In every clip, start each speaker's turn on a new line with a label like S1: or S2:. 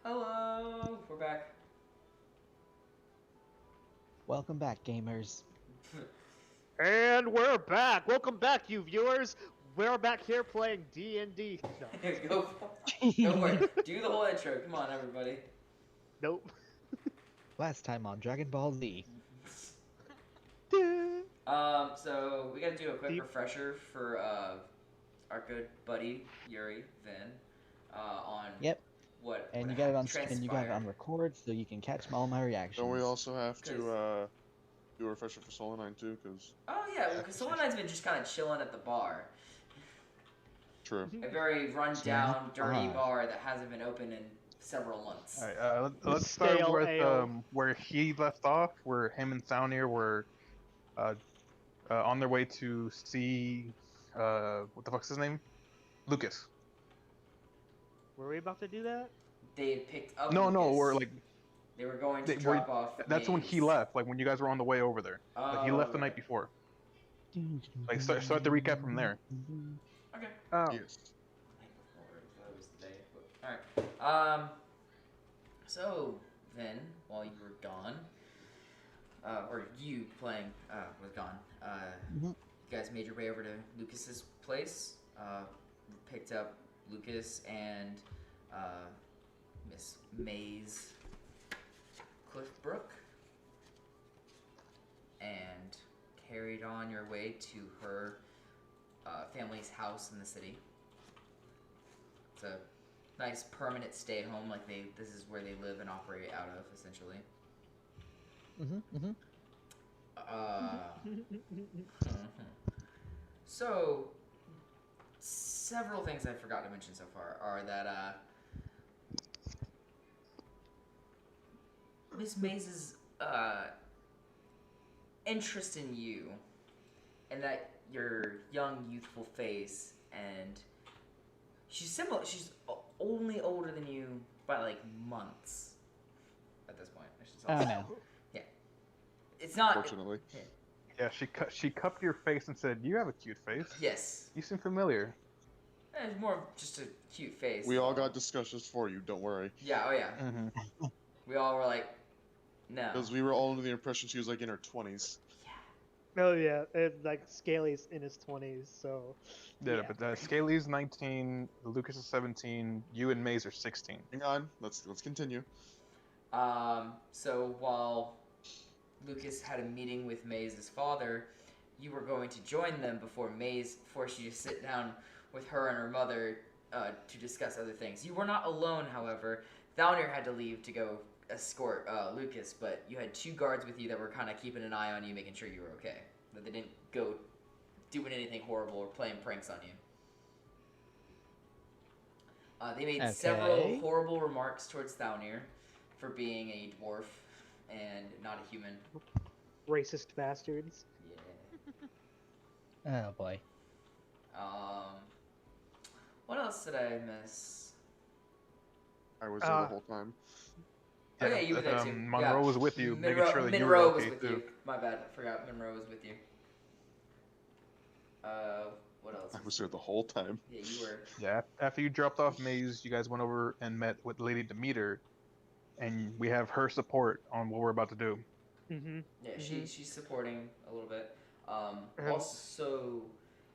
S1: Hello, we're back.
S2: Welcome back, gamers.
S3: And we're back. Welcome back, you viewers. We're back here playing D&D. No,
S1: Go, go for it. Do the whole intro. Come on, everybody.
S3: nope.
S2: Last time on Dragon Ball Z.
S1: So we gotta do a quick
S3: Deep.
S1: refresher for our good buddy Yuri Vin, on
S2: Yep,
S1: what
S2: and
S1: what
S2: you got it on and you got it
S1: transpired.
S2: on record, so you can catch all my reactions.
S4: Don't we also have
S1: 'Cause-
S4: to do a refresher for Soul 9 too? Because
S1: Oh yeah, well, because Soul Nine's been just kind of chilling at the bar,
S4: true.
S1: a very run-down, dirty
S2: bar.
S1: bar that hasn't been open in several months.
S5: All right, let's start
S3: Stale
S5: with
S3: ale.
S5: where he left off, where him and Thaunir were on their way to see what the fuck's his name? Lucas.
S3: Were we about to do that?
S1: They had picked up.
S5: No,
S1: Lucas.
S5: we're like
S1: They were going to
S5: they were-
S1: drop off.
S5: that's when he
S1: Maze.
S5: left. Like when you guys were on the way over there. Like he left the night before. Like start the recap from there.
S1: Okay.
S3: Oh.
S4: Yes.
S1: Alright. So then, while you were gone, or you playing was gone,
S2: Mhm.
S1: you guys made your way over to Lucas's place, picked up Lucas and Miss Maze Cliffbrook, and carried on your way to her family's house in the city. It's a nice permanent stay home, like this is where they live and operate out of, essentially. So, several things I forgot to mention so far are that Miss Maze's interest in you, and that your young, youthful face, and she's similar. She's only older than you by like months. At this point, I should
S2: Oh
S1: say.
S2: no.
S1: It's not.
S4: Fortunately.
S5: Yeah, she cupped your face and said, "You have a cute face.
S1: Yes,
S5: You seem familiar."
S1: it's more of just a cute face.
S4: We all got discussions for you. Don't worry.
S1: Yeah. Oh yeah.
S5: Mm-hmm.
S1: We all were like, no.
S4: Because we were all under the impression she was like in her 20s.
S3: Oh yeah, and like Scaly's in his 20s, so.
S5: Yeah, but Scaly's 19, Lucas is 17, you and Maze are 16.
S4: Hang on. Let's continue.
S1: So while Lucas had a meeting with Maze's father, you were going to join them before Maze forced you to sit down with her and her mother to discuss other things. You were not alone, however. Thaunir had to leave to go escort Lucas, but you had two guards with you that were kind of keeping an eye on you, making sure you were okay. That they didn't go doing anything horrible or playing pranks on you. They made several horrible remarks towards Thaunir for being a dwarf and not a human.
S3: Racist bastards.
S1: Yeah.
S2: Oh boy.
S1: What else did I miss?
S4: I was there the whole time.
S1: Oh yeah, you were there too.
S5: Monroe was with you, making
S1: Monroe,
S5: sure that you
S1: Monroe
S5: were
S1: was
S5: okay
S1: with
S5: too.
S1: you. My bad, I forgot Monroe was with you. What else?
S4: I was there the whole time.
S1: Yeah, you were.
S5: Yeah, after you dropped off Maze, you guys went over and met with Lady Demeter, and we have her support on what we're about to do.
S3: Mm-hmm.
S1: Yeah, she's supporting a little bit.
S3: Mhm.
S1: Also,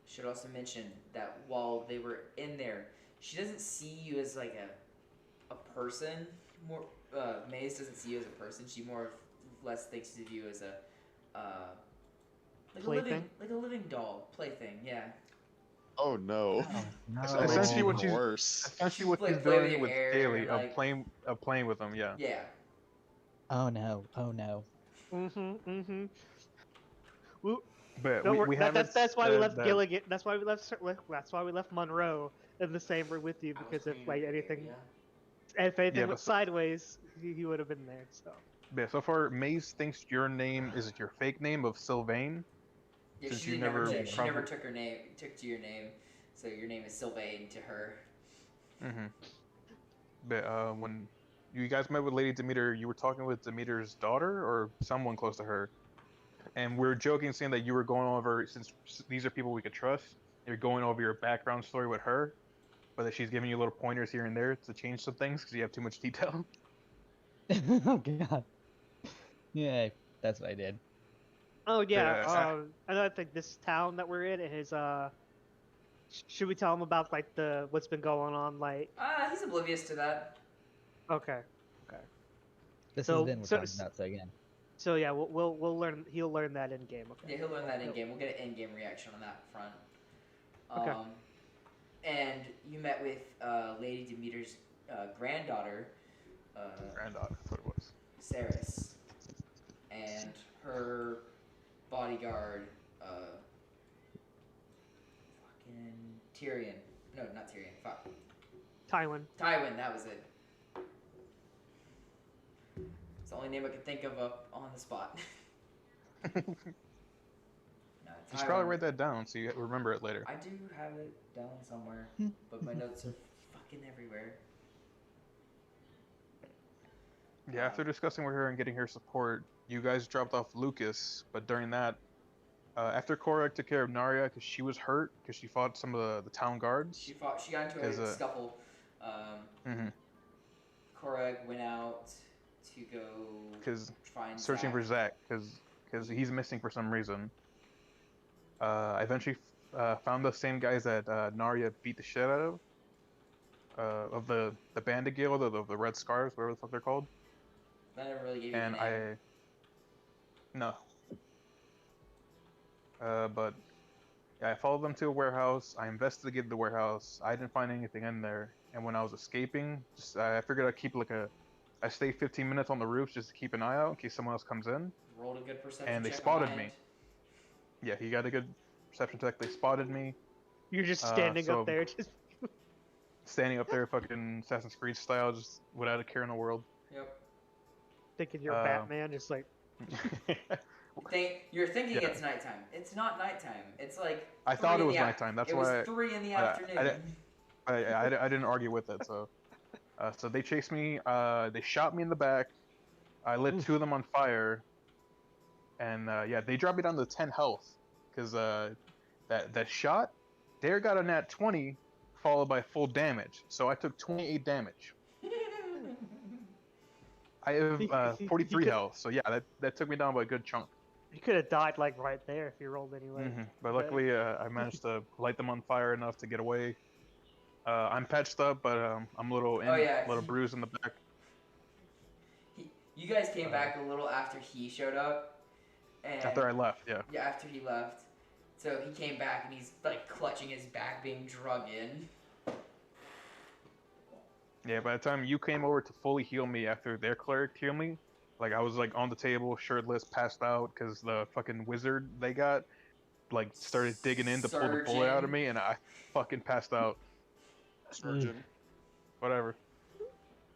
S1: should also mention that while they were in there, she doesn't see you as like a person. More Maze doesn't see you as a person. She more or less thinks of you as a
S3: Plaything?
S1: like a living doll, plaything. Yeah.
S4: Oh no.
S2: Oh no.
S4: That makes
S5: Essentially
S4: it
S5: what
S4: even
S5: she's-
S4: worse.
S5: Essentially, what
S1: Like,
S5: she's
S1: play with
S5: doing
S1: your
S5: with
S1: hair,
S5: Scaly
S1: like-
S5: of playing with them, yeah.
S1: Yeah.
S2: Oh no. Oh no.
S3: Mm-hmm. Mm-hmm.
S5: But
S3: No,
S5: we haven't.
S3: that's why we
S5: said
S3: left
S5: that-
S3: Gilligan. That's why we left. That's why we left Monroe in the same room with you,
S1: I was
S3: because if
S1: cleaning
S3: like
S1: the
S3: anything,
S1: area.
S3: if anything
S5: Yeah,
S3: went
S5: but-
S3: sideways, he would have been there. So.
S5: Yeah, so far, Maze thinks your name is your fake name of Sylvain.
S1: Yeah,
S5: Since
S1: she
S5: you
S1: never
S5: never
S1: she never
S5: prob-
S1: took her name, took to your name, so your name is Sylvain to her.
S5: Mm-hmm. But when you guys met with Lady Demeter, you were talking with Demeter's daughter or someone close to her, and we were joking, saying that you were going over, since these are people we could trust, you're going over your background story with her. but that she's giving you little pointers here and there to change some things because you have too much detail.
S2: Oh god. Yeah, that's what I did.
S3: Oh yeah.
S5: Yeah.
S3: Another thing, this town that we're in is should we tell him about like the what's been going on? Like,
S1: He's oblivious to that.
S3: okay.
S2: This
S3: So-
S2: has been we're
S3: so-
S2: talking about, so again.
S3: So yeah, we'll learn. He'll learn that in game. Okay.
S1: Yeah, he'll learn that in
S3: Yep.
S1: game. We'll get an in-game reaction on that front.
S3: Okay.
S1: And you met with Lady Demeter's granddaughter,
S5: Granddaughter, that's what it was.
S1: Ceres, and her bodyguard, fucking Tyrion. No, not Tyrion. Fuck.
S3: Tywin.
S1: Tywin, that was it. It's the only name I could think of up on the spot. No,
S5: You should probably
S1: Tywin.
S5: write that down so you remember it later.
S1: I do have it down somewhere, but my notes are fucking everywhere.
S5: Yeah, after discussing with her and getting her support, you guys dropped off Lucas, but during that, after Korek took care of Narya because she was hurt because she fought some of the town guards.
S1: She got into
S5: 'Cause,
S1: a scuffle.
S5: Mhm.
S1: Koreg went out to go
S5: Because
S1: find
S5: searching for
S1: Zach.
S5: Zach because he's missing for some reason. I eventually found the same guys that Narya beat the shit out of the Bandit Guild, the Red Scars, whatever the fuck they're called.
S1: That never really gave you
S5: And
S1: a name.
S5: no. But yeah, I followed them to a warehouse. I investigated the warehouse. I didn't find anything in there. And when I was escaping, I figured I'd keep I stay 15 minutes on the roof just to keep an eye out in case someone else comes in.
S1: Rolled a good perception
S5: and they
S1: check on
S5: spotted
S1: my
S5: me.
S1: end.
S5: Yeah, he got a good perception check. They spotted me
S3: You're just standing
S5: so-
S3: up there, just
S5: standing up there, fucking Assassin's Creed style, just without a care in the world.
S1: Yep.
S3: thinking you're
S5: Um,
S3: Batman, just like
S1: You're thinking
S5: Yeah.
S1: it's nighttime. It's not nighttime. It's like
S5: I
S1: 3
S5: thought it
S1: in
S5: was
S1: the af-
S5: nighttime. That's
S1: it
S5: why
S1: was 3 in the
S5: I
S1: afternoon.
S5: I didn't argue with it. So they chased me. They shot me in the back. I lit 2 of them on fire. And yeah, they dropped me down to 10 health because that shot, there got a nat 20 followed by full damage. So I took 28 damage. I have
S3: You
S5: 43
S3: could-
S5: health. So yeah, that took me down by a good chunk.
S3: you could have died like right there if you rolled anyway.
S5: But luckily, I managed to light them on fire enough to get away. I'm patched up, but I'm a little
S1: Oh, yeah.
S5: little bruised in the back.
S1: You guys came back a little after he showed up. And
S5: After I left, yeah.
S1: Yeah, after he left. So he came back and he's like clutching his back, being drug in.
S5: Yeah, by the time you came over to fully heal me after their cleric healed me, like I was like on the table, shirtless, passed out, because the fucking wizard they got, like started digging in to pull the bullet out of
S1: Surgeon.
S5: me, and I fucking passed out.
S4: Surgeon.
S5: Whatever.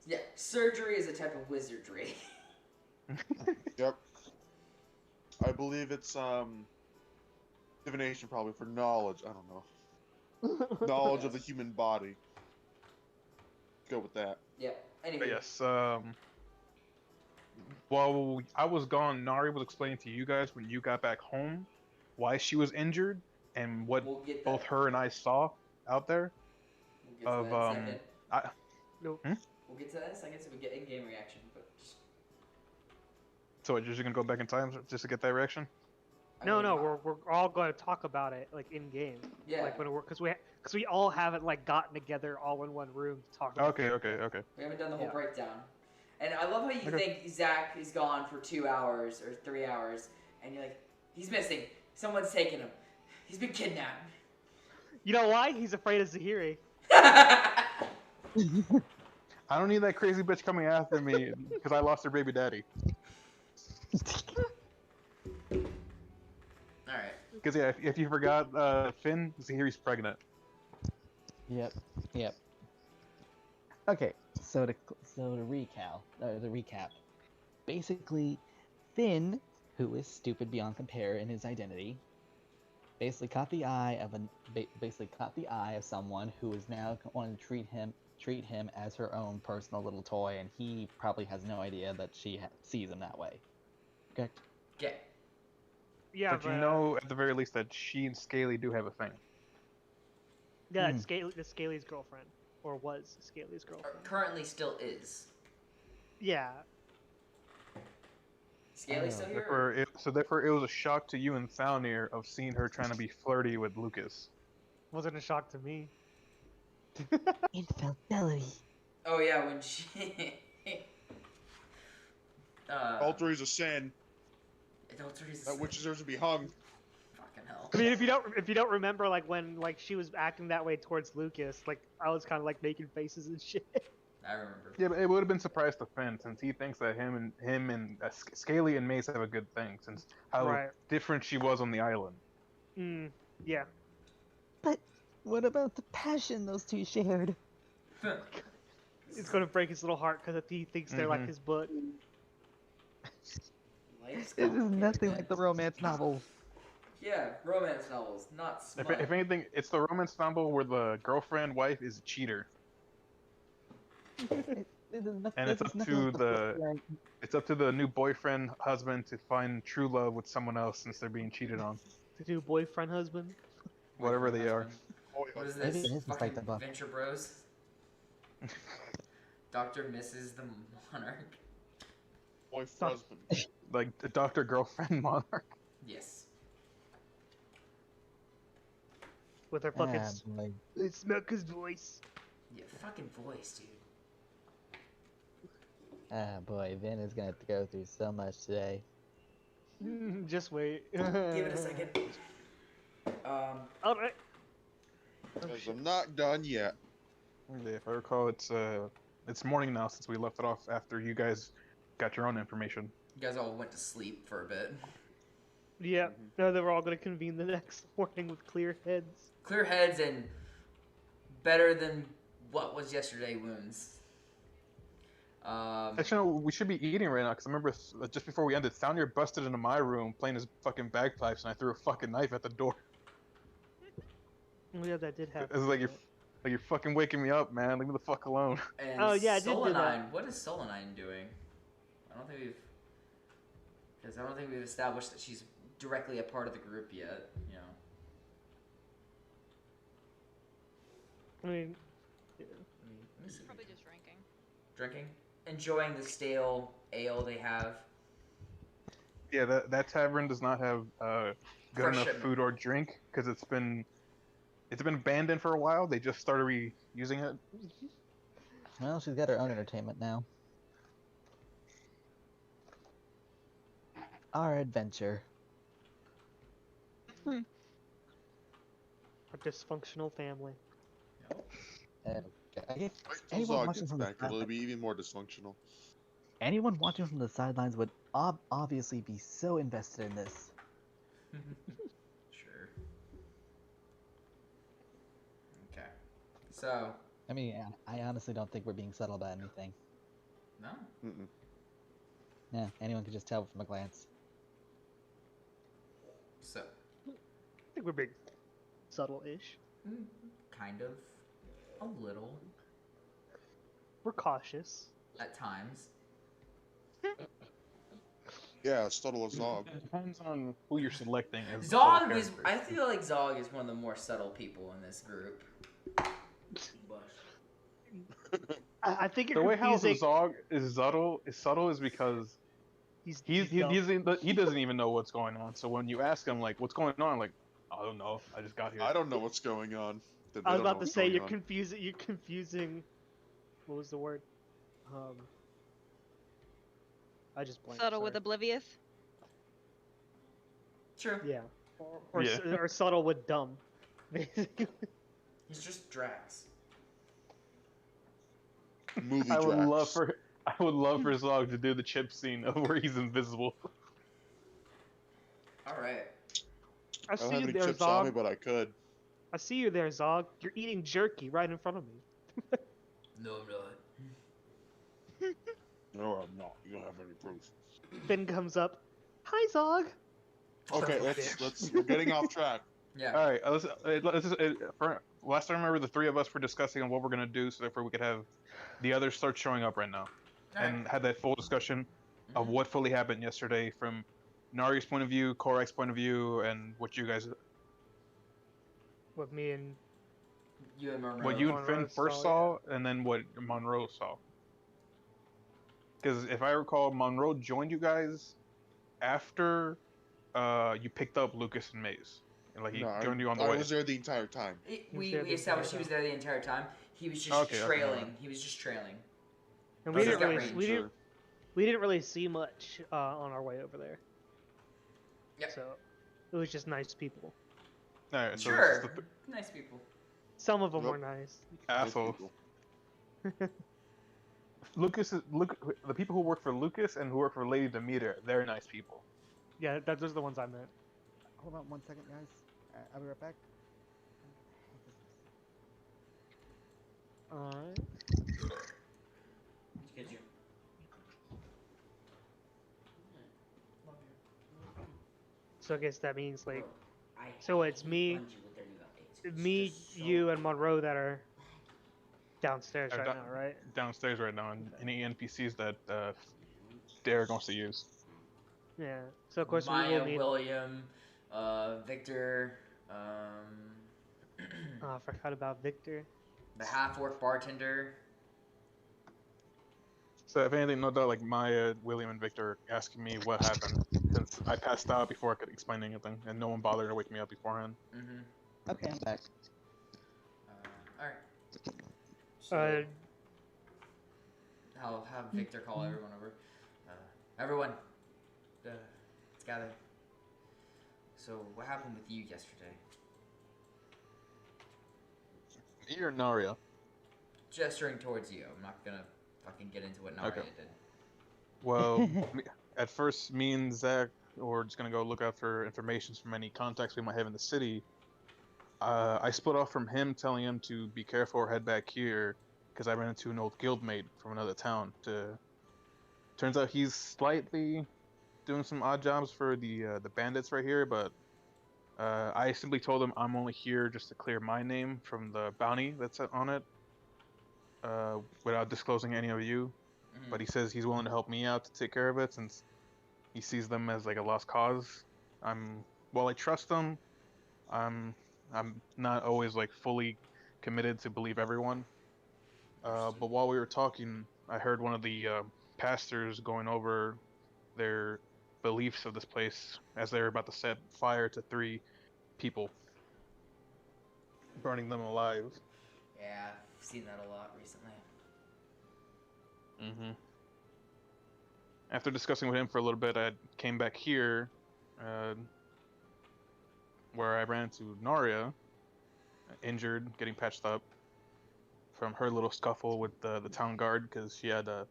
S1: Yeah, surgery is a type of wizardry.
S4: Yep. I believe it's divination probably for knowledge. I don't know. Knowledge of the human body. Go with that.
S1: Yeah. Anyway.
S5: But yes, while I was gone, Nari was explaining to you guys when you got back home why she was injured and what
S1: We'll get that.
S5: both her and I saw out there.
S1: We'll get to that in a
S5: of,
S1: second.
S5: I-
S3: Nope.
S1: We'll get to that in a second, so we get in-game reaction. But just,
S5: So you're just gonna go back in time just to get that reaction?
S1: I
S3: No,
S1: mean,
S3: no, we're all going to talk about it like in game.
S1: Yeah.
S3: Like when we're because we all haven't like gotten together all in one room to talk about.
S5: Okay.
S1: We haven't done the whole
S3: Yeah.
S1: breakdown. And I love how you
S5: Okay.
S1: think Zach is gone for 2 hours or 3 hours, and you're like, he's missing. Someone's taken him. He's been kidnapped.
S3: You know why? He's afraid of Zahiri.
S5: I don't need that crazy bitch coming after me because I lost her baby daddy.
S1: Alright.
S5: Because yeah, if you forgot, Finn, Zahiri's pregnant.
S2: Yep. Okay, so to recap, basically, Finn, who is stupid beyond compare in his identity, basically caught the eye of someone who is now wanting to treat him as her own personal little toy, and he probably has no idea that she sees him that way. Okay.
S1: Yeah.
S3: Yeah,
S5: But you know, at the very least, that she and Scaly do have a thing.
S3: Yeah, it's Scaly's girlfriend, or was Scaly's
S1: Or
S3: girlfriend.
S1: currently still is.
S3: Yeah.
S1: Scaly still here?
S5: Therefore, it was a shock to you and Thalnir of seeing her trying to be flirty with Lucas.
S3: Wasn't a shock to me.
S2: Infidelity.
S1: Oh yeah, when she.
S4: Adultery's a sin.
S1: Adultery's a
S4: That
S1: sin.
S4: witch deserves to be hung.
S1: Fucking hell.
S3: I mean, if you don't remember, like when like she was acting that way towards Lucas, like I was kind of like making faces and shit.
S1: I remember.
S5: Yeah, but it would have been surprised to Finn since he thinks that him and Scaly and Mace have a good thing since how
S3: Right.
S5: different she was on the island.
S3: Yeah.
S2: But what about the passion those two shared?
S3: It's gonna break his little heart because he thinks they're like his butt.
S1: Life's
S2: It is nothing
S1: complicated,
S2: like the
S1: man.
S2: romance novels.
S1: Yeah, romance novels, not smut.
S5: If anything, it's the romance novel where the girlfriend wife is a cheater,
S2: It is nothing,
S5: and it's up to the new boyfriend husband to find true love with someone else since they're being cheated on,
S3: The new boyfriend husband.
S5: whatever they are.
S1: What is
S2: Maybe
S1: this?
S2: it is just like
S1: Fucking
S2: the book.
S1: Venture Bros? Dr. Mrs. the Monarch?
S4: Wife, husband.
S5: Like the doctor girlfriend monarch.
S1: Yes.
S3: With her fucking
S2: boy.
S3: Smoker's voice.
S1: Yeah, fucking voice, dude.
S2: Ah, boy, Vin is gonna have to go through so much today.
S3: Just wait.
S1: Give it a second.
S3: Alright.
S4: Because I'm not done yet.
S5: Yeah, if I recall, it's morning now since we left it off after you guys got your own information.
S1: You guys all went to sleep for a bit.
S3: Yeah. Now they were all gonna convene the next morning with clear heads.
S1: Clear heads and better than what was yesterday wounds.
S5: Actually, no, we should be eating right now because I remember just before we ended, Thalnir busted into my room playing his fucking bagpipes, and I threw a fucking knife at the door.
S3: Oh yeah, that did
S5: It
S3: happen.
S5: was like you're fucking waking me up, man. Leave me the fuck alone.
S1: And
S3: Oh, yeah, I did do that.
S1: Solanine. What is Solanine doing? I don't think we've established that she's directly a part of the group yet. You know.
S3: I mean,
S1: Let me see.
S6: Probably just drinking.
S1: Drinking, enjoying the stale ale they have.
S5: Yeah, that tavern does not have good
S1: Fresh
S5: enough
S1: shipment.
S5: food or drink because it's been abandoned for a while. They just started reusing it.
S2: Well, she's got her own entertainment now. Our adventure.
S3: a dysfunctional family.
S2: Okay.
S4: Wait till
S2: Anyone
S4: Zog
S2: watching
S4: gets
S2: from the
S4: back, it'll
S2: sideline-
S4: be even more dysfunctional.
S2: Anyone watching from the sidelines would obviously be so invested in this.
S1: Sure. Okay. So,
S2: I mean, I honestly don't think we're being subtle about anything.
S1: no.
S4: Mm-mm.
S2: Yeah, anyone could just tell from a glance.
S1: So,
S3: I think we're being subtle-ish.
S1: kind of. A little.
S3: We're cautious.
S1: At times.
S4: Yeah, subtle as Zog.
S5: Depends on who you're selecting as the
S1: Zog is.
S5: character.
S1: I feel like Zog is one of the more subtle people in this group.
S3: I think
S5: The
S3: you're
S5: way how
S3: confusing.
S5: Zog is subtle is because he
S3: dumb.
S5: doesn't even know what's going on. So when you ask him like what's going on, like I don't know, I just got here.
S4: I don't know what's going on. Then
S3: I
S4: they
S3: was
S4: don't know
S3: about to
S4: what's
S3: say
S4: going
S3: you're
S4: on.
S3: confusing. You're confusing. What was the word? I just blanked.
S6: Subtle with
S3: sorry.
S6: oblivious.
S1: True.
S3: Yeah. Or,
S5: Yeah.
S3: or subtle with dumb. Basically.
S1: He's just Drax.
S4: Movie
S5: I would
S4: Drax.
S5: love for Zog to do the chip scene of where he's invisible.
S1: Alright.
S3: I
S4: I don't
S3: see
S4: have
S3: you
S4: any
S3: there,
S4: chips on me,
S3: Zog.
S4: but I could.
S3: I see you there, Zog. You're eating jerky right in front of me.
S1: No, I'm not.
S4: No, I'm not. You don't have any proof.
S3: Finn comes up. Hi, Zog.
S4: Okay, we're getting off track.
S1: Yeah.
S5: All right, last time I remember the three of us were discussing on what we're gonna do, so therefore we could have the others start showing up right now
S1: Alright.
S5: and had that full discussion of
S1: Mhm.
S5: what fully happened yesterday from Nari's point of view, Korak's point of view, and what you guys.
S3: With me and
S1: You and Monroe.
S5: What you and
S3: Monroe
S5: Finn first
S3: saw,
S5: saw, and then what Monroe saw. Because if I recall, Monroe joined you guys after you picked up Lucas and Maze, and like he
S4: No,
S5: joined you on the
S4: I
S5: way.
S4: was there the entire time.
S3: was
S1: We
S3: there the
S1: established he
S3: entire
S1: was there the entire time. He was just
S5: Okay, never
S1: trailing.
S5: mind.
S1: He was just trailing.
S3: and
S1: Okay.
S3: we didn't
S1: Got
S3: really
S1: range,
S3: we didn't really see much on our way over there.
S1: Yep.
S3: So it was just nice people.
S5: All right, so
S1: Sure.
S5: it's just the
S1: Nice people.
S3: Some of them
S4: Nope.
S3: were nice.
S4: Nice
S5: assholes.
S4: people.
S5: The people who work for Lucas and who work for Lady Demeter, they're nice people.
S3: Yeah, those are the ones I meant.
S6: Hold on 1 second, guys. I'll be right back.
S3: Alright.
S1: Get you.
S3: So I guess that means like
S1: I
S3: So it's
S1: hate
S3: me-
S1: Bungie with their new updates. It's
S3: me,
S1: just so-
S3: you, and Monroe that are downstairs right
S5: Down-
S3: now, right?
S5: Downstairs right now, and any NPCs that Derek wants to use.
S3: Yeah. So of course
S1: Maya,
S3: we will need.
S1: William, Victor,
S3: Oh, I forgot about Victor.
S1: the half-orc bartender.
S5: So if anything, no doubt, like Maya, William, and Victor asking me what happened since I passed out before I could explain anything, and no one bothered to wake me up beforehand.
S1: Mm-hmm.
S2: Okay, I'm back.
S1: Alright. So, I'll have Victor call everyone over. Everyone, let's gather. So, what happened with you yesterday?
S5: Me or Naria?
S1: Gesturing towards you. I'm not gonna fucking get into what Naria
S5: Okay.
S1: did.
S5: Well, at first, me and Zach were just gonna go look out for information from any contacts we might have in the city. I split off from him, telling him to be careful or head back here, because I ran into an old guildmate from another town. Turns out he's slightly doing some odd jobs for the bandits right here, but I simply told him I'm only here just to clear my name from the bounty that's on it, without disclosing any of you.
S1: Mhm.
S5: But he says he's willing to help me out to take care of it since he sees them as like a lost cause. While I trust him, I'm not always like fully committed to believe everyone. But while we were talking, I heard one of the pastors going over their beliefs of this place as they were about to set fire to 3 people, burning them alive.
S1: Yeah, I've seen that a lot recently.
S5: Mm-hmm. After discussing with him for a little bit, I came back here, where I ran into Naria, injured, getting patched up from her little scuffle with the town guard because she had a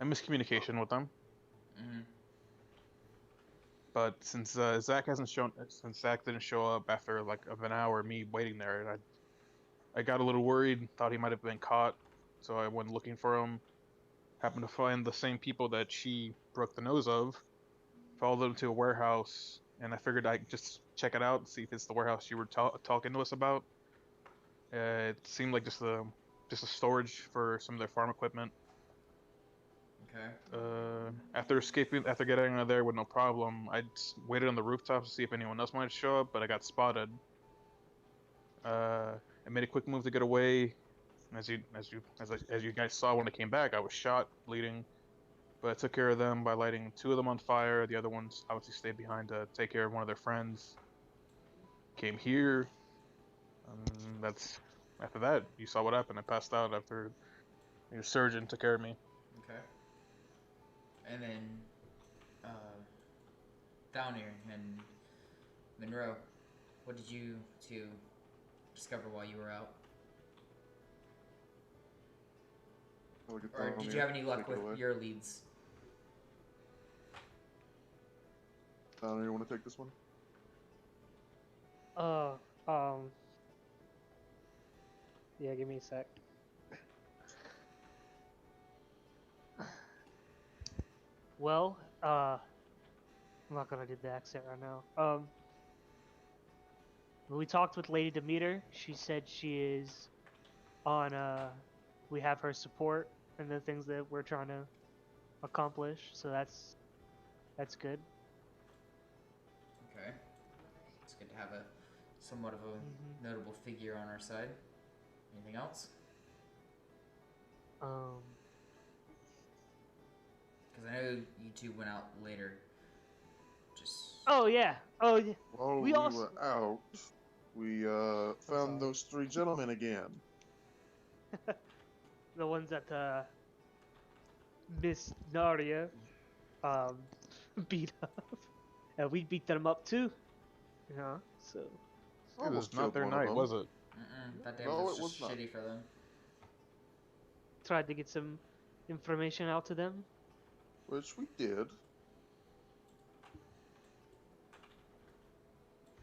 S5: miscommunication with them.
S1: Mm-hmm.
S5: But since Zach didn't show up after like of an hour of me waiting there, I got a little worried, thought he might have been caught, so I went looking for him. Happened to find the same people that she broke the nose of. Followed them to a warehouse, and I figured I'd just check it out, see if it's the warehouse you were talking to us about. It seemed like just a storage for some of their farm equipment.
S1: Okay.
S5: After getting out of there with no problem, I just waited on the rooftop to see if anyone else might show up, but I got spotted. I made a quick move to get away. As you guys saw when I came back, I was shot, bleeding, but I took care of them by lighting 2 of them on fire. The other ones obviously stayed behind to take care of one of their friends. Came here. After that, you saw what happened. I passed out after your surgeon took care of me.
S1: Okay. And then, Downey and Monroe, what did you 2 discover while you were out?
S4: Look at
S1: Or
S4: that,
S1: did
S4: homie.
S1: you have any luck
S4: Take it away.
S1: with your leads?
S4: You want to take this one?
S3: Yeah, give me a sec. Well, I'm not gonna do the accent right now. When we talked with Lady Demeter, she said she is on, we have her support and the things that we're trying to accomplish, so that's good.
S1: Okay. It's good to have a somewhat of a
S3: Mhm.
S1: notable figure on our side. Anything else? Because I know you two went out later. Just.
S3: Oh yeah. Oh yeah.
S4: While
S3: We
S4: we
S3: also-
S4: were out, we
S3: sorry.
S4: found those three gentlemen again.
S3: The ones that Miss Naria beat up, and we beat them up too. Yeah. So
S5: It
S4: Almost
S5: was not
S4: killed
S5: their
S4: one of
S5: night,
S4: them.
S5: was it?
S1: That day
S4: No,
S1: was
S4: it
S1: just
S4: was not.
S1: shitty for them.
S3: tried to get some information out to them.
S4: Which we did.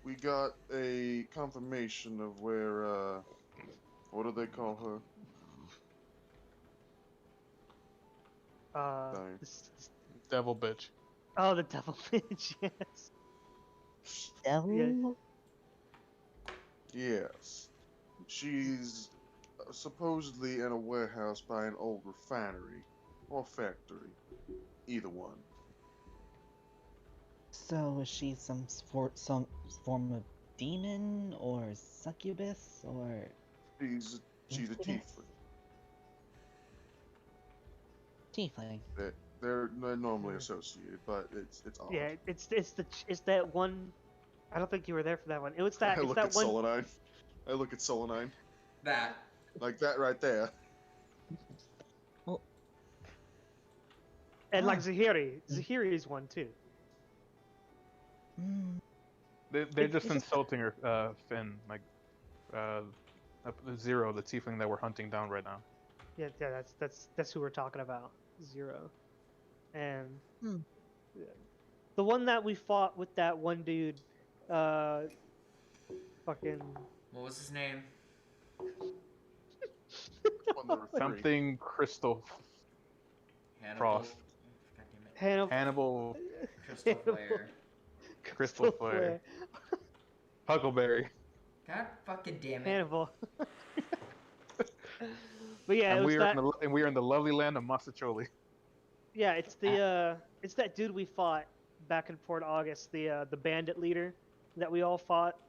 S4: We got a confirmation of where, what do they call her? Dying.
S5: Devil bitch.
S3: Oh, the devil bitch. Yes.
S2: Devil?
S4: Yes. She's supposedly in a warehouse by an old refinery. Or factory. Either one.
S2: So is she some form of demon or succubus or
S4: She's a
S2: Incubus?
S4: tiefling.
S2: tiefling?
S4: They're normally
S3: Hmm.
S4: associated, but it's odd.
S3: Yeah, it's that one. I don't think you were there for that one. It was that.
S4: I
S3: It's
S4: look
S3: that
S4: at
S3: one.
S4: Solanine. I look at Solanine.
S1: That.
S4: Like that right there.
S3: And like
S2: Ah.
S3: Zahiri. Zahiri's one too.
S2: Mm,
S5: They're just
S2: It's just-
S5: insulting her, Finn. Like, Zero, the tiefling that we're hunting down right now.
S3: Yeah, that's who we're talking about. Zero. And
S2: Hmm.
S3: yeah. The one that we fought with that one dude, fucking
S1: What was his name?
S4: When there were three.
S5: Something Crystal.
S1: Hannibal.
S5: Frost.
S1: God damn it.
S3: Hannibal.
S5: Hannibal.
S1: Crystal Flare.
S5: Crystal Flare. Huckleberry.
S1: God fucking damn it.
S3: Hannibal. But yeah, it
S5: And
S3: was that.
S5: we are in the lovely land of Masacholi.
S3: Yeah, it's that dude we fought back in Port August, the bandit leader that we all fought.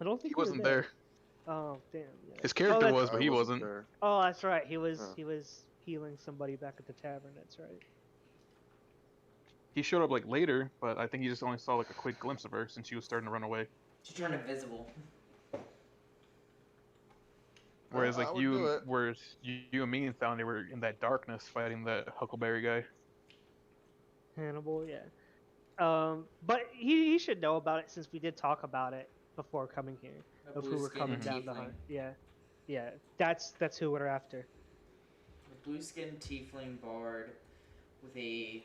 S3: I don't think
S5: He wasn't there.
S3: Oh damn. Yeah.
S5: His character
S3: that's-
S5: was, but
S4: I
S5: he wasn't.
S4: there.
S3: Oh, that's right. He was
S4: Huh.
S3: he was healing somebody back at the tavern. That's right.
S5: He showed up like later, but I think he just only saw like a quick glimpse of her since she was starting to run away.
S1: She turned invisible.
S5: Whereas
S4: I
S5: like
S4: would do it.
S5: you and me and Foundry were in that darkness fighting that Huckleberry guy.
S3: Hannibal, yeah. But he should know about it since we did talk about it before coming here
S1: A
S3: of who we're coming
S1: blue-skinned
S3: down to
S1: tiefling.
S3: hunt. Yeah. That's who we're after.
S1: A blue-skinned tiefling bard with a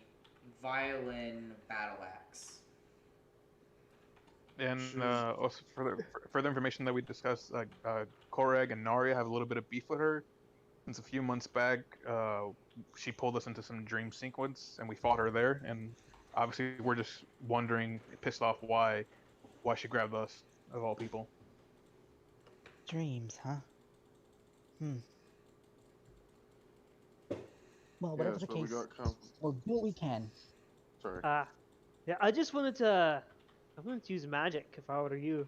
S1: violin battle axe.
S5: And
S4: Shoes.
S5: also further information that we discussed, Korag and Narya have a little bit of beef with her. Since a few months back, she pulled us into some dream sequence, and we fought her there. And obviously, we're just wondering, pissed off, why she grabbed us of all people.
S2: Dreams, huh? Well,
S4: Yeah,
S2: whatever
S4: that's
S2: the
S4: what we
S2: case,
S4: got.
S2: we'll do what we can.
S4: Sorry.
S3: Yeah, I wanted to use magic if I were you.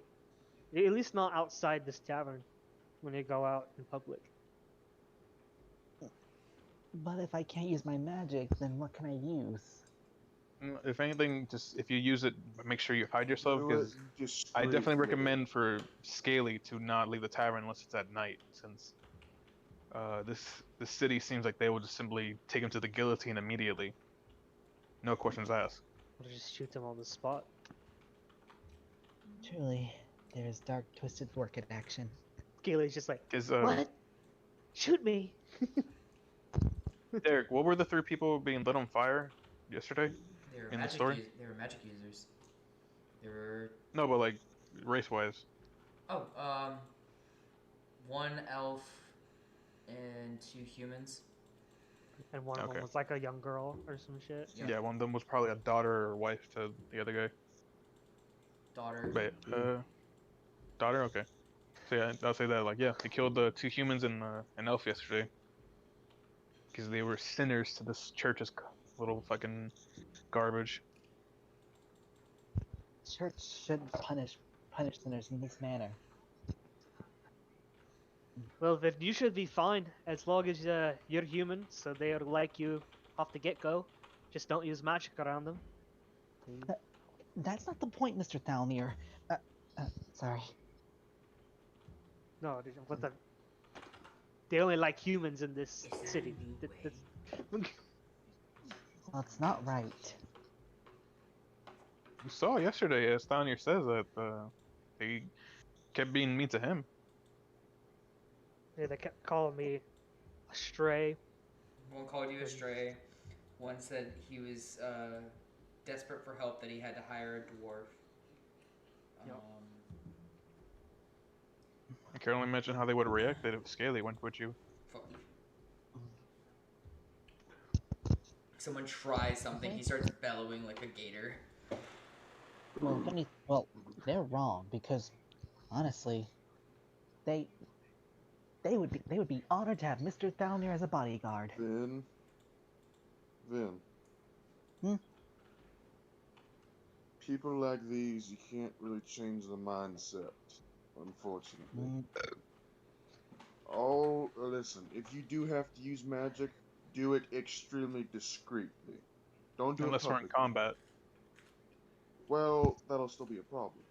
S3: At least not outside this tavern when you go out in public.
S2: But if I can't use my magic, then what can I use?
S5: If anything, just if you use it, make sure you hide yourself,
S4: Do it
S5: because
S4: just
S5: I definitely
S4: straight with it.
S5: recommend for Scaly to not leave the tavern unless it's at night, since this city seems like they will just simply take him to the guillotine immediately. No questions asked.
S3: Or just shoot them on the spot.
S2: Truly, there is dark, twisted work in action.
S3: Gailey's just like,
S5: Is
S3: what? Shoot me!
S5: Derek, what were the three people being lit on fire yesterday?
S1: They were
S5: In the
S1: magic.
S5: story?
S1: They were magic users. They were
S5: No, but like race-wise.
S1: one elf and 2 humans.
S3: And one of
S5: Okay.
S3: them was like a young girl or some shit.
S1: Yeah.
S5: Yeah, one of them was probably a daughter or wife to the other guy.
S1: Daughter.
S5: Wait, daughter? Okay. So yeah, I'll say that. Like, yeah, they killed the 2 humans and an elf yesterday because they were sinners to this church's little fucking garbage.
S2: Church should punish sinners in this manner.
S3: Well, then you should be fine as long as you're human, so they're like you off the get-go. Just don't use magic around them. Please.
S2: That's not the point, Mr. Thalmir. Uh, sorry.
S3: No, what the? They only like humans in this
S1: Is that
S3: city.
S1: a new
S3: That's-
S2: Well, it's not right.
S5: You saw yesterday, as Thaunir says, that they kept being mean to him.
S3: Yeah, they kept calling me a stray.
S1: One called you a stray. One said he was desperate for help, that he had to hire a dwarf.
S3: Yep.
S5: I can only imagine how they would have reacted if Scaly went with you.
S1: Fuck. Someone tries something, he starts bellowing like a gator.
S2: Well, they're wrong because, honestly, they would be honored to have Mr. Thalmir as a bodyguard.
S4: Vin.
S2: Hmm?
S4: People like these, you can't really change the mindset, unfortunately.
S2: Mm,
S4: Oh, listen, if you do have to use magic, do it extremely discreetly. Don't do
S5: Unless
S4: it
S5: we're in
S4: publicly.
S5: combat.
S4: Well, that'll still be a problem.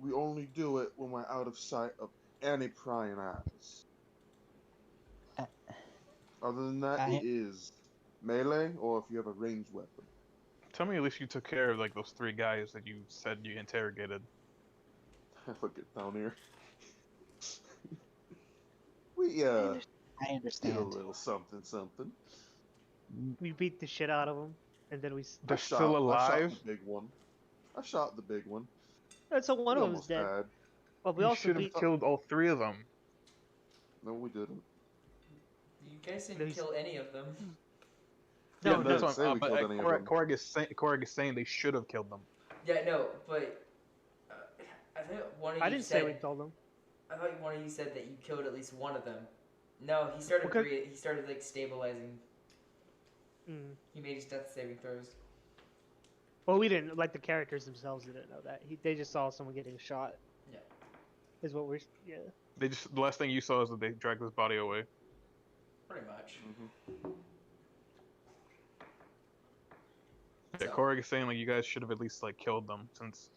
S4: We only do it when we're out of sight of any prying eyes.
S2: Uh,
S4: Other than that,
S2: I-
S4: it is melee or if you have a ranged weapon.
S5: Tell me at least you took care of like those 3 guys that you said you interrogated.
S4: Look at down here. We
S2: I
S4: did a
S2: understand.
S4: little something.
S3: We beat the shit out of them, and then we.
S5: They're
S4: I
S5: still alive?
S4: shot the big one. I shot the big one.
S3: So one
S4: We
S3: of them's
S4: almost
S3: dead.
S4: died.
S3: But we
S5: You
S3: also
S5: should have
S3: beat.
S5: killed all 3 of them.
S4: No, we didn't.
S1: You guys didn't
S3: There's-
S1: kill any of them.
S3: No,
S4: Yeah,
S3: no.
S5: that's
S4: no.
S5: what
S4: Say we
S5: but
S4: killed any of them.
S5: Korg is saying they should have killed them.
S1: Yeah, no, but I think one of you
S3: I didn't
S1: said.
S3: say we killed them.
S1: I thought one of you said that you killed at least one of them. No, he started.
S3: Okay.
S1: He started like stabilizing.
S3: Mm.
S1: He made his death saving throws.
S3: Well, we didn't. Like the characters themselves didn't know that. They just saw someone getting shot.
S1: Yeah.
S3: Is what we're. Yeah.
S5: They just the last thing you saw is that they dragged his body away.
S1: Pretty much.
S5: Yeah,
S1: So-
S5: Korg is saying like you guys should have at least like killed them since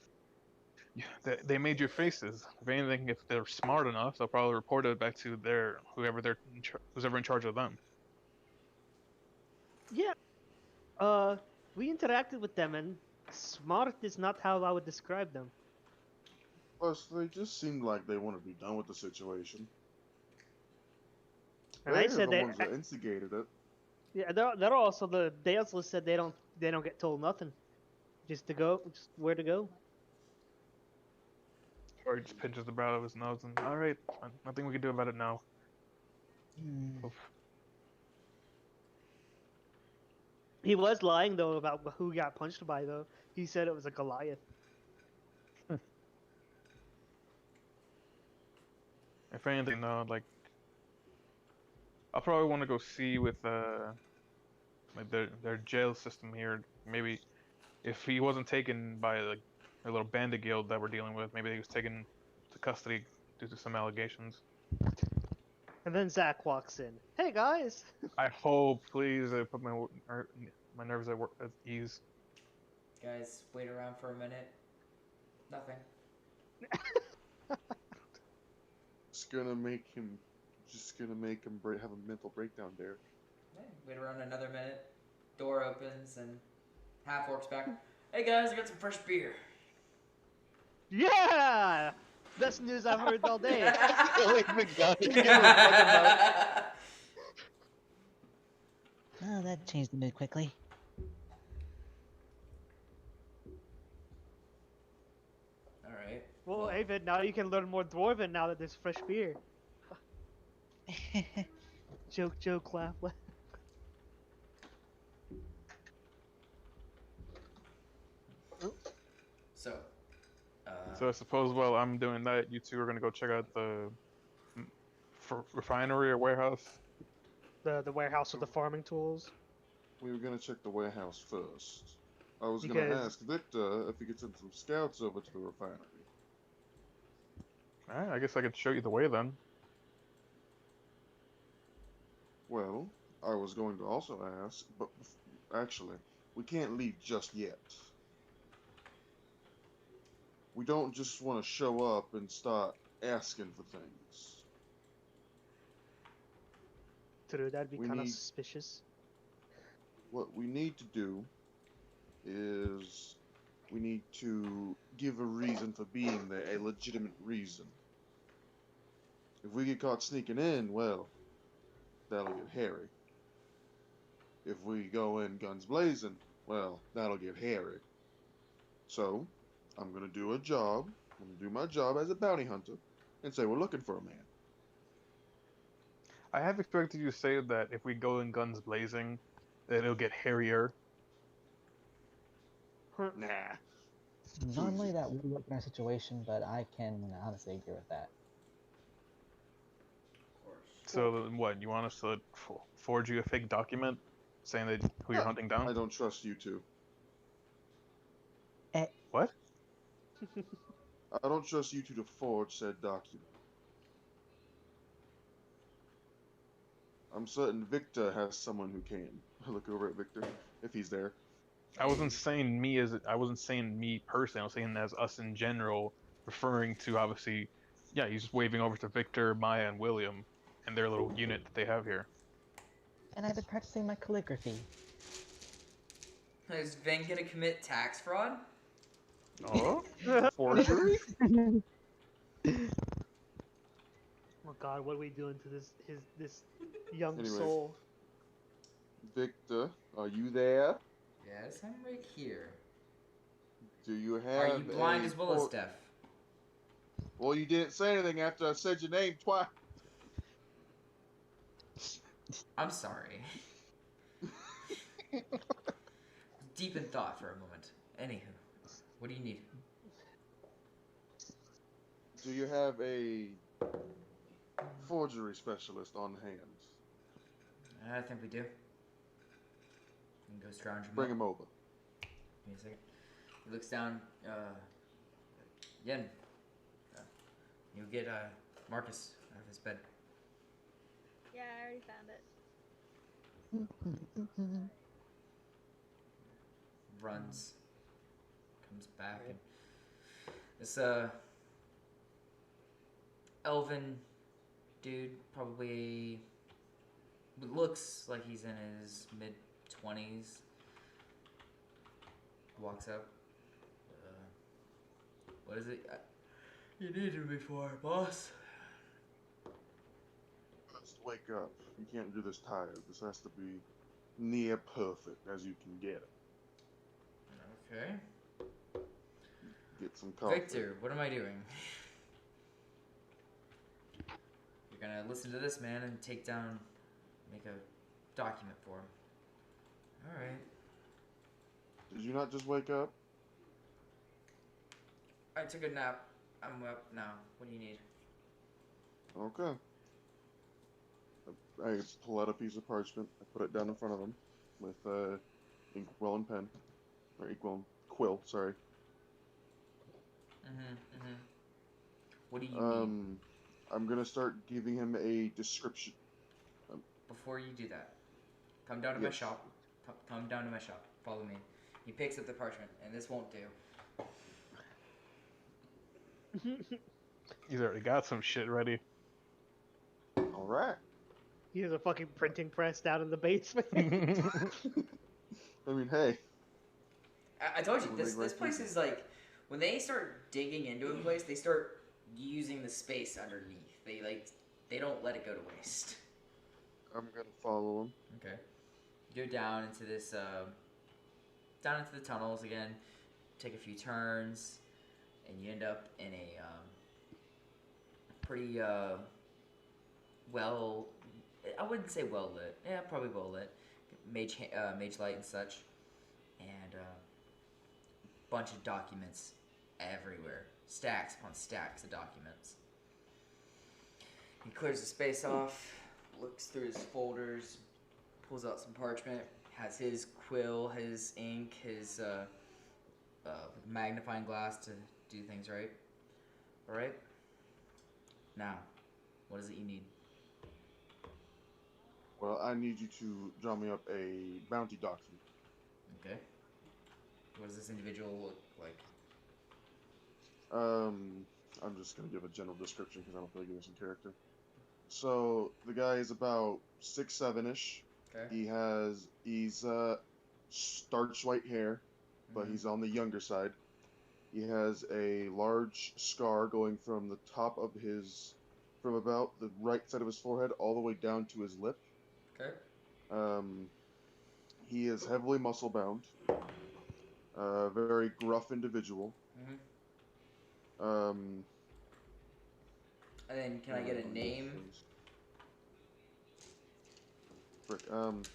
S5: they made your faces. If anything, if they're smart enough, they'll probably report it back to who's ever in charge of them.
S3: Yeah. We interacted with them, and smart is not how I would describe them.
S4: Plus, they just seemed like they want to be done with the situation.
S3: And
S4: They're
S3: I said
S4: the
S3: they.
S4: ones that instigated it.
S3: Yeah, they're also the. They also said they don't get told nothing. Just where to go.
S5: Korg just pinches the brow of his nose and all right, nothing we can do about it now.
S2: Hmm.
S5: Oof.
S3: He was lying though about who got punched by though. He said it was a Goliath.
S5: If anything, no, like I'll probably want to go see with like their jail system here. Maybe if he wasn't taken by like a little bandit guild that we're dealing with, maybe he was taken to custody due to some allegations.
S3: And then Zach walks in. Hey guys.
S5: I hope, please, I put my nerves at ease.
S1: Guys, wait around for a minute. Nothing.
S4: Just gonna make him have a mental breakdown there.
S1: Yeah, wait around another minute. Door opens and half orc's back. Hey guys, I got some fresh beer.
S3: Yeah. Best news I've heard all day.
S2: Oh, that changed the mood quickly.
S1: All right.
S3: Well, Avid, now you can learn more Dwarven now that there's fresh beer. Joke, laugh.
S1: So.
S5: So I suppose while I'm doing that, you two are gonna go check out the refinery or warehouse.
S3: The warehouse with the farming tools.
S4: We were gonna check the warehouse first. I was
S3: Because-
S4: gonna ask Victor if he could send some scouts over to the refinery.
S5: Alright, I guess I could show you the way then.
S4: Well, I was going to also ask, but actually, we can't leave just yet. We don't just want to show up and start asking for things.
S3: True, that'd be
S4: We
S3: kind of
S4: need-
S3: suspicious.
S4: What we need to do is we need to give a reason for being there, a legitimate reason. If we get caught sneaking in, well, that'll get hairy. If we go in guns blazing, well, that'll get hairy. So, I'm gonna do a job. I'm gonna do my job as a bounty hunter and say we're looking for a man.
S5: I have expected you to say that if we go in guns blazing, that it'll get hairier.
S4: Nah.
S2: Normally
S4: easy.
S2: that would work in our situation, but I can honestly agree with that.
S1: Of course.
S5: So what? You want us to forge you a fake document saying that who you're
S4: Ah,
S5: hunting
S4: I
S5: down?
S4: don't trust you two.
S5: What?
S4: I don't trust you two to forge said document. I'm certain Victor has someone who can. I look over at Victor, if he's there.
S5: I wasn't saying me as I wasn't saying me personally. I was saying as us in general, referring to obviously, yeah. He's just waving over to Victor, Maya, and William, and their little unit that they have here.
S2: And I've been practicing my calligraphy.
S1: Is Vin gonna commit tax fraud?
S5: Oh, forgery?
S3: Oh God, what are we doing to this young
S4: Anyways.
S3: soul?
S4: Victor, are you there?
S1: Yes, I'm right here.
S4: Do you have
S1: Are you blind
S4: a
S1: as well as
S4: for-
S1: deaf?
S4: Well, you didn't say anything after I said your name twice.
S1: I'm sorry. Deep in thought for a moment. Anywho, what do you need?
S4: Do you have a forgery specialist on hand?
S1: I think we do. You can go scrounge him
S4: Bring
S1: up.
S4: him over.
S1: Give me a second. He looks down. Yen. You get Marcus out of his bed.
S7: Yeah, I already found it.
S1: Runs. Comes back and this elven dude, probably looks like he's in his mid-20s. Walks up. What is it? You needed me for, boss.
S4: Just wake up. You can't do this tired. This has to be near perfect as you can get it.
S1: Okay.
S4: Get some coffee.
S1: Victor, what am I doing? You're gonna listen to this man and make a document for him. Alright.
S4: Did you not just wake up?
S1: I took a nap. I'm up now. What do you need?
S4: Okay. I pull out a piece of parchment. I put it down in front of him with inkwell and pen, or inkwell and quill. Sorry.
S1: What do you need?
S4: I'm gonna start giving him a description.
S1: Before you do that, come down to my
S4: Yes.
S1: shop. Come down to my shop. Follow me. He picks up the parchment, and this won't do.
S5: He's already got some shit ready.
S4: All right.
S3: He has a fucking printing press down in the basement.
S4: I mean, hey.
S1: I told you,
S4: We'll
S1: this
S4: make
S1: this
S4: right
S1: place
S4: pieces.
S1: is like, when they start digging into a place, they start using the space underneath. They don't let it go to waste.
S4: I'm gonna follow him.
S1: Okay. You go down into this, down into the tunnels again, take a few turns, and you end up in a, pretty, well, I wouldn't say well lit. Yeah, probably well lit. Mage light and such. And, bunch of documents everywhere. Stacks upon stacks of documents. He clears the space off, looks through his folders, pulls out some parchment, has his quill, his ink, his magnifying glass to do things right. Alright? Now, what is it you need?
S4: Well, I need you to draw me up a bounty document.
S1: Okay. What does this individual look like?
S4: I'm just gonna give a general description because I don't feel like giving some character. So the guy is about 6'7" ish.
S1: Okay.
S4: He's starched white hair, but
S1: Mhm.
S4: he's on the younger side. He has a large scar going from the top of from about the right side of his forehead all the way down to his lip.
S1: Okay.
S4: Um, he is heavily muscle bound. Very gruff individual.
S1: Mhm.
S4: Um,
S1: And then can I get a name?
S4: Frick,
S5: Kind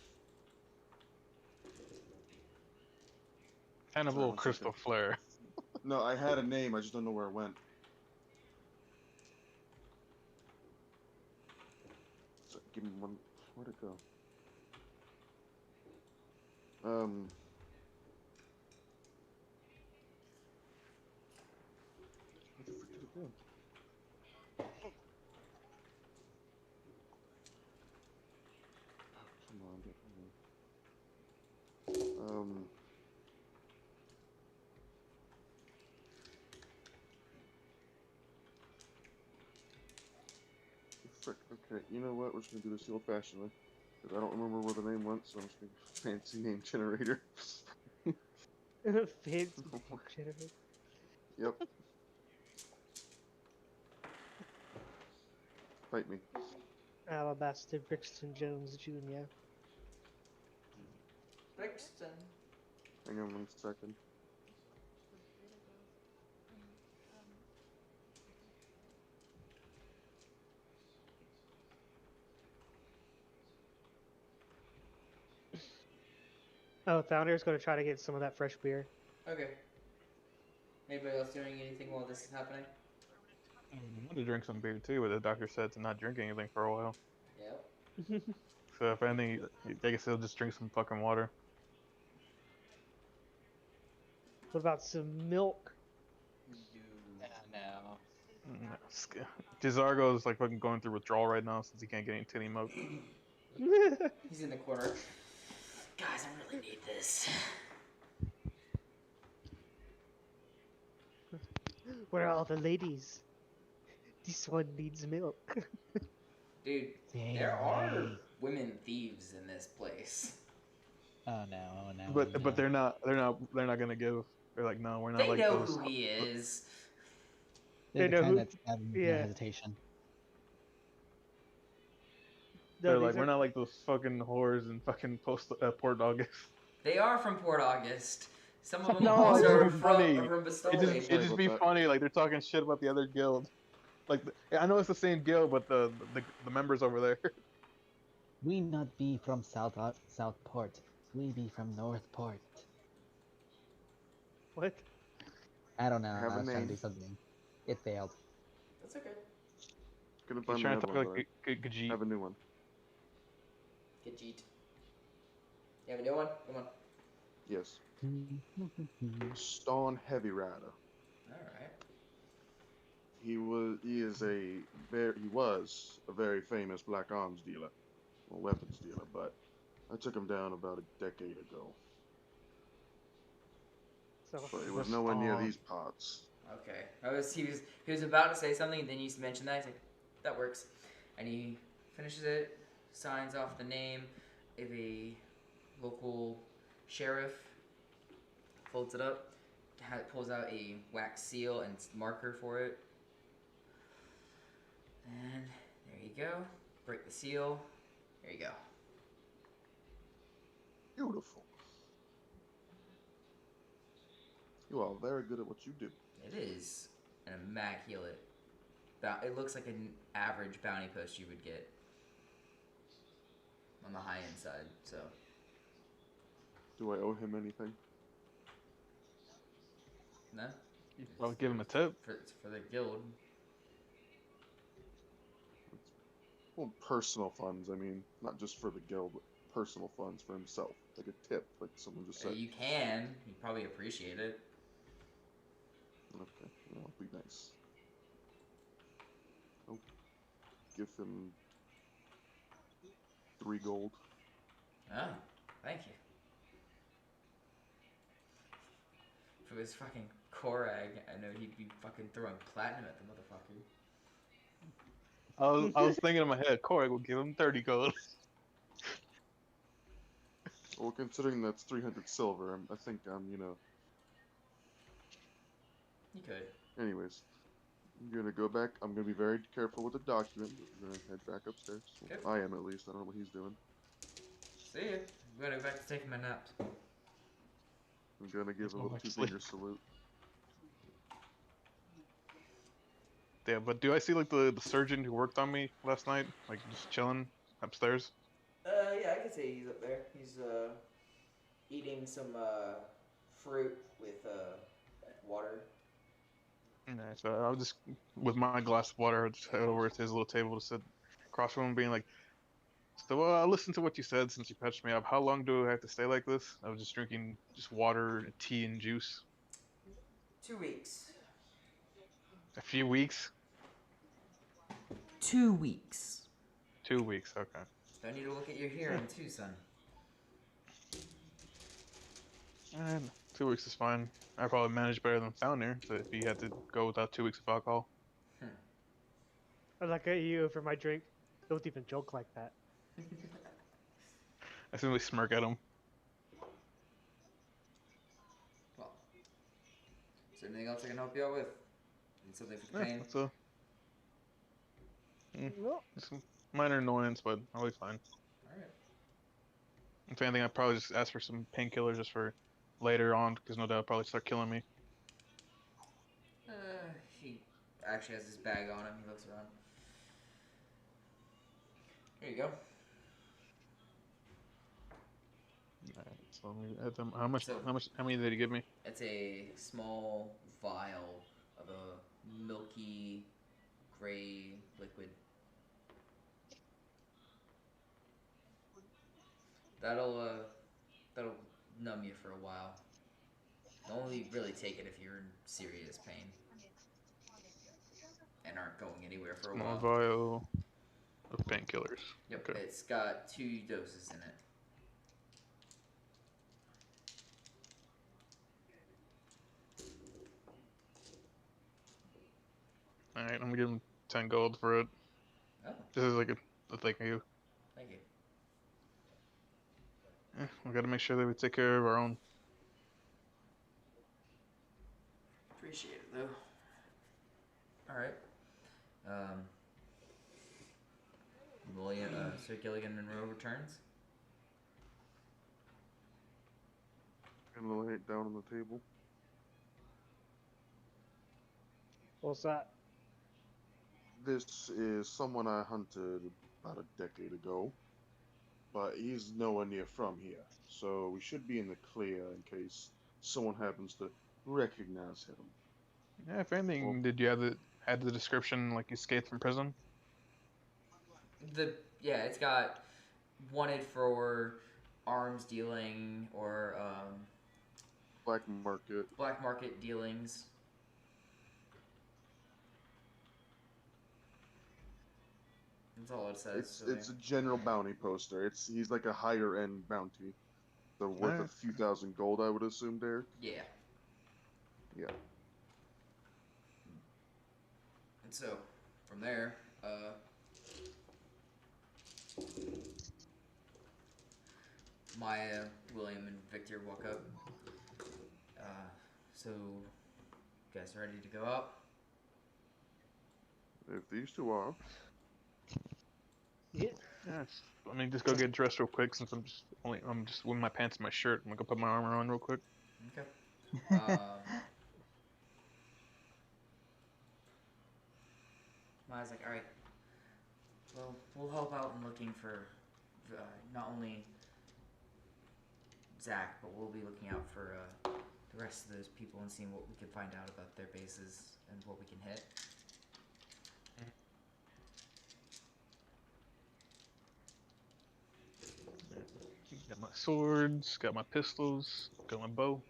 S5: of a
S4: sorry,
S5: little
S4: 1
S5: crystal
S4: second.
S5: flare.
S4: No, I had a name. I just don't know where it went. So, give me one. Where'd it go? Where the frick did it go? Come on, get frick. Okay, you know what? We're just gonna do this the old-fashioned way. Because I don't remember where the name went, so I'm just gonna fancy name generator.
S3: Fancy generator.
S4: Yep. Fight me.
S3: Alabaster Brixton Jones Jr.
S1: Brixton.
S4: Hang on 1 second.
S3: Oh, Founder's going to try to get some of that fresh beer.
S1: Okay. Anybody else doing anything while this is happening?
S5: I wanted to drink some beer too, but the doctor said to not drink anything for a while.
S1: Yep.
S5: So if anything, I guess he'll just drink some fucking water.
S3: What about some milk?
S2: No.
S5: Jizargo's like fucking going through withdrawal right now since he can't get any titty milk.
S1: He's in the corner. Guys, I really need this.
S3: Where are all the ladies? This one needs milk.
S1: Dude, there are women thieves in this place.
S2: Oh no! Oh no!
S5: But
S2: oh, no.
S5: but they're not gonna give. They're like, no, we're not
S1: They
S5: like
S1: know
S5: those.
S1: who he is.
S2: They're
S3: They
S2: the
S3: know
S2: kind
S3: who-
S2: that's having
S3: yeah.
S2: hesitation.
S3: No,
S5: They're
S3: these
S5: like, we're not like those fucking whores in fucking Port August.
S1: They are from Port August. Some of them
S5: No,
S1: also
S5: it's
S1: are
S5: just funny.
S1: from Bastille.
S5: It just be
S4: about that.
S5: funny, like they're talking shit about the other guild. Like I know it's the same guild, but the members over there.
S2: We not be from Southport. We be from Northport.
S3: What?
S2: I don't know.
S4: Have
S2: I
S4: a
S2: was trying to
S4: name.
S2: do something. It failed.
S1: That's okay.
S4: Couldn't
S5: He's
S4: find
S5: trying
S4: the
S5: to
S4: other
S5: talk
S4: one,
S5: like
S4: but I
S5: Khajiit.
S4: have a new one.
S1: Get Jeet. You have a new one? Come on.
S4: Yes. Stone Heavy Rider.
S1: Alright.
S4: He was a very famous black arms dealer, or weapons dealer, but I took him down about a decade ago.
S3: So
S4: But it was nowhere near these parts.
S1: Okay. He was about to say something, and then you mentioned that. He's like, that works. And he finishes it, signs off the name of a local sheriff, folds it up, pulls out a wax seal and marker for it. And there you go. Break the seal. There you go.
S4: Beautiful. You are very good at what you do.
S1: It is an immaculate. It looks like an average bounty post you would get on the high end side. So
S4: Do I owe him anything?
S1: no,
S5: I'll give him a tip.
S1: it's for the guild.
S4: Well, personal funds. I mean, not just for the guild, but personal funds for himself, like a tip, like someone just said.
S1: You can. You probably appreciate it.
S4: Okay, well, be nice. Oh, give him 3 gold.
S1: Oh, thank you. If it was fucking Korag, I know he'd be fucking throwing platinum at the motherfucker.
S5: I was thinking in my head, Corey will give him 30 gold.
S4: Well, considering that's 300 silver, I think I'm, you know.
S1: You could.
S4: Anyways, I'm gonna go back. I'm gonna be very careful with the document. We're gonna head back upstairs.
S1: Yep.
S4: I am, at least. I don't know what he's doing.
S1: See ya. I'm gonna go back to taking my naps.
S4: I'm gonna give
S5: It's
S4: a
S5: not
S4: little
S5: like sleep.
S4: 2-finger salute.
S5: Yeah, but do I see like the surgeon who worked on me last night, like just chilling upstairs?
S1: Yeah, I could say he's up there. He's eating some fruit with water.
S5: Nice. So I'll just, with my glass of water, I'll just head over to his little table to sit across from him, being like, "So, well, I'll listen to what you said since you patched me up. How long do I have to stay like this? I was just drinking just water, tea, and juice.
S1: 2 weeks.
S5: A few weeks?
S1: 2 weeks.
S5: 2 weeks, okay.
S1: I need to look at your hearing too, son.
S5: And 2 weeks is fine. I probably manage better than Foundir, so if he had to go without 2 weeks of alcohol.
S3: I look at you for my drink. Don't even joke like that.
S5: I simply smirk at him.
S1: Well, is there anything else I can help you out with? Need something for the
S5: Yeah,
S1: pain?
S5: that's a
S3: No.
S5: it's a minor annoyance, but I'll be fine.
S1: Alright.
S5: If anything, I'd probably just ask for some painkillers just for later on, because no doubt it'll probably start killing me.
S1: He actually has his bag on him. He looks around. Here you go.
S5: Alright, so let me add them. How much?
S1: So-
S5: How many did he give me?
S1: It's a small vial of a milky gray liquid. That'll numb you for a while. Only really take it if you're in serious pain and aren't going anywhere for a
S5: Small
S1: while.
S5: vial of painkillers.
S1: Yep,
S5: Okay.
S1: it's got 2 doses in it.
S5: Alright, I'm gonna give him 10 gold for it.
S1: Oh,
S5: This is like a thank you.
S1: thank you.
S5: We gotta make sure that we take care of our own.
S1: Appreciate it though. Alright. Sir Gilligan Monroe returns.
S4: Gonna lay it down on the table.
S3: What's that?
S4: This is someone I hunted about a decade ago, but he's nowhere near from here, so we should be in the clear in case someone happens to recognize him.
S5: Yeah, if anything, did you add the description like you escaped from prison?
S1: It's got wanted for arms dealing or
S4: Black market.
S1: black market dealings. That's all it says.
S4: It's a general bounty poster. He's like a higher end bounty, so worth a
S5: Alright.
S4: few thousand gold, I would assume, Derek.
S1: Yeah.
S4: Yeah.
S1: And so, from there, Maya, William, and Victor walk up. So, you guys ready to go out?
S4: If these two are,
S3: Yeah.
S5: Yeah. I mean, just go get dressed real quick since I'm just with my pants and my shirt. I'm gonna go put my armor on real quick.
S1: Okay. Maya's like, alright. Well, we'll help out in looking for not only Zach, but we'll be looking out for the rest of those people and seeing what we can find out about their bases and what we can hit.
S5: Got my swords, got my pistols, got my bow.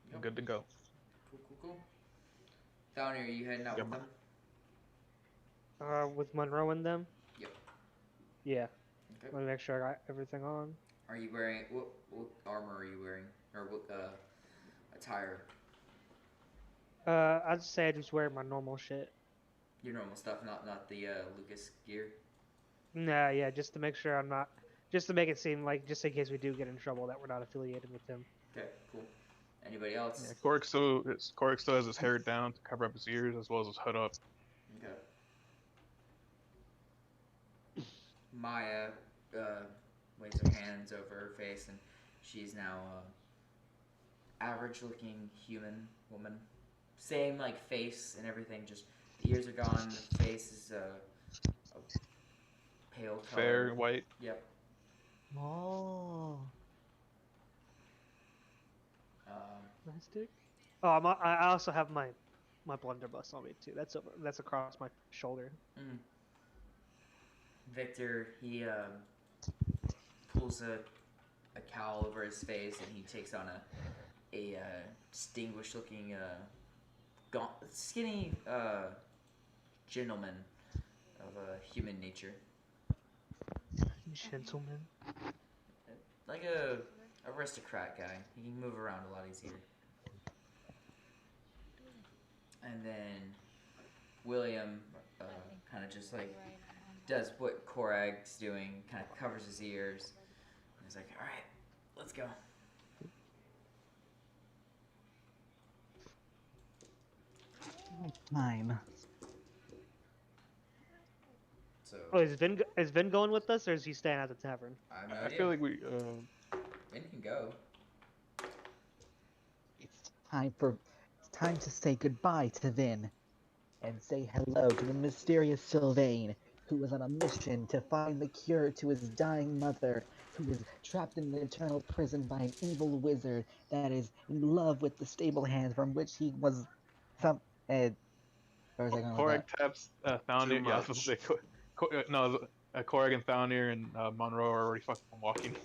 S5: I'm
S1: Yep.
S5: good to go.
S1: Cool. Down here, are you heading out
S5: Yeah,
S1: with
S5: ma-
S1: them?
S3: With Monroe and them.
S1: Yep.
S3: Yeah.
S1: Okay.
S3: Let me make sure I got everything on.
S1: Are you wearing what armor are you wearing, or what attire?
S3: I'd say I just wear my normal shit.
S1: Your normal stuff, not the Lucas gear.
S3: Nah, yeah, just to make sure I'm not, just to make it seem like, just in case we do get in trouble, that we're not affiliated with him.
S1: Okay, cool. Anybody else?
S5: Yeah, Korik still has his hair down to cover up his ears as well as his hood up.
S1: Okay. Maya waves her hands over her face, and she's now average-looking human woman. Same like face and everything. Just the ears are gone. The face is a pale color.
S5: Fair, white.
S1: Yep.
S6: Oh.
S3: Nice dick. Oh, I also have my blunderbuss on me too. That's across my shoulder.
S1: Victor, he pulls a cowl over his face, and he takes on a distinguished-looking, skinny gentleman of human nature,
S3: Gentleman.
S1: like a aristocrat guy. He can move around a lot easier. And then William kind of just like does what Korag's doing, kind of covers his ears. And he's like, all right, let's go.
S2: Time.
S1: So
S3: Oh, is Vin going with us, or is he staying at the tavern?
S1: I have no
S5: I
S1: idea.
S5: feel like we.
S1: Vin can go.
S2: It's time to say goodbye to Vin, and say hello to the mysterious Sylvain, who was on a mission to find the cure to his dying mother, who was trapped in an eternal prison by an evil wizard that is in love with the stable hand from which he was some. Where was I going with
S5: Korik
S2: that?
S5: taps Thalnir.
S4: Too
S5: Yeah, I was supposed to say no. Korik and Thalnir and Monroe are already fucking walking.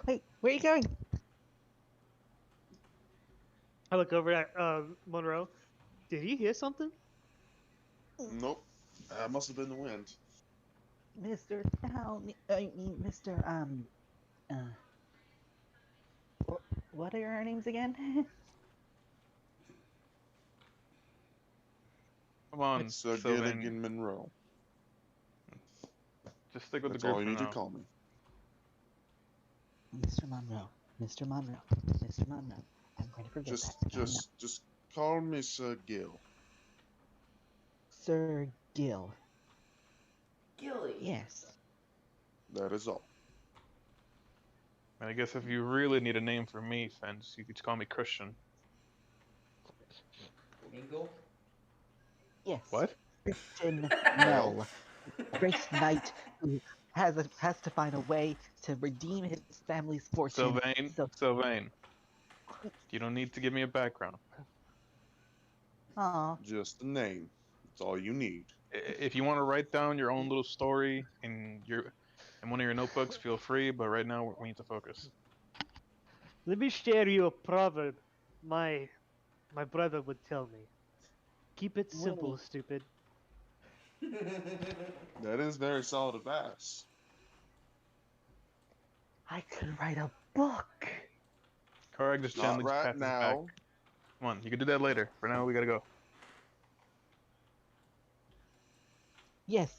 S2: Wait, where are you going?
S3: I look over at Monroe. Did he hear something?
S4: Nope. That must have been the wind.
S2: Mr. Mr. What are your names again?
S5: Come on,
S4: Sir
S5: Sylvain.
S4: Gilligan Monroe.
S5: Just stick with
S4: That's
S5: the group
S4: all you
S5: for
S4: need
S5: now.
S4: to call me.
S2: Mr. Monroe. Mr. Monroe. Mr. Monroe. I'm going to forget that.
S4: Just call me Sir Gil.
S2: Sir Gil.
S1: Gilly.
S2: Yes.
S4: That is all.
S5: And I guess if you really need a name for me, Fence, you could call me Christian.
S1: Mingle.
S2: Yes.
S5: What?
S2: Christian Mel. Great knight who has to find a way to redeem his family's fortune.
S5: Sylvain. You don't need to give me a background.
S2: Aw.
S4: Just the name. That's all you need.
S5: If you want to write down your own little story in one of your notebooks, feel free. But right now, we need to focus.
S3: Let me share you a proverb my brother would tell me. Keep it simple,
S2: Wait.
S3: stupid.
S4: That is very solid advice.
S2: I could write a book.
S5: Korak just
S4: Not
S5: gently
S4: right
S5: pats his
S4: now.
S5: back. Come on, you can do that later. For now, we gotta go.
S2: Yes.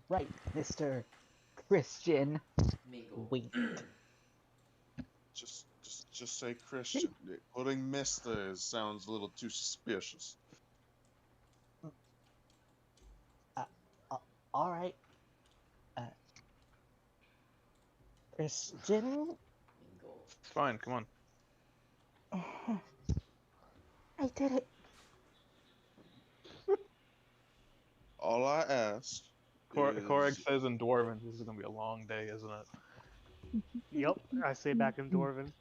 S2: Right, Mr. Christian.
S1: Mingle.
S2: Wait.
S4: Just say Christian. Putting Mr. sounds a little too suspicious.
S2: All right. Christian.
S1: Mingle.
S5: It's fine. Come on.
S2: I did it.
S4: All I ask
S5: Korak
S4: is
S5: says in Dwarven, this is gonna be a long day, isn't it?
S3: Yep, I say back in Dwarven.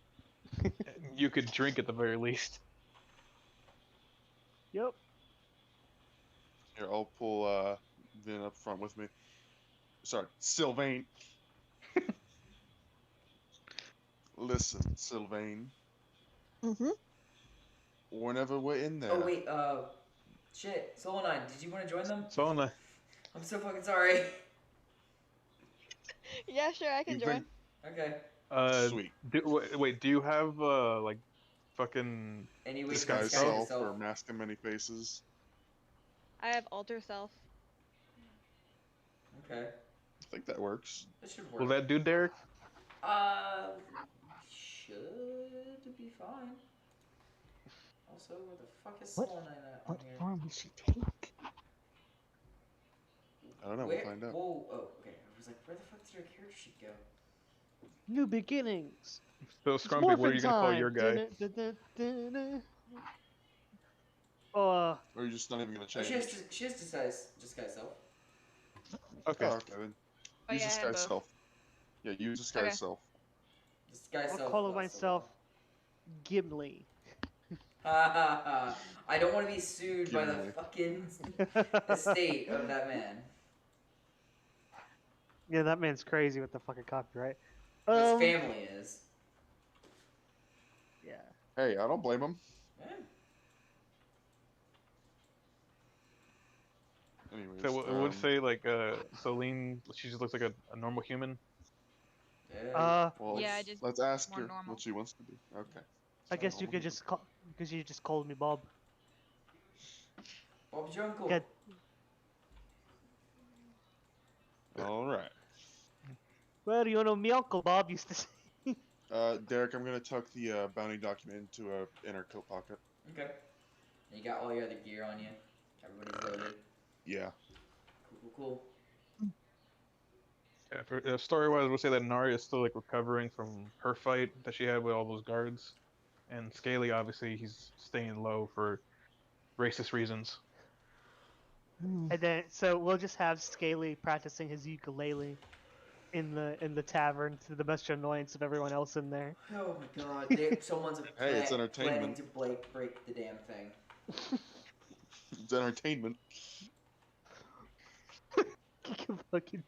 S5: You could drink at the very least.
S3: Yep.
S4: here. I'll pull Vin up front with me. Sorry, Sylvain. Listen, Sylvain.
S2: Mm-hmm.
S4: Whenever we're in there,
S1: Oh wait, shit, Soul9, did you want to join them?
S5: So,
S1: I'm so fucking sorry.
S7: Yeah, sure, I can
S4: You
S7: join.
S4: think?
S1: Okay.
S4: Sweet.
S5: Wait, do you have like fucking
S1: Any way to
S4: Disguise
S1: disguise
S4: self
S1: yourself?
S4: or mask of many faces.
S7: I have alter self.
S1: Okay.
S4: I think that works.
S1: That should work.
S5: will that do, Derek?
S1: Should be fine. Also, where the fuck is
S2: What?
S1: Soul Knight at on
S2: What
S1: here?
S2: form will she take?
S4: I don't know.
S1: Where?
S4: We'll find out.
S1: Whoa, oh, okay. I was like, where the fuck did her character sheet go?
S3: New beginnings.
S5: So
S3: It's
S5: Scrumpy, what are
S3: morphin'
S5: you gonna call
S3: time.
S5: your guy?
S4: Or you're just not even gonna
S1: Oh,
S4: change.
S1: she has disguise self.
S5: Okay.
S4: Oh, okay then.
S7: Oh,
S4: Use
S7: yeah, I have
S4: disguise
S7: both.
S4: self. Yeah, use disguise
S7: Okay.
S4: self.
S1: Disguise
S3: I'll
S1: self.
S3: call
S1: plus
S3: myself Gimli.
S1: Ha ha ha. I don't want to be sued by the
S4: Gimli.
S1: fucking estate of that man.
S3: Yeah, that man's crazy with the fucking copyright.
S1: His family is.
S3: Yeah.
S4: Hey, I don't blame him.
S1: Yeah.
S4: Anyways,
S5: So I would say like Celine, she just looks like a normal human.
S1: Yeah.
S4: well,
S7: Yeah, just
S4: let's ask
S7: more
S4: her
S7: normal.
S4: what she wants to be. Okay.
S3: I guess you
S4: Normal
S3: could
S4: human.
S3: just call because you just called me Bob.
S1: Bob's your uncle.
S3: Good.
S4: All right.
S3: Well, you know, me Uncle Bob used to say.
S4: Derek, I'm gonna tuck the bounty document into a inner coat pocket.
S1: Okay. And you got all your other gear on you. Everybody's loaded.
S4: Yeah.
S1: Cool.
S5: Yeah, for story-wise, we'll say that Nari is still like recovering from her fight that she had with all those guards, and Scaly obviously he's staying low for racist reasons.
S3: And then, so we'll just have Scaly practicing his ukulele in the tavern to the much annoyance of everyone else in there.
S1: Oh my god. Someone's
S4: Hey, it's
S1: planning
S4: entertainment.
S1: to break the damn thing.
S4: It's entertainment.
S3: Fucking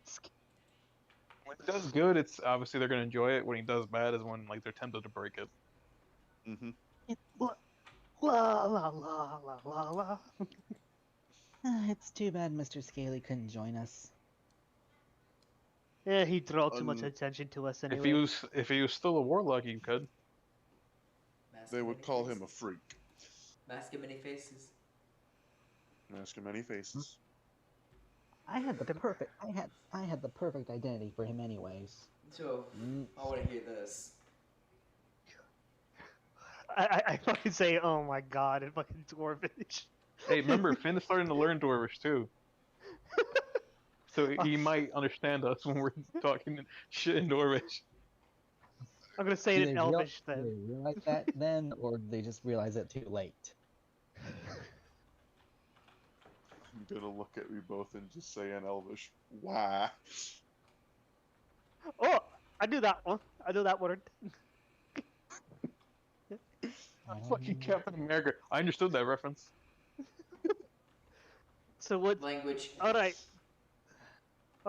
S5: When he does good, it's obviously they're gonna enjoy it. When he does bad, is when like they're tempted to break it.
S4: Mm-hmm.
S3: La la la la la la.
S2: It's too bad Mr. Scaly couldn't join us.
S3: Yeah, he draw too much attention to us anyway.
S5: If he was still a warlock, you could.
S1: Mask
S4: They
S1: of
S4: would
S1: many
S4: call him a
S1: faces.
S4: freak.
S1: Mask of many faces.
S4: Mask of many faces.
S2: I had the perfect identity for him anyways.
S1: So,
S2: Mm,
S1: I want to hear this.
S3: I fucking say, oh my god, in fucking Dwarvish.
S5: Hey, remember Finn is starting to learn Dwarvish too, so he might understand us when we're talking shit in Dwarvish.
S3: I'm gonna say
S2: do
S3: it
S2: they
S3: in
S2: real-
S3: Elvish
S2: do
S3: then.
S2: they realize that then, or do they just realize it too late?
S4: I'm gonna look at you both and just say in Elvish, why?
S3: Oh, I do that one. I do that word.
S5: Fucking Captain America. I understood that reference.
S3: So what?
S1: Language.
S3: All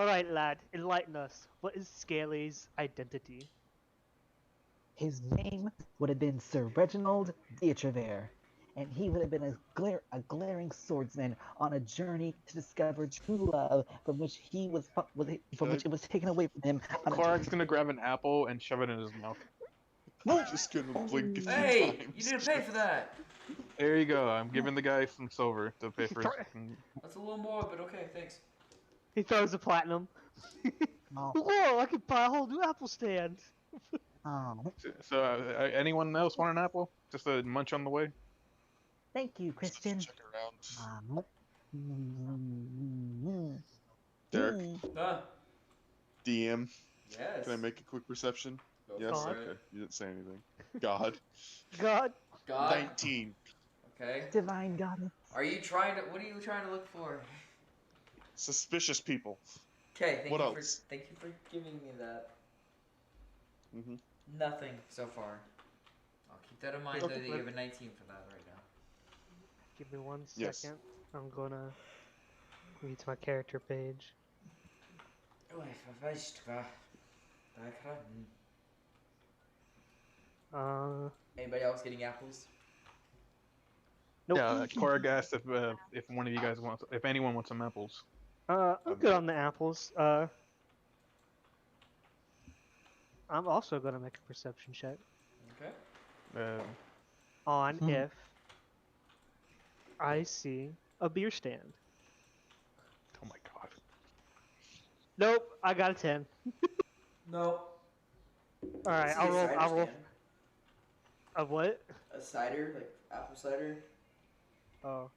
S3: right, lad, enlighten us. What is Scaly's identity?
S2: His name would have been Sir Reginald Dietrevere, and he would have been a glaring swordsman on a journey to discover true love, from which it was taken away from him. on a
S5: Clark's gonna grab an apple and shove it in his mouth.
S4: I'm just gonna blink a few
S1: Hey,
S4: times.
S1: you didn't pay for that.
S5: There you go. I'm giving the guy some silver to pay for his.
S1: That's a little more, but okay, thanks.
S3: He throws a platinum.
S2: Oh,
S3: Whoa! I could buy a whole new apple stand.
S2: oh,
S5: So, anyone else want an apple? Just a munch on the way.
S2: thank you, Christian.
S4: Check around.
S2: Derek,
S4: Derek,
S1: Ah,
S4: DM,
S1: yes.
S4: can I make a quick perception?
S1: Go
S4: Yes?
S1: for
S4: Okay.
S1: it.
S4: You didn't say anything. God.
S3: God.
S1: God.
S4: 19.
S1: Okay.
S2: divine goddess.
S1: What are you trying to look for?
S4: Suspicious people.
S1: Okay,
S4: What else?
S1: thank you for giving me that.
S4: Mm-hmm.
S1: Nothing so far. I'll keep that in mind though
S3: Okay,
S1: that you
S3: but-
S1: have a 19 for that right now.
S3: Give me 1
S4: Yes.
S3: second. I'm gonna read to my character page.
S1: Anybody else getting apples?
S3: Nope.
S5: Yeah, Korg asked if one of you guys wants, if anyone wants some apples.
S3: I'm good on the apples. I'm also gonna make a perception check
S1: Okay.
S3: on if I see a beer stand.
S5: Oh my god.
S3: Nope, I got a 10.
S1: No.
S3: All right,
S1: See a cider
S3: I'll roll.
S1: stand?
S3: A what?
S1: A cider, like apple cider.
S3: Oh,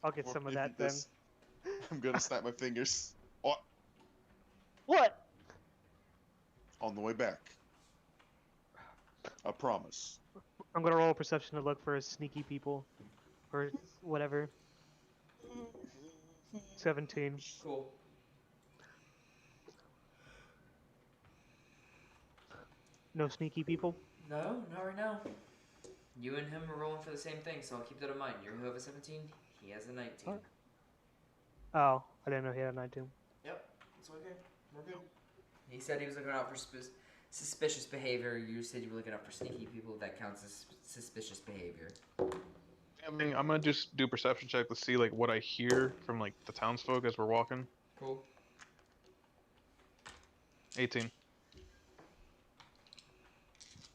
S3: I'll get
S4: Or
S3: some of
S4: maybe
S3: that then.
S4: this- I'm gonna snap my fingers. Oh,
S3: What?
S4: on the way back. I promise.
S3: I'm gonna roll a perception to look for sneaky people, or whatever. 17.
S1: Cool.
S3: No sneaky people.
S1: No, not right now. You and him are rolling for the same thing, so I'll keep that in mind. You have a 17. He has a 19.
S3: Alright. Oh, I didn't know he had a 19.
S1: Yep, it's okay. We're good. He said he was looking out for suspicious behavior. You said you were looking out for sneaky people. That counts as suspicious behavior.
S5: I mean, I'm gonna just do a perception check to see like what I hear from like the townsfolk as we're walking.
S1: Cool.
S5: 18.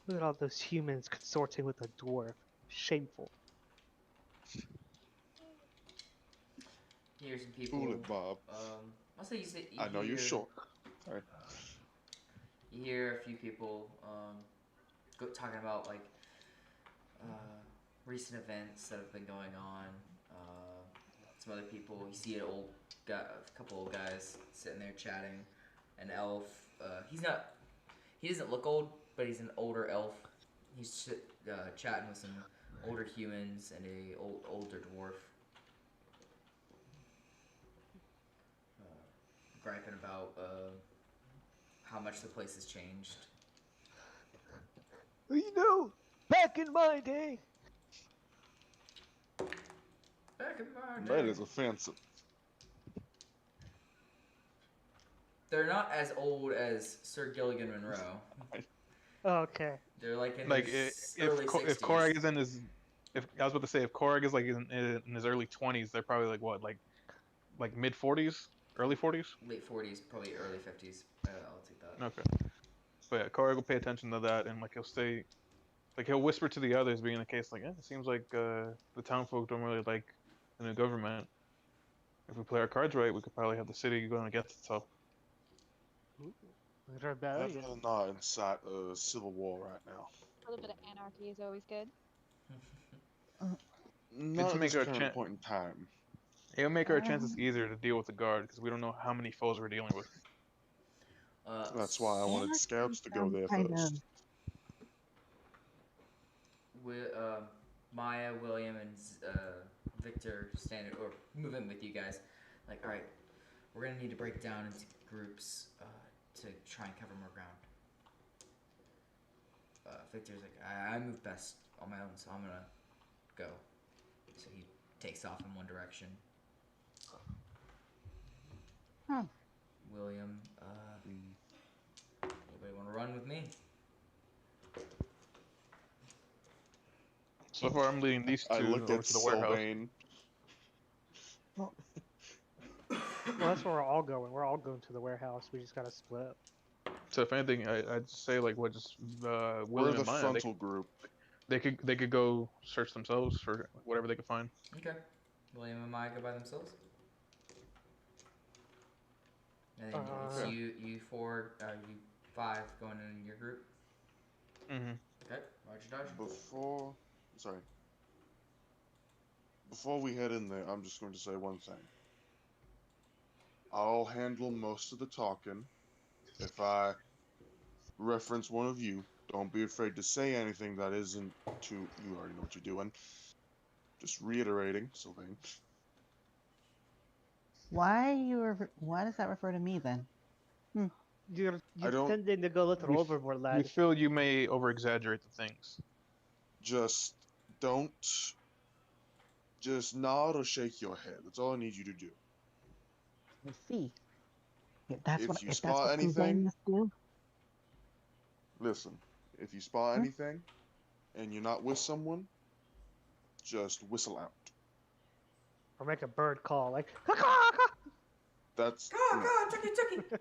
S3: Look at all those humans consorting with a dwarf. Shameful.
S1: You hear some people.
S4: Fool it, Bob.
S1: I'll say you
S4: I know you're short. Sorry.
S1: You hear a few people talking about like recent events that have been going on. Some other people. You see a couple old guys sitting there chatting. An elf. He doesn't look old, but he's an older elf. He's chatting with some older humans and a older dwarf. Griping about how much the place has changed.
S3: You know, back in my day.
S1: Back in my
S4: That
S1: day.
S4: is offensive.
S1: They're not as old as Sir Gilligan Monroe.
S3: Okay.
S1: They're like in
S5: Like
S1: their
S5: if
S1: early 60s.
S5: if Korag is in his, if I was about to say if Korag is like in his early 20s, they're probably like what like mid 40s, early 40s.
S1: Late 40s, probably early 50s. I'll take that.
S5: Okay. But yeah, Korag will pay attention to that, and like he'll whisper to the others, being the case like, it seems like the townfolk don't really like the new government. If we play our cards right, we could probably have the city going against itself.
S3: Ooh,
S4: I'd
S3: rebellion.
S4: rather not incite a civil war right now.
S7: A little bit of anarchy is always good.
S4: Not at
S5: make
S4: this
S5: our
S4: current
S5: chan-
S4: point in time.
S5: It'll make our chances easier to deal with the guard because we don't know how many foes we're dealing with.
S4: That's why I wanted
S6: Anarchy
S4: scouts to go
S6: sounds
S4: there
S6: kind
S4: first.
S1: Maya, William, and Victor stand or move in with you guys. Like, all right, we're gonna need to break down into groups to try and cover more ground. Victor's like, I move best on my own, so I'm gonna go. So he takes off in one direction.
S6: Huh.
S1: William, anybody want to run with me?
S5: So far, I'm leading these
S4: I
S5: two
S4: looked
S5: over
S4: at
S5: to the warehouse.
S4: Sylvain.
S3: Well, that's where we're all going. We're all going to the warehouse. We just gotta split up.
S5: So if anything, I'd say like what just
S4: We're
S5: William
S4: the
S5: and Maya.
S4: frontal group.
S5: They could go search themselves for whatever they could find.
S1: Okay. William and Maya go by themselves. And then it's
S3: Okay.
S1: you four, you five going in your group.
S5: Mm-hmm.
S1: Okay, Roger Dodge.
S4: Before we head in there, I'm just going to say one thing. I'll handle most of the talking. If I reference one of you, don't be afraid to say anything that isn't to you already know what you're doing. Just reiterating, Sylvain.
S6: Why does that refer to me then?
S3: You're
S4: I don't-
S3: tending to go a little overboard,
S5: We
S3: lad.
S5: feel you may over-exaggerate the things.
S4: Just don't. Just nod or shake your head. That's all I need you to do.
S6: I see. If that's
S4: If
S6: what
S4: you
S6: if
S4: spot
S6: that's what
S4: anything-
S6: Sylvain must do.
S4: Listen, if you spot
S6: Hmm?
S4: anything and you're not with someone, just whistle out.
S3: Or make a bird call, like, "Caw-caw, caw."
S4: That's
S1: Go,
S4: no.
S1: go, Chucky, Chucky.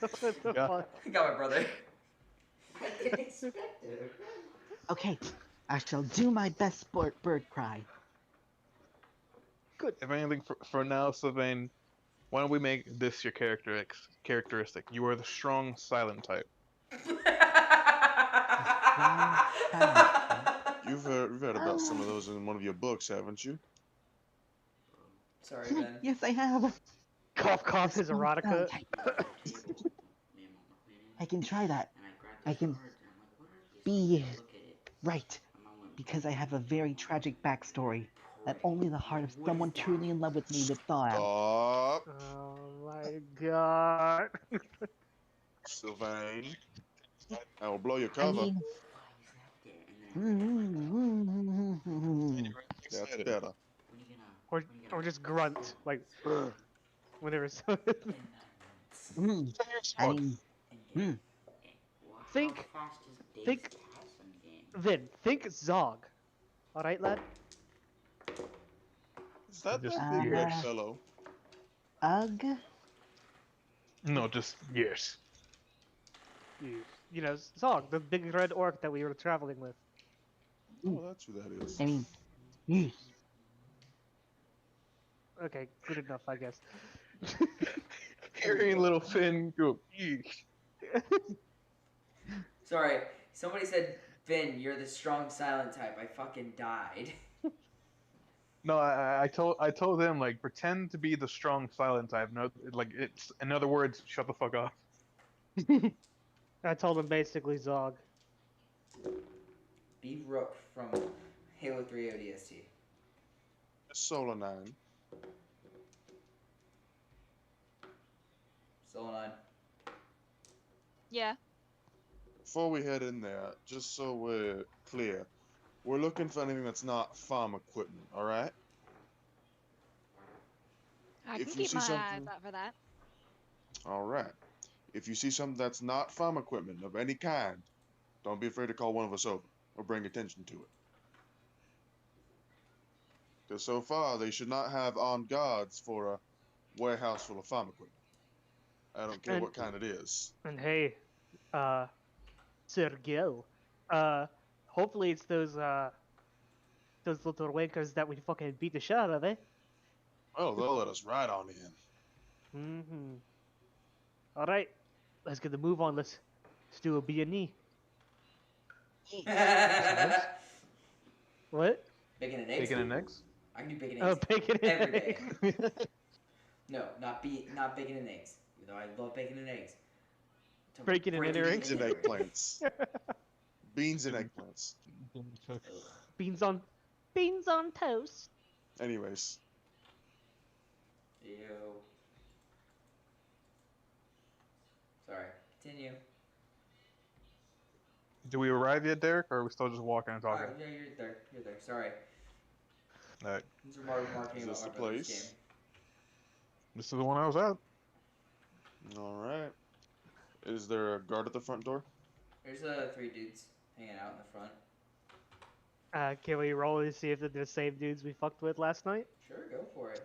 S3: What the
S5: Yeah.
S3: fuck?
S1: Got my brother. I didn't expect it.
S6: Okay, I shall do my best sport bird cry.
S5: If anything, for now, Sylvain, why don't we make this your characteristic? You are the strong, silent type.
S6: Strong, silent.
S4: You've read about some of those in one of your books, haven't you?
S1: Sorry, Ben.
S6: Yes, I have.
S3: Cough, cough, his
S6: Strong,
S3: erotica.
S6: silent type. I can try that. I can be right, because I have a very tragic backstory that only the heart of someone truly in love with me would thaw out.
S4: Stop,
S3: Oh my god.
S4: Sylvain. I will blow your
S6: I
S4: cover.
S6: mean,
S4: That's better.
S3: Or just grunt, like, whenever so.
S6: I mean,
S3: Think, Vin, think Zog. Alright, lad?
S4: Is that
S5: Just
S4: that big red
S6: yes.
S4: fellow?
S6: ugh.
S5: No, just yes.
S3: You know, Zog, the big red orc that we were traveling with.
S4: Oh, that's who that is.
S6: I mean, yes.
S3: Okay, good enough, I guess.
S5: Hearing little Finn go, eek.
S1: Sorry, somebody said, Vin, you're the strong silent type. I fucking died.
S5: No, I told them like pretend to be the strong, silent type. No, like it's in other words, shut the fuck up.
S3: I told him basically Zog.
S1: Be Rook from Halo 3 ODST.
S4: Solar 9.
S1: Still 9.
S7: Yeah.
S4: Before we head in there, just so we're clear, we're looking for anything that's not farm equipment, alright?
S7: I
S4: If
S7: can
S4: you
S7: keep
S4: see
S7: my eyes
S4: something-
S7: out for that.
S4: Alright. If you see something that's not farm equipment of any kind, don't be afraid to call one of us over or bring attention to it. Because so far, they should not have armed guards for a warehouse full of farm equipment. I don't care
S3: And-
S4: what kind it is.
S3: And hey, Sir Gil, hopefully it's those little wankers that we fucking beat the shit out of, eh?
S4: Oh, they'll let us right on in.
S3: Mm-hmm. Alright, let's get the move on. Let's do a B&E. What?
S1: Bacon and eggs.
S5: Bacon and eggs.
S1: I can do bacon and
S3: Oh,
S1: eggs
S3: bacon and
S1: every day.
S3: eggs.
S1: No, not bacon and eggs. Even though I love bacon and eggs.
S3: Bacon and
S4: Beans and
S3: eggs.
S4: eggplants. Beans and eggplants.
S3: Beans on toast.
S4: Anyways,
S1: Ew. Sorry. Continue.
S5: Do we arrive yet, Derek, or are we still just walking and talking?
S1: Alright, yeah, you're there. You're there. Sorry.
S5: Alright,
S1: These are more marketing
S4: Is this
S1: about
S4: the
S1: my brother's
S4: place?
S1: game.
S5: this is the one I was at.
S4: alright. Is there a guard at the front door?
S1: There's 3 dudes hanging out in the front.
S3: Can we roll to see if they're the same dudes we fucked with last night?
S1: Sure, go for it.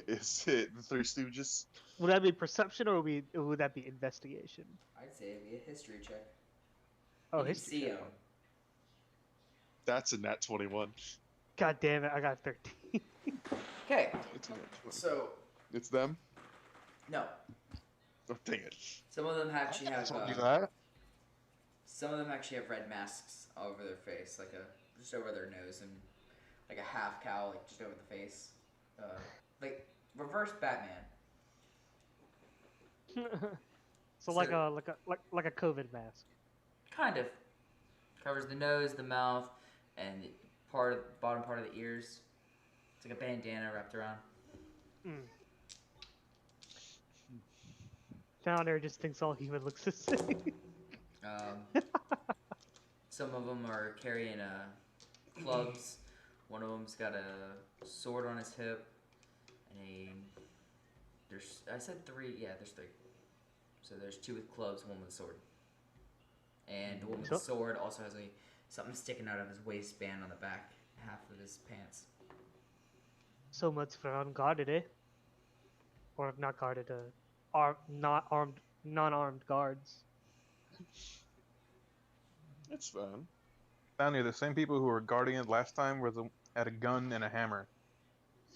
S4: Is it the Three Stooges?
S3: Would that be perception or would that be investigation?
S1: I'd say it'd be a history check.
S3: Oh,
S1: You can
S3: history.
S1: see
S3: check.
S1: 'em.
S4: That's a nat 21.
S3: God damn it! I got 13.
S1: Okay,
S4: It's a nat 20.
S1: so
S4: It's them?
S1: no,
S4: Oh, dang it.
S1: some of them actually have
S5: Told you that.
S1: some of them actually have red masks all over their face, like just over their nose and like a half cowl, like just over the face, like reverse Batman.
S3: So like
S1: So-
S3: a COVID mask.
S1: Kind of covers the nose, the mouth, and the bottom part of the ears. It's like a bandana wrapped around.
S3: Founder just thinks all human looks the same.
S1: Some of them are carrying clubs. One of them's got a sword on his hip, and I said 3. Yeah, there's 3. So there's 2 with clubs, 1 with a sword. And the one with the
S3: So-
S1: sword also has something sticking out of his waistband on the back, half of his pants.
S3: So much for unguarded, eh? Or not guarded, not armed, non-armed guards.
S4: It's fine.
S5: Down here, the same people who were guarding it last time had a gun and a hammer.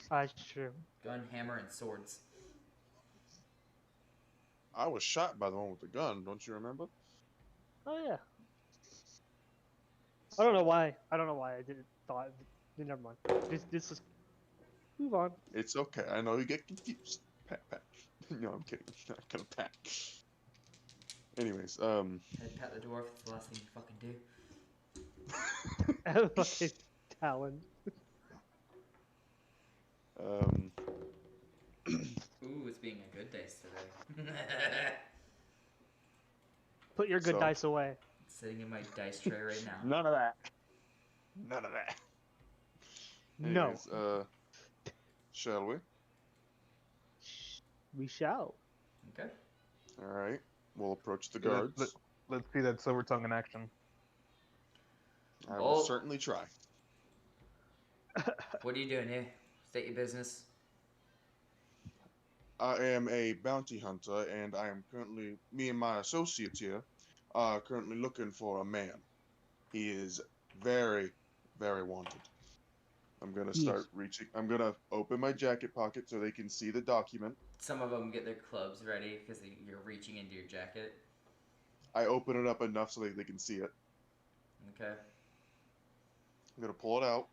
S3: That's true.
S1: Gun, hammer, and swords.
S4: I was shot by the one with the gun. Don't you remember?
S3: Oh yeah. I don't know why. I didn't thought. Never mind. This is. Move on.
S4: It's okay. I know you get confused. Pat, pat. No, I'm kidding. Not gonna pat. Anyways,
S1: Head pat the dwarf. It's the last thing you fucking do.
S3: Fucking Talon.
S1: Ooh, it's being a good dice today.
S3: Put your good
S4: So-
S3: dice away.
S1: It's sitting in my dice tray right now.
S4: none of that. None of that.
S3: No.
S4: Anyways, shall we?
S3: We shall.
S1: Okay.
S4: All right. We'll approach the
S5: Let-
S4: guards.
S5: let- Let's see that silver tongue in action.
S4: I will
S1: Oh.
S4: certainly try.
S1: What are you doing here? State your business.
S4: I am a bounty hunter, and I am currently, me and my associates here, are currently looking for a man. He is very, very wanted. I'm gonna start reaching. I'm gonna open my jacket pocket so they can see the document.
S1: Some of them get their clubs ready because you're reaching into your jacket.
S4: I open it up enough so they can see it.
S1: Okay.
S4: I'm gonna pull it out.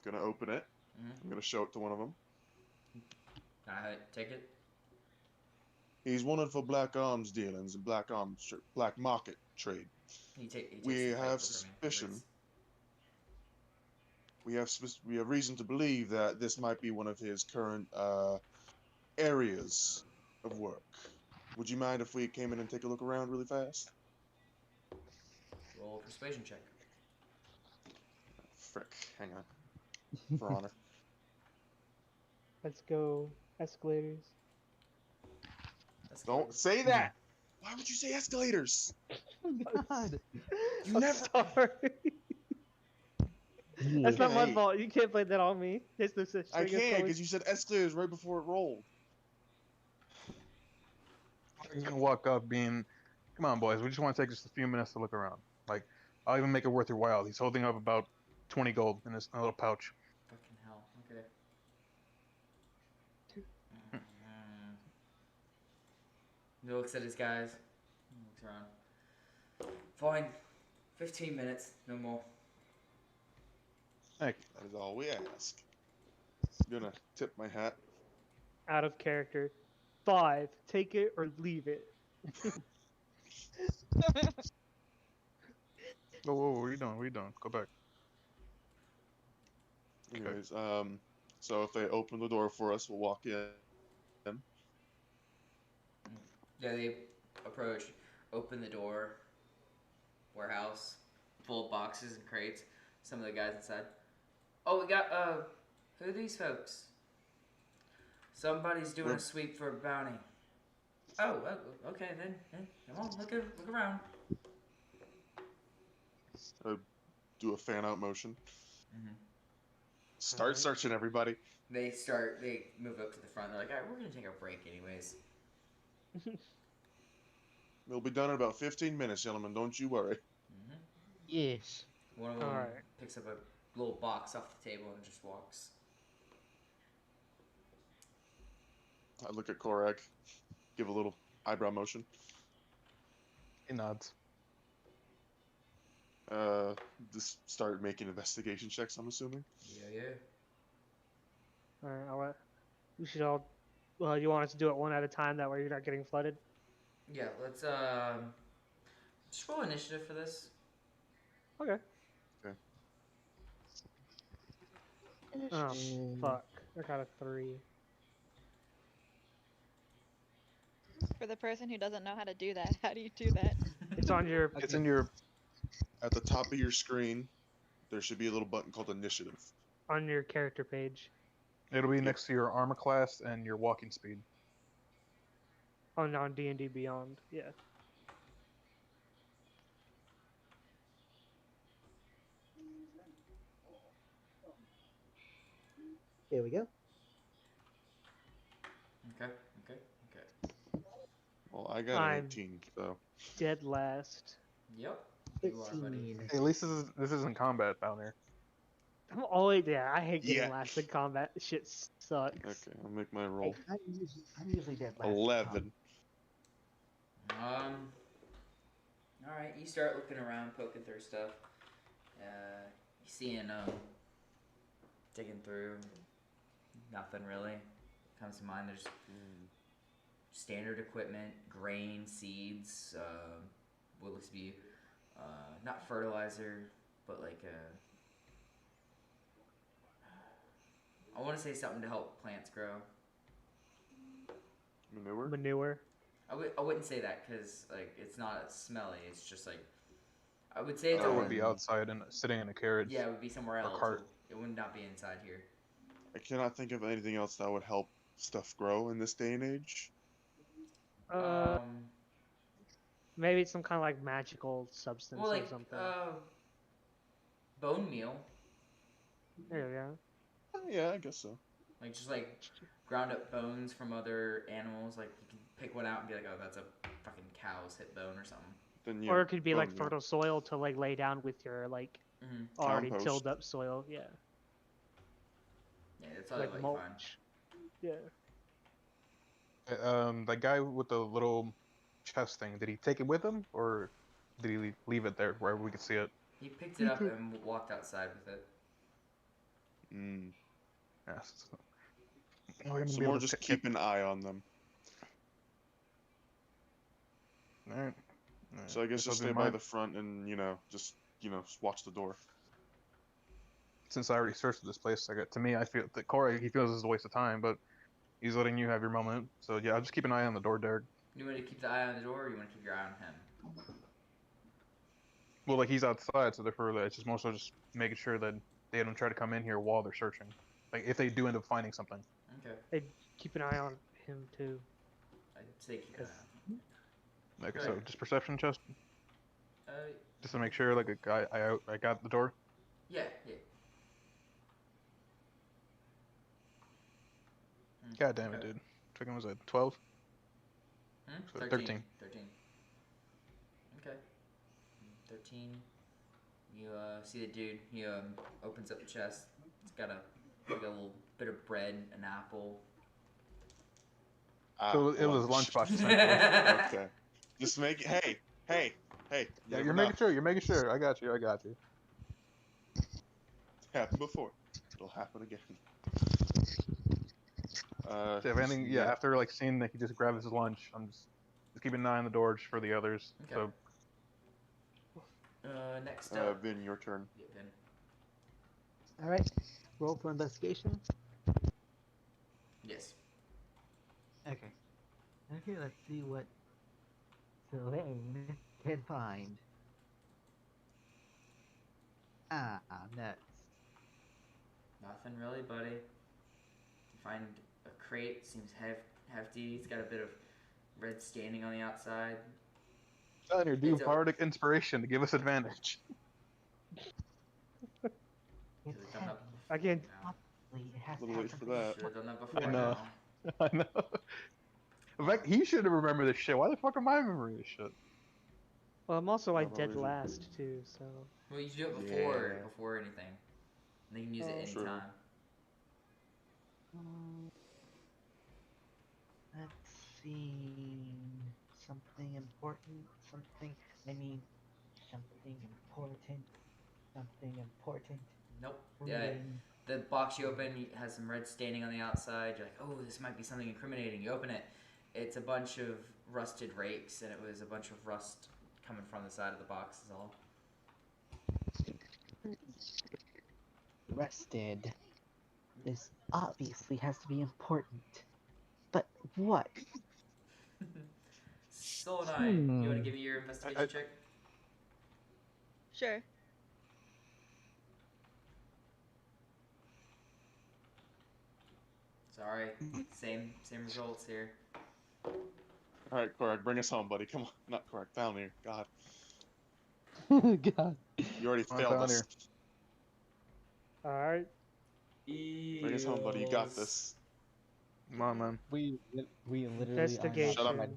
S4: Gonna open it.
S1: Mhm.
S4: I'm gonna show it to one of them.
S1: Alright, take it.
S4: He's wanted for black arms dealings and black market trade.
S1: He takes
S4: We
S1: the
S4: have
S1: paper from you.
S4: suspicion.
S1: Reads.
S4: We have reason to believe that this might be one of his current areas of work. Would you mind if we came in and take a look around really fast?
S1: Roll a persuasion check.
S4: Frick, hang on. For honor.
S3: Let's go. Escalators.
S1: That's
S4: Don't say that! Why would you say escalators?
S2: God.
S4: You
S3: I'm
S4: never.
S3: sorry. That's not my
S4: Hey.
S3: fault. You can't blame that on me. There's no such
S4: I
S3: thing as
S4: can't,
S3: going-
S4: because you said escalators right before it rolled.
S5: He's gonna walk up being, come on, boys, we just want to take just a few minutes to look around. Like, I'll even make it worth your while. He's holding up about 20 gold in his little pouch.
S1: Fucking hell. Okay. He looks at his guys. He looks around. Fine. 15 minutes. No more.
S5: Heck,
S4: That is all we ask. I'm gonna tip my hat.
S3: Out of character. 5. Take it or leave it.
S5: whoa, what are you doing? What are you doing? Go back. Okay.
S4: Anyways, so if they open the door for us, we'll walk in.
S1: Yeah, they approach, open the door, warehouse, full of boxes and crates. Some of the guys inside. Oh, we got, who are these folks? Somebody's doing a sweep for a bounty. Oh, okay then. Come on, look around.
S4: Do a fan out motion.
S1: Mm-hmm.
S4: Start
S3: Alright.
S4: searching, everybody.
S1: They move up to the front. They're like, all right, we're gonna take a break anyways.
S4: We'll be done in about 15 minutes, gentlemen. Don't you worry.
S1: Mm-hmm.
S6: Yes.
S1: One of them
S3: Alright.
S1: picks up a little box off the table and just walks.
S4: I look at Korak, give a little eyebrow motion.
S5: He nods.
S4: Just start making investigation checks, I'm assuming.
S1: Yeah.
S3: Alright, we should all. Well, you want us to do it one at a time, that way you're not getting flooded?
S1: Yeah, let's just roll initiative for this.
S3: Okay. Oh,
S6: Initiative.
S3: fuck. I got a 3.
S7: For the person who doesn't know how to do that, how do you do that?
S3: It's on your.
S5: It's in your.
S4: At the top of your screen, there should be a little button called Initiative.
S3: On your character page.
S5: It'll be next to your armor class and your walking speed.
S3: On D&D Beyond. Yeah.
S6: There we go.
S1: Okay.
S4: Well, I got an
S3: I'm
S4: 18, so.
S3: dead last.
S1: Yep. You are, buddy.
S6: 13.
S5: Hey, at least this isn't combat down there.
S3: I'm always I hate getting
S4: Yeah.
S3: last in combat. This shit sucks.
S4: Okay, I'll make my
S6: Hey,
S4: roll.
S6: I'm usually dead last.
S4: 11.
S1: All right. You start looking around, poking through stuff. You seeing digging through. Nothing really comes to mind. There's standard equipment, grain, seeds. What looks to be not fertilizer, but like I want to say something to help plants grow.
S4: Manure?
S3: Manure.
S1: I wouldn't say that because like it's not smelly. It's just like I would say it's
S5: It
S1: a
S5: would be outside and sitting in a carriage.
S1: yeah, it would be somewhere
S5: or
S1: else.
S5: cart.
S1: It would not be inside here.
S4: I cannot think of anything else that would help stuff grow in this day and age.
S3: Maybe it's some kind of like magical substance
S1: Well, like
S3: or something.
S1: bone meal,
S3: There we go.
S4: Yeah, I guess so.
S1: like just like ground up bones from other animals. Like you can pick one out and be like, oh, that's a fucking cow's hip bone or something.
S4: Then
S3: Or it could be like
S4: bone meal.
S3: fertile soil to like lay down with your like
S1: Mm-hmm.
S3: already
S4: Compost.
S3: tilled up soil. Yeah.
S1: Yeah, that's all
S3: Like
S1: you
S3: mulch.
S1: find.
S3: Yeah.
S5: That guy with the little chest thing, did he take it with him, or did he leave it there where we could see it?
S1: He picked it up and walked outside with it.
S5: Yes. We're gonna
S4: So
S5: be able
S4: we'll
S5: to
S4: just
S5: get-
S4: keep an eye on them.
S5: Alright.
S4: So I guess just stay by the front and, just watch the door.
S5: Since I already searched this place, to me, I feel that Corey, he feels this is a waste of time, but he's letting you have your moment. So yeah, I'll just keep an eye on the door, Derek.
S1: You want to keep the eye on the door, or you want to keep your eye on him?
S5: Well, like he's outside, so therefore it's just mostly just making sure that they don't try to come in here while they're searching. Like if they do end up finding something.
S1: Okay.
S3: Hey, keep an eye on him too.
S1: I'd say keep an eye on him.
S5: Like
S1: Right.
S5: so, just perception chest,
S1: Uh,
S5: just to make sure like I got the door.
S1: yeah.
S5: God damn it,
S1: Okay.
S5: dude. Chicken was at 12. So 13.
S1: 13. Okay. 13. You see the dude. He opens up the chest. It's got a little bit of bread, an apple.
S5: So it was
S4: lunch.
S5: lunchbox essentially.
S4: Okay. Just make it. Hey.
S5: Yeah,
S4: never
S5: you're
S4: know.
S5: making sure. You're making sure. I got you.
S4: It's happened before. It'll happen again.
S5: So if anything, after like seeing that he just grabbed his lunch, I'm just keeping an eye on the door just for the others.
S1: Okay.
S5: So
S1: Next up.
S4: Vin, your turn.
S1: Yeah, Vin.
S6: All right. Roll for investigation.
S1: Yes.
S6: Okay. Okay, let's see what Selene can find. Nuts.
S1: Nothing really, buddy. You find a crate. Seems hefty. It's got a bit of red staining on the outside.
S5: telling you, do
S1: It's a-
S5: bardic inspiration to give us advantage.
S1: Should've done that
S3: Again.
S1: now.
S6: It has
S4: Little
S6: to
S4: late
S6: have
S4: for
S6: something
S4: that.
S1: Should've done that before
S5: I know.
S1: now.
S5: I know. In fact, he should have remembered this shit. Why the fuck am I remembering this shit?
S3: Well, I'm also like
S4: Not
S3: dead
S4: already.
S3: last too, so.
S1: Well, you should do it
S4: Yeah.
S1: before anything. And they can use it
S3: Oh,
S4: sure.
S1: anytime.
S6: Let's see. Something important. Something important. Something important.
S1: Nope. Yeah. The box you open has some red staining on the outside. You're like, oh, this might be something incriminating. You open it. It's a bunch of rusted rakes, and it was a bunch of rust coming from the side of the box is all.
S6: Rested. This obviously has to be important. But what?
S1: Solonai, you want to give me your investigation check?
S7: Sure.
S1: Sorry. Same results here.
S4: Alright, Korak, bring us home, buddy. Come on. Not Korak, Valnir. God.
S6: God.
S4: You already
S5: Come on,
S4: failed us.
S5: Valnir.
S3: Alright.
S4: I guess, home, buddy, you got this.
S5: Come on, man.
S2: We literally are not
S3: Investigation.
S4: Shut up.
S2: red.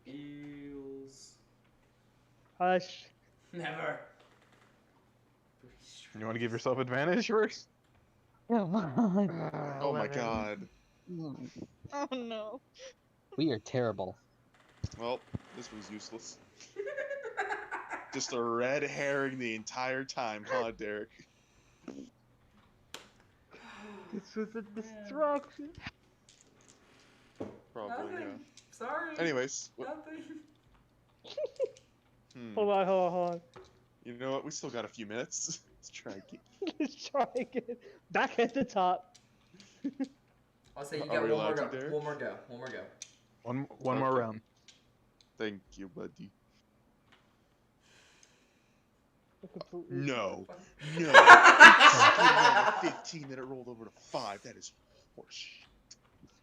S1: Eels.
S3: Hush.
S1: Never.
S5: You want to give yourself advantage first?
S2: Come on.
S4: Oh my
S3: 11.
S4: god.
S7: Oh no.
S2: We are terrible.
S4: Well, this was useless. Just a red herring the entire time, huh, Derek?
S3: This was a distraction.
S4: Probably,
S1: Nothing.
S4: yeah.
S1: Sorry.
S4: Anyways,
S1: Nothing.
S3: Hold on.
S4: You know what? We still got a few minutes. Let's try again.
S3: Let's try again. Back at the top.
S1: I'll say you
S4: Are
S1: got
S4: we
S1: one more
S4: allowed
S1: go.
S4: to, Derek?
S1: One more go. One more go.
S5: One more
S4: Okay.
S5: round.
S4: Thank you, buddy.
S3: I completely-
S4: No. No. A 15-minute rolled over to 5. That is horseshit.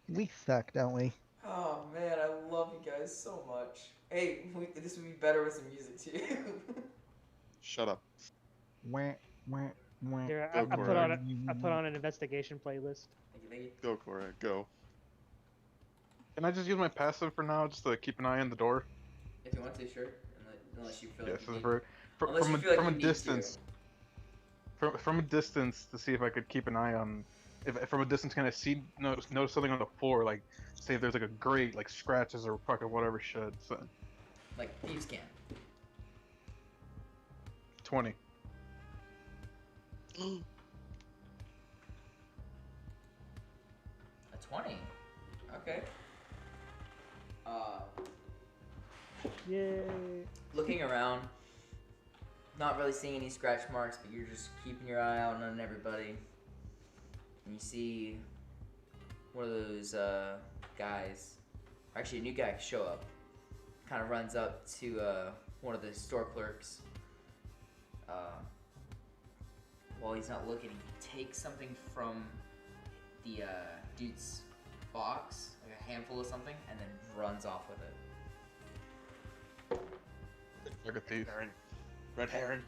S6: We suck, don't we?
S1: Oh man, I love you guys so much. Hey, this would be better with some music too.
S4: Shut up.
S6: Wah, wah, wah.
S3: Here,
S4: Go
S3: I
S4: for
S3: put
S4: it.
S3: on I put on an investigation playlist.
S1: Thank you.
S4: Go, Cora. Go.
S5: Can I just use my passive for now, just to keep an eye on the door?
S1: If you want to, sure. Unless you feel
S5: Yeah,
S1: like
S5: so
S1: you need.
S5: from
S1: Unless you
S5: a,
S1: feel like
S5: from a
S1: you need to.
S5: distance. From a distance to see if I could keep an eye on, if from a distance can I see notice something on the floor, like say if there's like a grate, like scratches or fucking whatever shit. So,
S1: Like thieves can.
S5: 20.
S1: A 20. Okay.
S3: Yay.
S1: Looking around, not really seeing any scratch marks, but you're just keeping your eye out on everybody. And you see one of those guys, actually a new guy, show up. Kind of runs up to one of the store clerks. While he's not looking, he takes something from the dude's box, like a handful of something, and then runs off with it.
S5: Like a thief.
S4: Heron. Red Heron.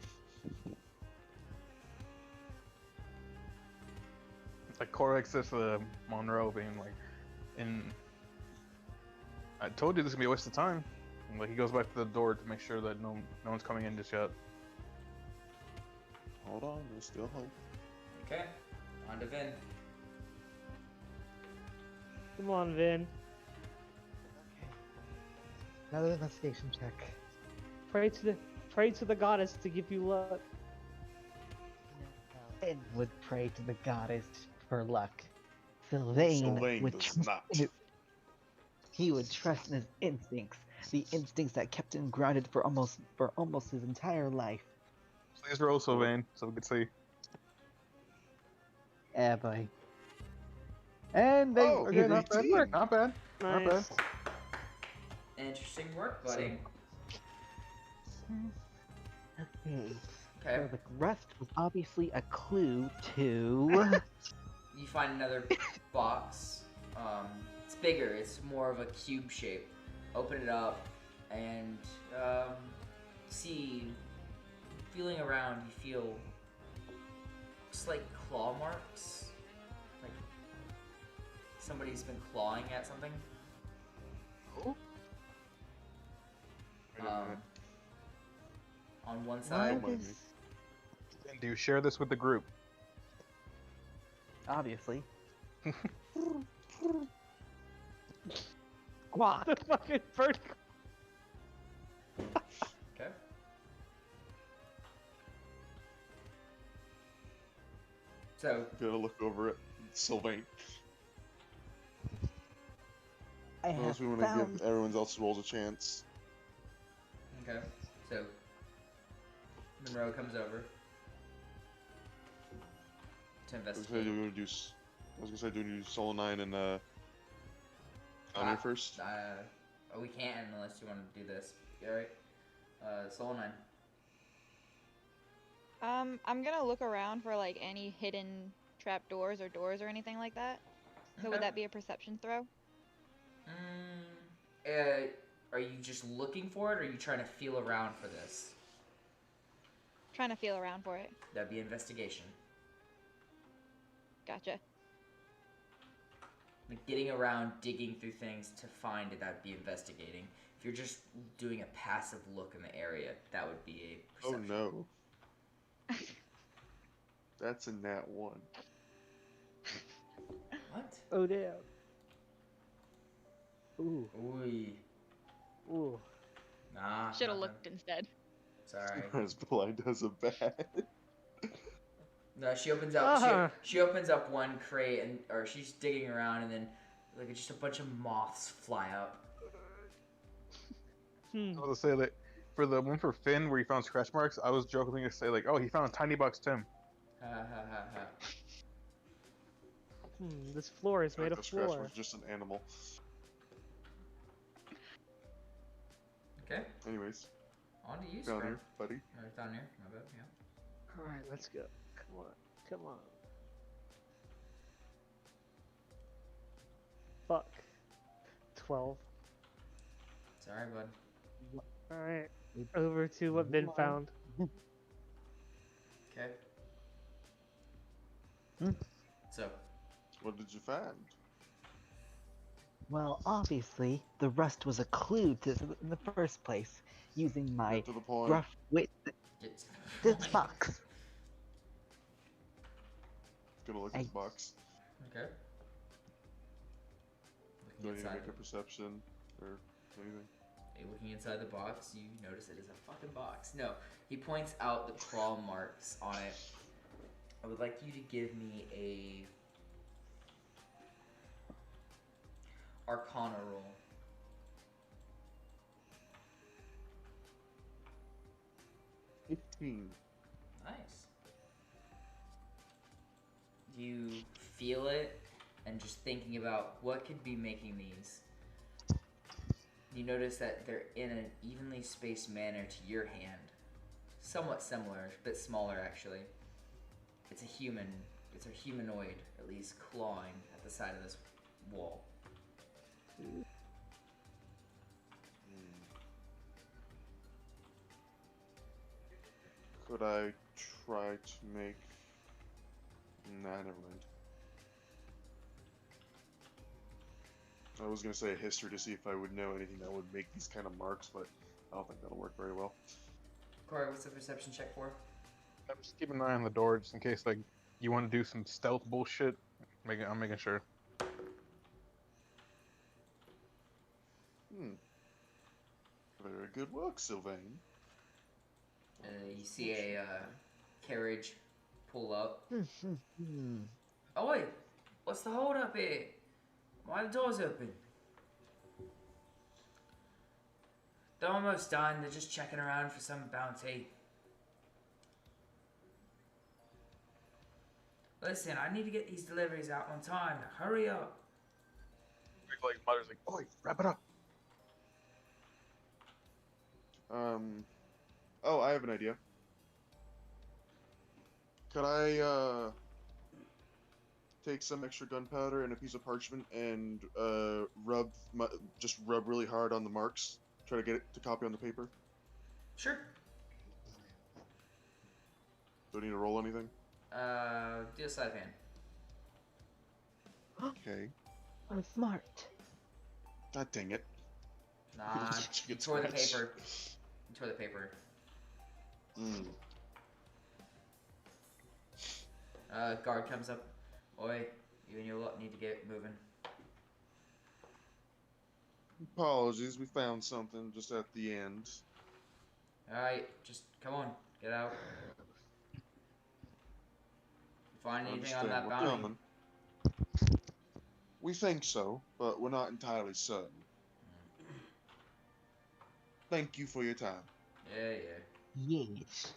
S5: It's like Corex says to Monroe being like, I told you this is gonna be a waste of time. And like he goes back to the door to make sure that no one's coming in just yet.
S4: Hold on, there's still hope.
S1: Okay, on to Vin.
S3: Come on, Vin.
S6: Another investigation check.
S3: Pray to the goddess to give you luck.
S6: Ed would pray to the goddess for luck. Sylvain would
S4: does
S6: trust
S4: not.
S6: He would trust in his instincts, the instincts that kept him grounded for almost his entire life.
S5: Please roll Sylvain so we can see.
S6: Eh, boy. And they
S4: Oh,
S5: Okay, not bad
S4: 18.
S5: work. Not bad. Not bad.
S3: Nice.
S1: Interesting work, buddy.
S6: Okay.
S1: Okay,
S6: So the rest was obviously a clue to.
S1: you find another box. It's bigger. It's more of a cube shape. Open it up, and see. Feeling around, you feel just like claw marks. Like somebody's been clawing at something.
S4: Wait a minute.
S1: On one side.
S6: What
S4: mind me.
S6: is-
S5: And do you share this with the group?
S6: Obviously. Squawk.
S3: The fucking bird.
S1: Okay. So
S4: Gotta look over it. Sylvain.
S6: I have
S4: Unless we want
S6: found.
S4: to give everyone else rolls a chance.
S1: okay. So Monroe comes over to
S4: I was gonna say,
S1: investigate.
S4: do we want to do? I was gonna say, do we do Soul 9 and Connor first?
S1: We can't unless you want to do this. Alright. Soul 9.
S7: I'm gonna look around for like any hidden trap doors or anything like that. So
S1: Okay.
S7: would that be a perception throw?
S1: Are you just looking for it, or are you trying to feel around for this?
S7: Trying to feel around for it.
S1: That'd be investigation.
S7: Gotcha.
S1: Like getting around, digging through things to find it, that'd be investigating. If you're just doing a passive look in the area, that would be a
S4: Oh
S1: perception.
S4: no. That's a nat 1.
S1: What?
S3: Oh damn. Ooh.
S1: Ooh.
S3: Ooh.
S1: Nah.
S7: Should have
S1: nothing.
S7: looked instead.
S1: Sorry.
S4: As blind as a bat.
S1: No, she opens up.
S3: Uh-huh.
S1: She opens up one crate or she's digging around and then like just a bunch of moths fly out.
S3: Hmm.
S5: I was gonna say that for the one for Finn where he found scratch marks, I was jokingly gonna say like, oh, he found a tiny box Tim.
S1: Ha ha ha ha.
S3: This floor is made
S4: The
S3: of
S4: scratch
S3: floor.
S4: was just an animal.
S1: Okay.
S4: Anyways,
S1: On to you,
S4: down
S1: Scrub.
S4: here, buddy.
S1: Or down here. My bad. Yeah.
S3: Alright, let's go. Come on. Come on. Fuck. 12.
S1: Sorry, bud.
S3: Alright. Over to what Ben found.
S1: Okay.
S6: Hmm.
S1: So,
S4: What did you find?
S6: Well, obviously, the rust was a clue to in the first place, using my
S4: Get to the point.
S6: rough wit.
S1: it's
S6: This box.
S4: Gonna look at the box.
S1: Okay.
S4: Do I
S1: Looking
S4: need to
S1: inside.
S4: make a perception or anything?
S1: Hey, looking inside the box, you notice it is a fucking box. No, he points out the claw marks on it. I would like you to give me a Arcana roll.
S4: $15.
S1: Nice. You feel it, and just thinking about what could be making these. You notice that they're in an evenly spaced manner to your hand. Somewhat similar, a bit smaller actually. It's a humanoid, at least clawing at the side of this wall.
S4: Could I try to make... Nah, never mind. I was gonna say a history to see if I would know anything that would make these kind of marks, but I don't think that'll work very well.
S1: Corey, what's the perception check for?
S5: I'm just keeping an eye on the door just in case like you want to do some stealth bullshit. I'm making sure.
S4: Very good work, Sylvain.
S1: You see a carriage pull up.
S6: Hmm.
S1: Oh wait, what's the hold up here? Why are the doors open? They're almost done. They're just checking around for some bounty. Listen, I need to get these deliveries out on time. Now hurry up.
S5: Like mutters like, "Oi, wrap it up."
S4: Oh, I have an idea. Could I, take some extra gunpowder and a piece of parchment and, just rub really hard on the marks? Try to get it to copy on the paper?
S1: Sure.
S4: Do I need to roll anything?
S1: Do a sleight of hand.
S4: Okay.
S6: I'm smart.
S4: God dang it.
S1: Nah,
S4: She
S1: you
S4: gets
S1: tore the
S4: scratched.
S1: paper. You tore the paper. Guard comes up. Oi, you and your lot need to get moving.
S4: Apologies, we found something just at the end.
S1: Alright, just come on, get out. Find anything on
S4: Understand,
S1: that
S4: we're
S1: bounty?
S4: coming. We think so, but we're not entirely certain. Thank you for your time.
S1: Yeah.
S6: Yes.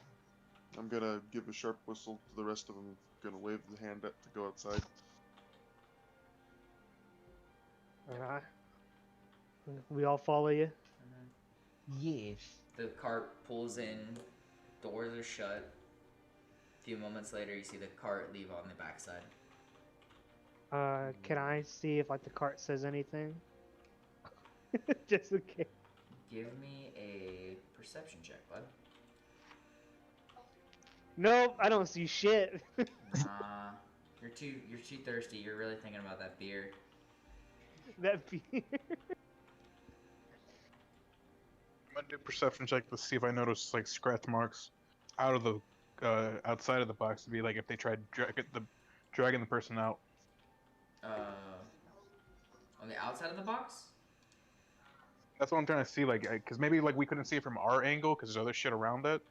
S4: I'm gonna give a sharp whistle to the rest of them. Gonna wave the hand up to go outside.
S3: Alright. We all follow you.
S6: Yes.
S1: The cart pulls in, doors are shut. A few moments later, you see the cart leave on the backside.
S3: Can I see if like the cart says anything? Just in case.
S1: Give me a perception check, bud.
S3: Nope, I don't see shit.
S1: Nah. You're too thirsty. You're really thinking about that beer.
S3: That beer.
S5: I'm gonna do a perception check to see if I notice like scratch marks out of the outside of the box to be like if they tried dragging the person out.
S1: On the outside of the box.
S5: That's what I'm trying to see, like, because maybe like we couldn't see it from our angle because there's other shit around it.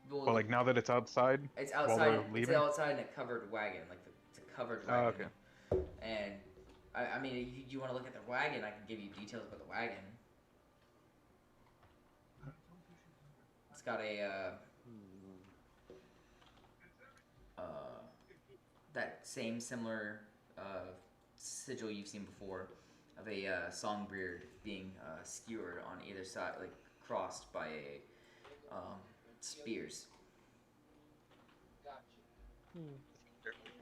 S1: Well,
S5: But like now that it's outside,
S1: it's
S5: while
S1: outside.
S5: we're
S1: It's
S5: leaving.
S1: outside in a covered wagon, like it's a covered
S5: Oh,
S1: wagon.
S5: okay.
S1: And I mean, you want to look at the wagon? I can give you details about the wagon. It's got a that same similar sigil you've seen before of a songbird being skewered on either side, like crossed by a spears.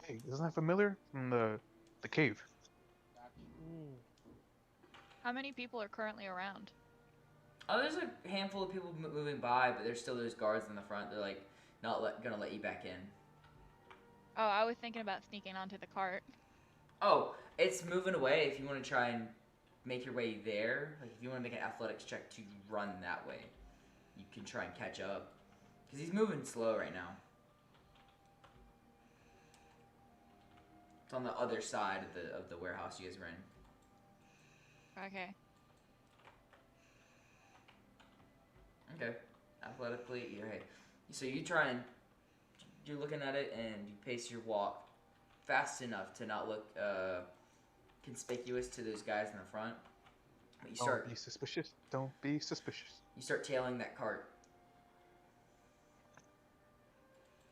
S5: Hey, isn't that familiar from the cave?
S7: How many people are currently around?
S1: Oh, there's a handful of people moving by, but there's still those guards in the front. They're like not gonna let you back in.
S7: Oh, I was thinking about sneaking onto the cart.
S1: Oh, it's moving away. If you want to try and make your way there, like if you want to make an athletics check to run that way, you can try and catch up. Because he's moving slow right now. It's on the other side of the warehouse you guys were in.
S7: Okay.
S1: Okay. Athletically, you're right. So you try and you're looking at it and you pace your walk fast enough to not look conspicuous to those guys in the front. But you start
S5: Don't be suspicious. Don't be suspicious.
S1: you start tailing that cart.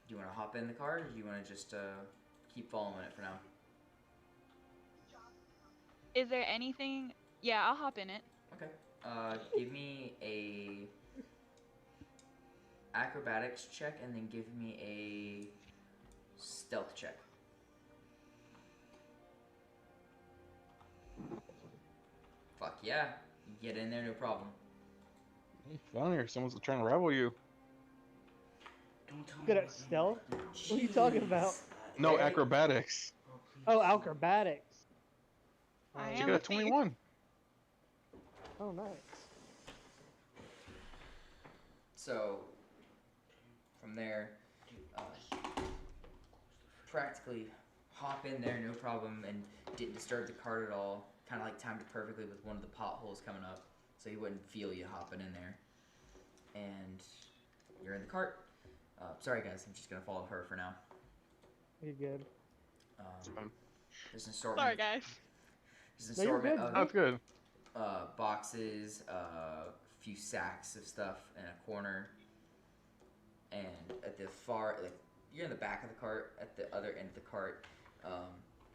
S1: Do you want to hop in the cart, or do you want to just keep following it for now?
S7: Is there anything? Yeah, I'll hop in it.
S1: Okay. Give me a acrobatics check, and then give me a stealth check. Fuck yeah. You get in there, no problem.
S5: Down here, someone's trying to rival you.
S1: Don't tell
S3: Good at stealth? What are you talking about?
S5: No, acrobatics.
S3: Oh, acrobatics.
S7: I
S5: You
S7: am
S5: got a
S7: a thief.
S5: 21.
S3: Oh, nice.
S1: So, from there, practically hop in there, no problem, and didn't disturb the cart at all. Kind of like timed it perfectly with one of the potholes coming up, so he wouldn't feel you hopping in there. And you're in the cart. Sorry guys, I'm just gonna follow her for now.
S3: You're good.
S1: There's an assortment.
S7: Sorry, guys.
S1: There's
S3: No,
S1: an
S3: you're
S1: assortment
S3: good,
S1: of
S5: That's good.
S1: boxes, a few sacks of stuff in a corner, and at the far, like you're in the back of the cart. At the other end of the cart,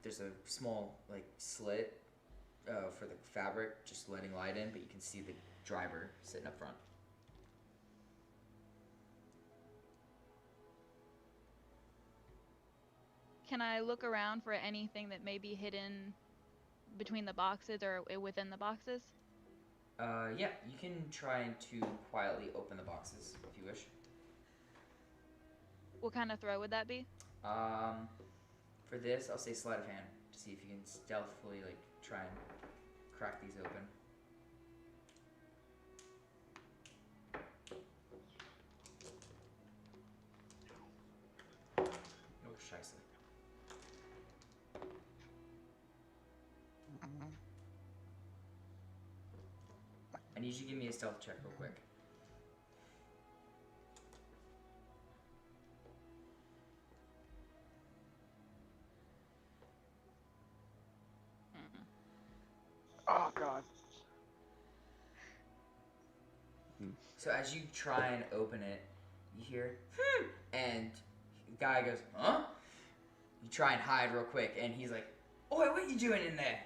S1: there's a small like slit for the fabric, just letting light in, but you can see the driver sitting up front.
S7: Can I look around for anything that may be hidden between the boxes or within the boxes?
S1: Yeah, you can try to quietly open the boxes if you wish.
S7: What kind of throw would that be?
S1: For this, I'll say sleight of hand to see if you can stealthily like try and crack these open. Oh, scheisse. I need you to give me a stealth check real quick.
S5: Oh god.
S1: So as you try and open it, you hear, and the guy goes, huh? You try and hide real quick, and he's like, oi, what you doing in there?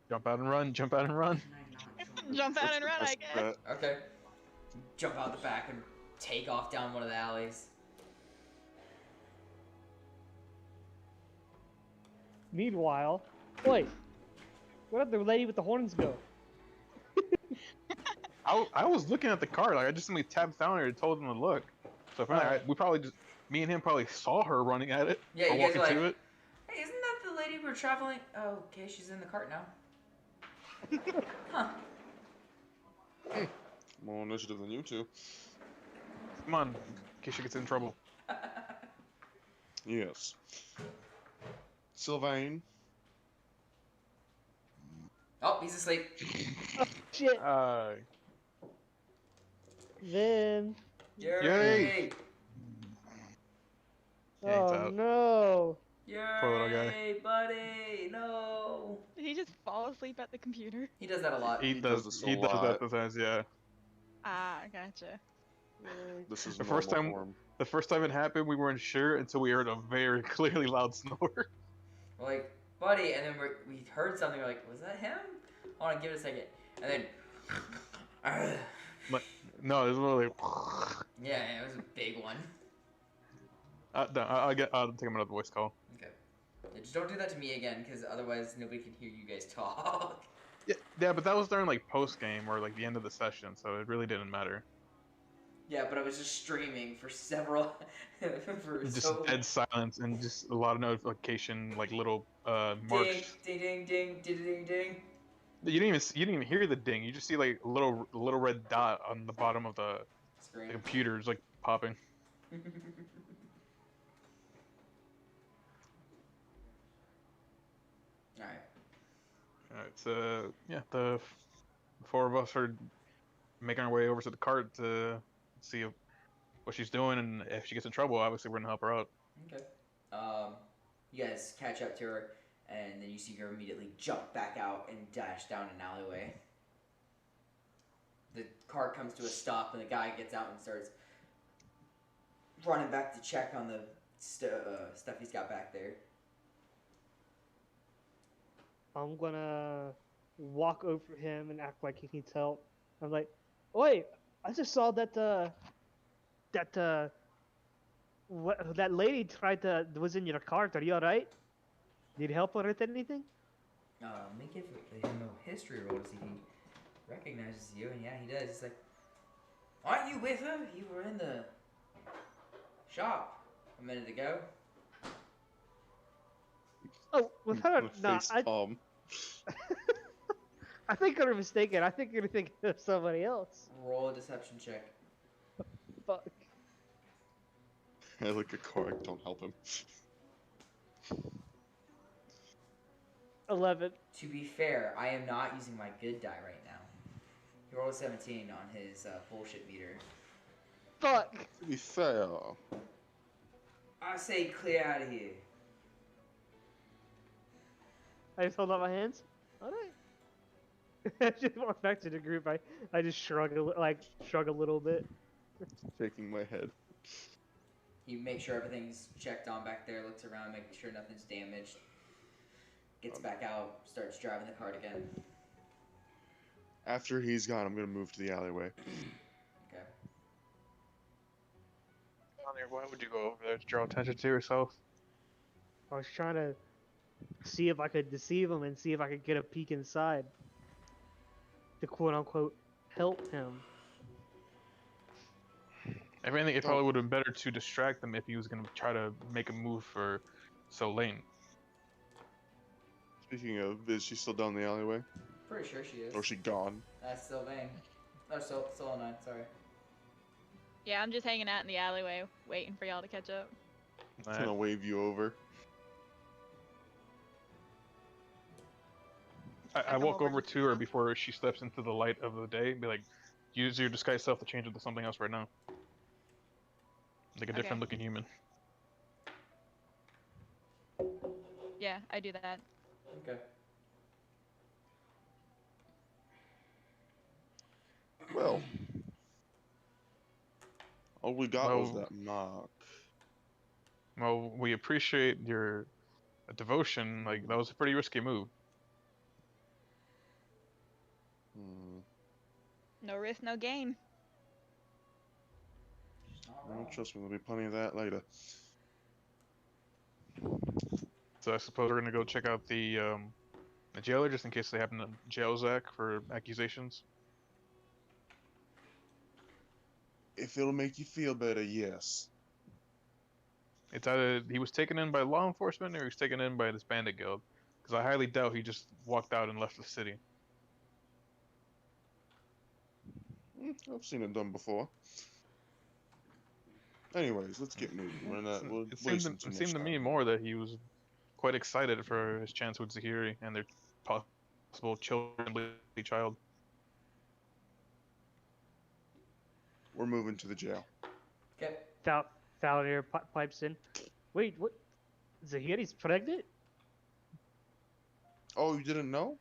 S5: Jump out and run, jump out and run.
S7: Jump out and run, I guess.
S1: Okay. Jump out the back and take off down one of the alleys.
S3: Meanwhile, wait. Where did the lady with the horns go?
S5: I was looking at the card. Like I just simply tapped down there and told them to look. So if we probably just Me and him probably saw her running at it
S1: Yeah,
S5: or
S1: you guys
S5: walking
S1: are like,
S5: to it.
S1: hey, isn't that the lady we're traveling? Oh, okay, she's in the cart now. Huh.
S4: More initiative than you two.
S5: Come on, in case she gets in trouble.
S4: Yes. Sylvain.
S1: Oh, he's asleep.
S3: Shit. Then.
S1: Yay!
S5: Yeah, he's
S3: Oh
S5: out.
S3: no.
S5: Poor little guy.
S1: Yay, buddy! No.
S7: Did he just fall asleep at the computer?
S1: He does that a lot.
S5: He does.
S4: this a
S5: He does
S4: lot.
S5: that sometimes. Yeah.
S7: Ah, gotcha.
S4: This is
S5: The
S4: normal
S5: first time-
S4: for him.
S5: The first time it happened, we weren't sure until we heard a very clearly loud snore.
S1: We're like, buddy, and then we heard something. We're like, was that him? Hold on, give it a second. And then,
S5: No, it was literally.
S1: yeah, it was a big one.
S5: No, I'll take him another voice call.
S1: Okay. Yeah, just don't do that to me again, because otherwise nobody can hear you guys talk.
S5: Yeah, but that was during like post game or like the end of the session, so it really didn't matter.
S1: Yeah, but I was just streaming for several, for
S5: Just
S1: so.
S5: dead silence and just a lot of notification, like little
S1: Ding,
S5: marks.
S1: ding, ding, ding, ding, ding, ding.
S5: You didn't even hear the ding. You just see like a little red dot on the bottom of the
S1: Screen.
S5: computer, like popping.
S1: Alright.
S5: Alright, so yeah, the four of us are making our way over to the cart to see what she's doing, and if she gets in trouble, obviously we're gonna help her out.
S1: Okay. You guys catch up to her, and then you see her immediately jump back out and dash down an alleyway. The car comes to a stop, and the guy gets out and starts running back to check on the stuff he's got back there.
S3: I'm gonna walk over to him and act like he needs help. I'm like, "Oi, I just saw that that lady was in your cart. Are you all right? Need help with anything?"
S1: Let me give him a history roll to see if he recognizes you, and yeah, he does. He's like, aren't you with her? You were in the shop a minute ago.
S3: Oh, with her? No,
S4: Face palm.
S3: I think you're mistaken. I think you're thinking of somebody else.
S1: Roll a deception check.
S3: Fuck.
S4: I look at Korik, don't help him.
S3: 11.
S1: To be fair, I am not using my good die right now. He rolled a 17 on his bullshit meter.
S3: Fuck.
S4: To be fair,
S1: I say clear out of here.
S3: I just hold out my hands. All right. I just walk back to the group. I just shrug a little bit.
S4: shaking my head.
S1: He makes sure everything's checked on back there, looks around, making sure nothing's damaged. Gets back out, starts driving the cart again.
S4: After he's gone, I'm gonna move to the alleyway.
S1: Okay.
S5: Why would you go over there to draw attention to yourself?
S3: I was trying to see if I could deceive him and see if I could get a peek inside. To quote unquote help him.
S5: If anything, it probably would have been better to distract them if he was gonna try to make a move for Solane.
S4: Speaking of, is she still down the alleyway?
S1: Pretty sure she is.
S4: Or is she gone?
S1: That's Sylvain. No, Solonine, sorry.
S7: Yeah, I'm just hanging out in the alleyway, waiting for y'all to catch up.
S4: I'm gonna wave you over.
S5: I
S7: come
S5: walk
S7: over
S5: over
S7: just
S5: to her before she steps into the light of the day and be like, use your disguise self to change into something else right now. Like a different looking human.
S7: Yeah, I do that.
S1: Okay.
S4: Well, all we got was
S5: Well-
S4: that mark.
S5: Well, we appreciate your devotion. Like, that was a pretty risky move.
S7: No risk, no gain.
S1: She's not
S4: Well,
S1: wrong.
S4: trust me, there'll be plenty of that later.
S5: So I suppose we're gonna go check out the jailer just in case they happen to jail Zach for accusations.
S4: If it'll make you feel better, yes.
S5: It's either he was taken in by law enforcement or he was taken in by this bandit guild. Because I highly doubt he just walked out and left the city.
S4: I've seen it done before. Anyways, let's get moving. We're not. We're
S5: It
S4: wasting too much
S5: seemed to me
S4: time.
S5: more that he was quite excited for his chance with Zahiri and their possible childrenly child.
S4: We're moving to the jail.
S1: Okay.
S3: Thalnir pipes in. Wait, what? Zahiri's pregnant?
S4: Oh, you didn't know?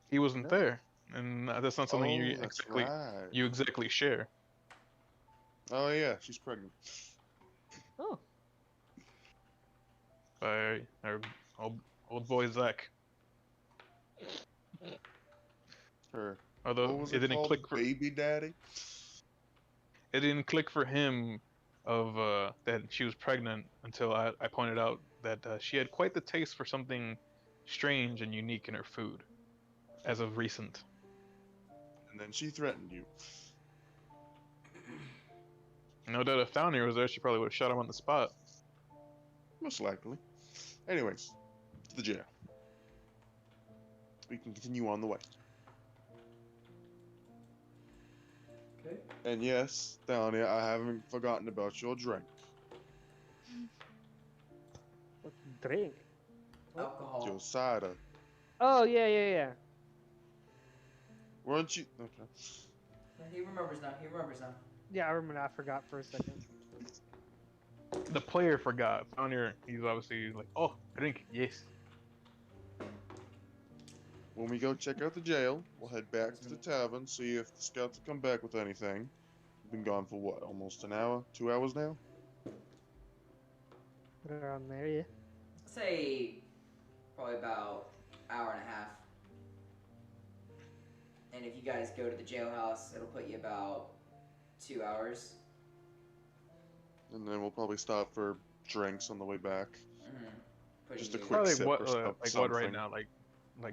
S5: He wasn't there, and that's not something you
S4: that's
S5: exactly
S4: right.
S5: share.
S4: Oh yeah, she's pregnant.
S3: Oh.
S5: By our old boy Zach.
S4: Her.
S5: Although
S4: What was
S5: it didn't
S4: called?
S5: click for
S4: Baby daddy.
S5: it didn't click for him of that she was pregnant until I pointed out that she had quite the taste for something strange and unique in her food, as of recent.
S4: And then she threatened you.
S5: No doubt if Thalnir was there, she probably would have shot him on the spot.
S4: Most likely. Anyways, to the jail. We can continue on the way.
S1: Okay.
S4: And yes, down here, I haven't forgotten about your drink.
S3: What drink?
S1: Alcohol.
S4: Your cider.
S3: Oh, yeah.
S4: Weren't you? Okay.
S1: He remembers now.
S3: Yeah, I remember. I forgot for a second.
S5: The player forgot. Thalnir, he's obviously like, oh, drink, yes.
S4: When we go check out the jail, we'll head back to the tavern, see if the scouts have come back with anything. We've been gone for what, almost an hour? 2 hours now?
S3: Around there, yeah.
S1: Say probably about hour and a half. And if you guys go to the jailhouse, it'll put you about 2 hours.
S4: And then we'll probably stop for drinks on the way back.
S1: Mm-hmm.
S4: Just a quick
S5: Probably
S4: sip
S5: what,
S4: or
S5: like what
S4: something.
S5: right now? Like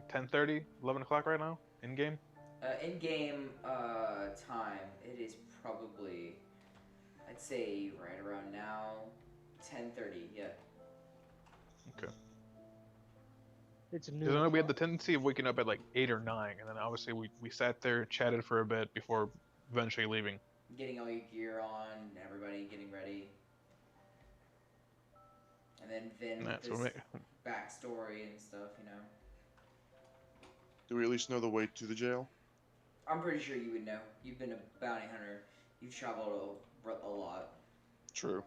S5: 10:30, 11 o'clock right now in game.
S1: In-game time, it is probably, I'd say right around now, 10:30. Yeah.
S5: Okay.
S3: It's
S5: Because I
S3: new.
S5: know we had the tendency of waking up at like 8 or 9, and then obviously we sat there, chatted for a bit before eventually leaving.
S1: Getting all your gear on, everybody getting ready. And then Vin with
S5: That's
S1: this backstory and stuff, you know.
S4: Do we at least know the way to the jail?
S1: I'm pretty sure you would know. You've been a bounty hunter. You've traveled a lot.
S4: True.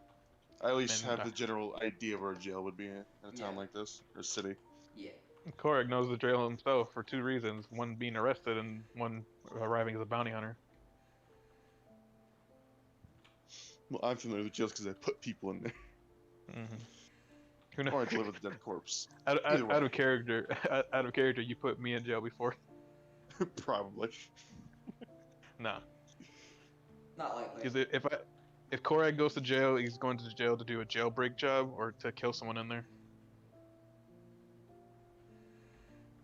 S4: I at least
S5: And,
S4: have the general idea where a jail would be in a town
S1: Yeah.
S4: like this, or city.
S1: Yeah.
S5: Korag knows the jail himself for 2 reasons: one being arrested, and one arriving as a bounty hunter.
S4: Well, I'm familiar with jails because I put people in there.
S5: Mm-hmm.
S4: Or I delivered the dead corpse.
S5: out
S4: Either way.
S5: of character, out of character, you put me in jail before.
S4: Probably.
S5: Nah,
S1: Not likely.
S5: because if Korag goes to jail, he's going to jail to do a jailbreak job or to kill someone in there.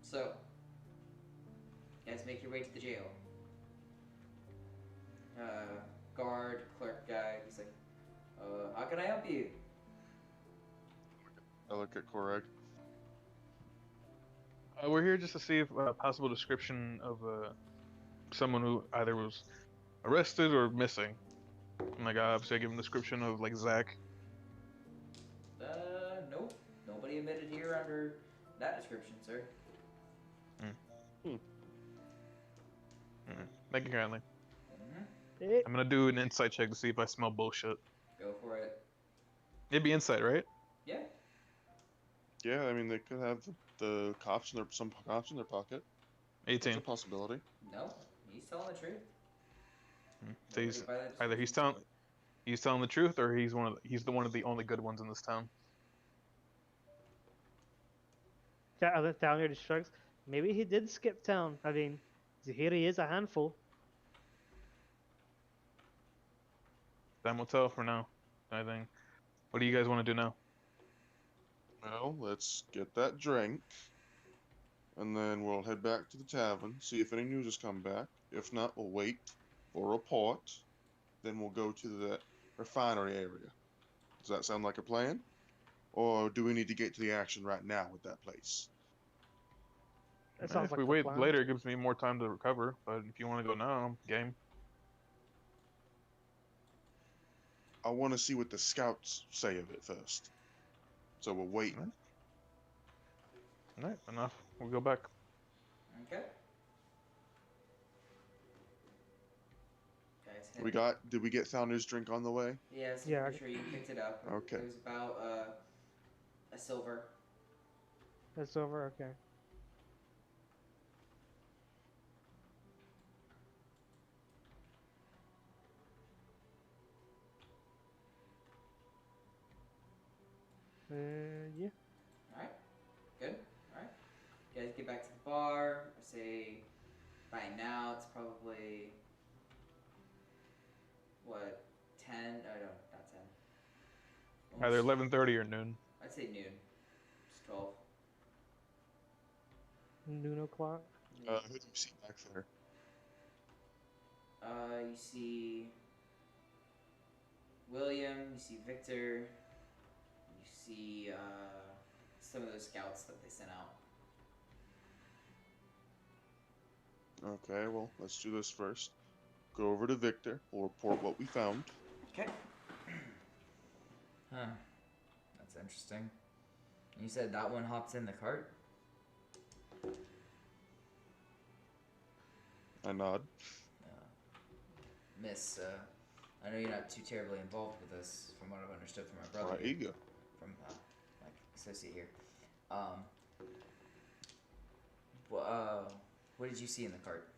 S1: So, you guys make your way to the jail. Guard, clerk guy, he's like, how can I help you?
S4: I look at Korag.
S5: We're here just to see if a possible description of someone who either was arrested or missing. And like obviously I give him a description of like Zach.
S1: Nope. Nobody admitted here under that description, sir.
S5: Thank you kindly.
S1: Mm-hmm.
S5: I'm gonna do an insight check to see if I smell bullshit.
S1: Go for it.
S5: It'd be insight, right?
S1: Yeah.
S4: Yeah, I mean, they could have the cops in some cops in their pocket. That's
S5: 18.
S4: a possibility.
S1: No, he's telling the truth.
S5: So he's
S1: Nobody by that
S5: either he's telling the truth or he's one of the only good ones in this town.
S3: Thalnir just shrugs. Maybe he did skip town. I mean, Zahiri is a handful.
S5: Time will tell for now, I think. What do you guys want to do now?
S4: Well, let's get that drink. And then we'll head back to the tavern, see if any news has come back. If not, we'll wait for a report. Then we'll go to the refinery area. Does that sound like a plan? Or do we need to get to the action right now with that place?
S3: That sounds
S5: If
S3: like
S5: we
S3: the
S5: wait
S3: plan.
S5: later, it gives me more time to recover. But if you want to go now, game.
S4: I want to see what the scouts say of it first. So we're waiting.
S5: Alright, enough. We'll go back.
S1: Okay. Guys,
S4: We got. Did we get Founder's drink on the way?
S1: Yes,
S3: Yeah,
S1: I'm pretty sure you picked it up.
S4: Okay.
S1: It was about a silver.
S3: That's over. Okay. Yeah.
S1: Alright. Good. Alright. You guys get back to the bar. I say by now it's probably what, 10? Oh no, not 10.
S5: Either
S1: Almost-
S5: 11:30 or noon.
S1: I'd say noon. It's 12.
S3: Noon o'clock.
S4: Who do you see back there?
S1: You see William, you see Victor, you see some of those scouts that they sent out.
S4: Okay, well, let's do this first. Go over to Victor. We'll report what we found.
S1: Okay. Huh. That's interesting. You said that one hopped in the cart?
S4: I nod.
S1: Miss, I know you're not too terribly involved with this, from what I've understood from my brother.
S4: Right, ego.
S1: From my associate here. What did you see in the cart?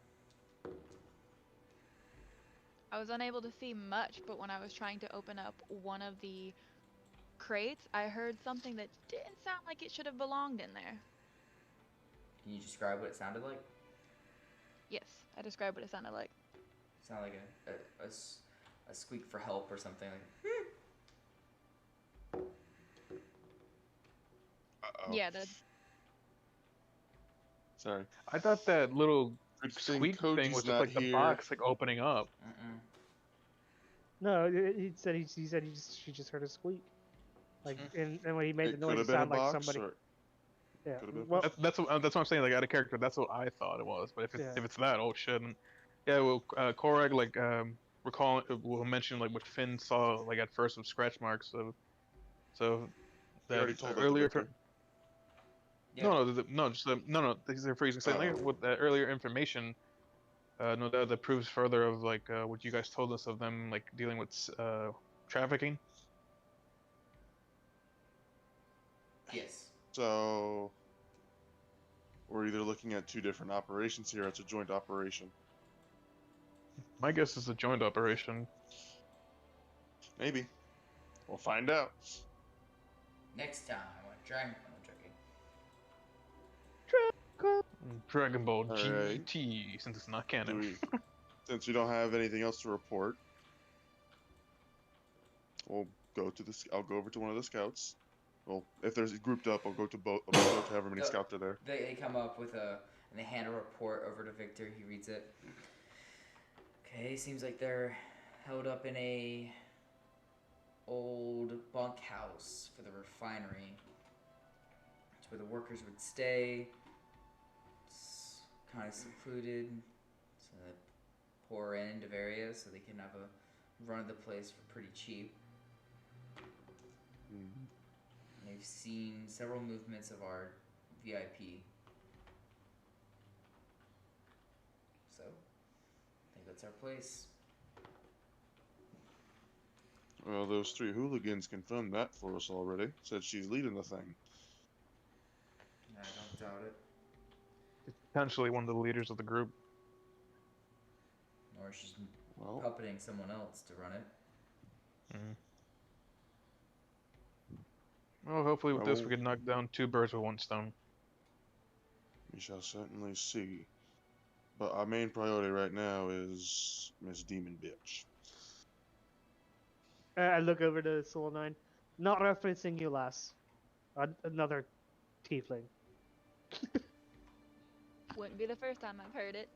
S7: I was unable to see much, but when I was trying to open up one of the crates, I heard something that didn't sound like it should have belonged in there.
S1: Can you describe what it sounded like?
S7: Yes, I described what it sounded like.
S1: Sound like a squeak for help or something like.
S4: Uh-oh.
S7: Yeah, the
S4: Sorry.
S5: I thought that little
S4: Good thing
S5: squeak thing
S4: Koji's
S5: was just
S4: not
S5: like the
S4: here.
S5: box like opening up.
S1: Mm-mm.
S3: No, he said she just heard a squeak. Like, and when he made
S4: It
S3: the
S4: could
S3: noise,
S4: have
S3: it
S4: been a
S3: sounded like
S4: box,
S3: somebody.
S4: or
S3: Yeah.
S4: could've been-
S3: Well,
S5: That's what I'm saying. Like out of character, that's what I thought it was. But if
S3: Yeah.
S5: it's that, oh shit. And, yeah, well, Korag will mention like what Finn saw like at first with scratch marks. So
S4: He
S5: that
S4: already told that to
S5: earlier.
S4: Victor.
S1: Yeah.
S5: No. No. These are freezing. Saying like,
S4: Oh.
S5: with that earlier information, no doubt that proves further of like what you guys told us of them like dealing with trafficking.
S1: Yes.
S4: So we're either looking at two different operations here. It's a joint operation.
S5: My guess is a joint operation.
S4: Maybe. We'll find out.
S1: Next time on Dragon. I'm joking.
S5: Dragon Ball
S4: Alright.
S5: GT, since it's not
S4: Do
S5: canon.
S4: we, since we don't have anything else to report, we'll go to the. I'll go over to one of the scouts. Well, if there's grouped up, I'll go to both. I'll go to however many
S1: Go.
S4: scouts are there.
S1: They come up with and they hand a report over to Victor. He reads it. Okay, seems like they're held up in a old bunkhouse for the refinery. It's where the workers would stay. It's kind of secluded, so the poor end of areas, so they can have a run of the place for pretty cheap.
S4: Mhm.
S1: They've seen several movements of our VIP. So, I think that's our place.
S4: Well, those three hooligans confirmed that for us already. Said she's leading the thing.
S1: I don't doubt it.
S5: Potentially one of the leaders of the group.
S1: Or she's
S4: Well,
S1: puppeting someone else to run it.
S5: Well, hopefully with this we
S4: Oh.
S5: can knock down two birds with one stone.
S4: we shall certainly see. But our main priority right now is Miss Demon Bitch.
S3: I look over to Soul 9. Not referencing you, lass. Another tiefling.
S7: wouldn't be the first time I've heard it.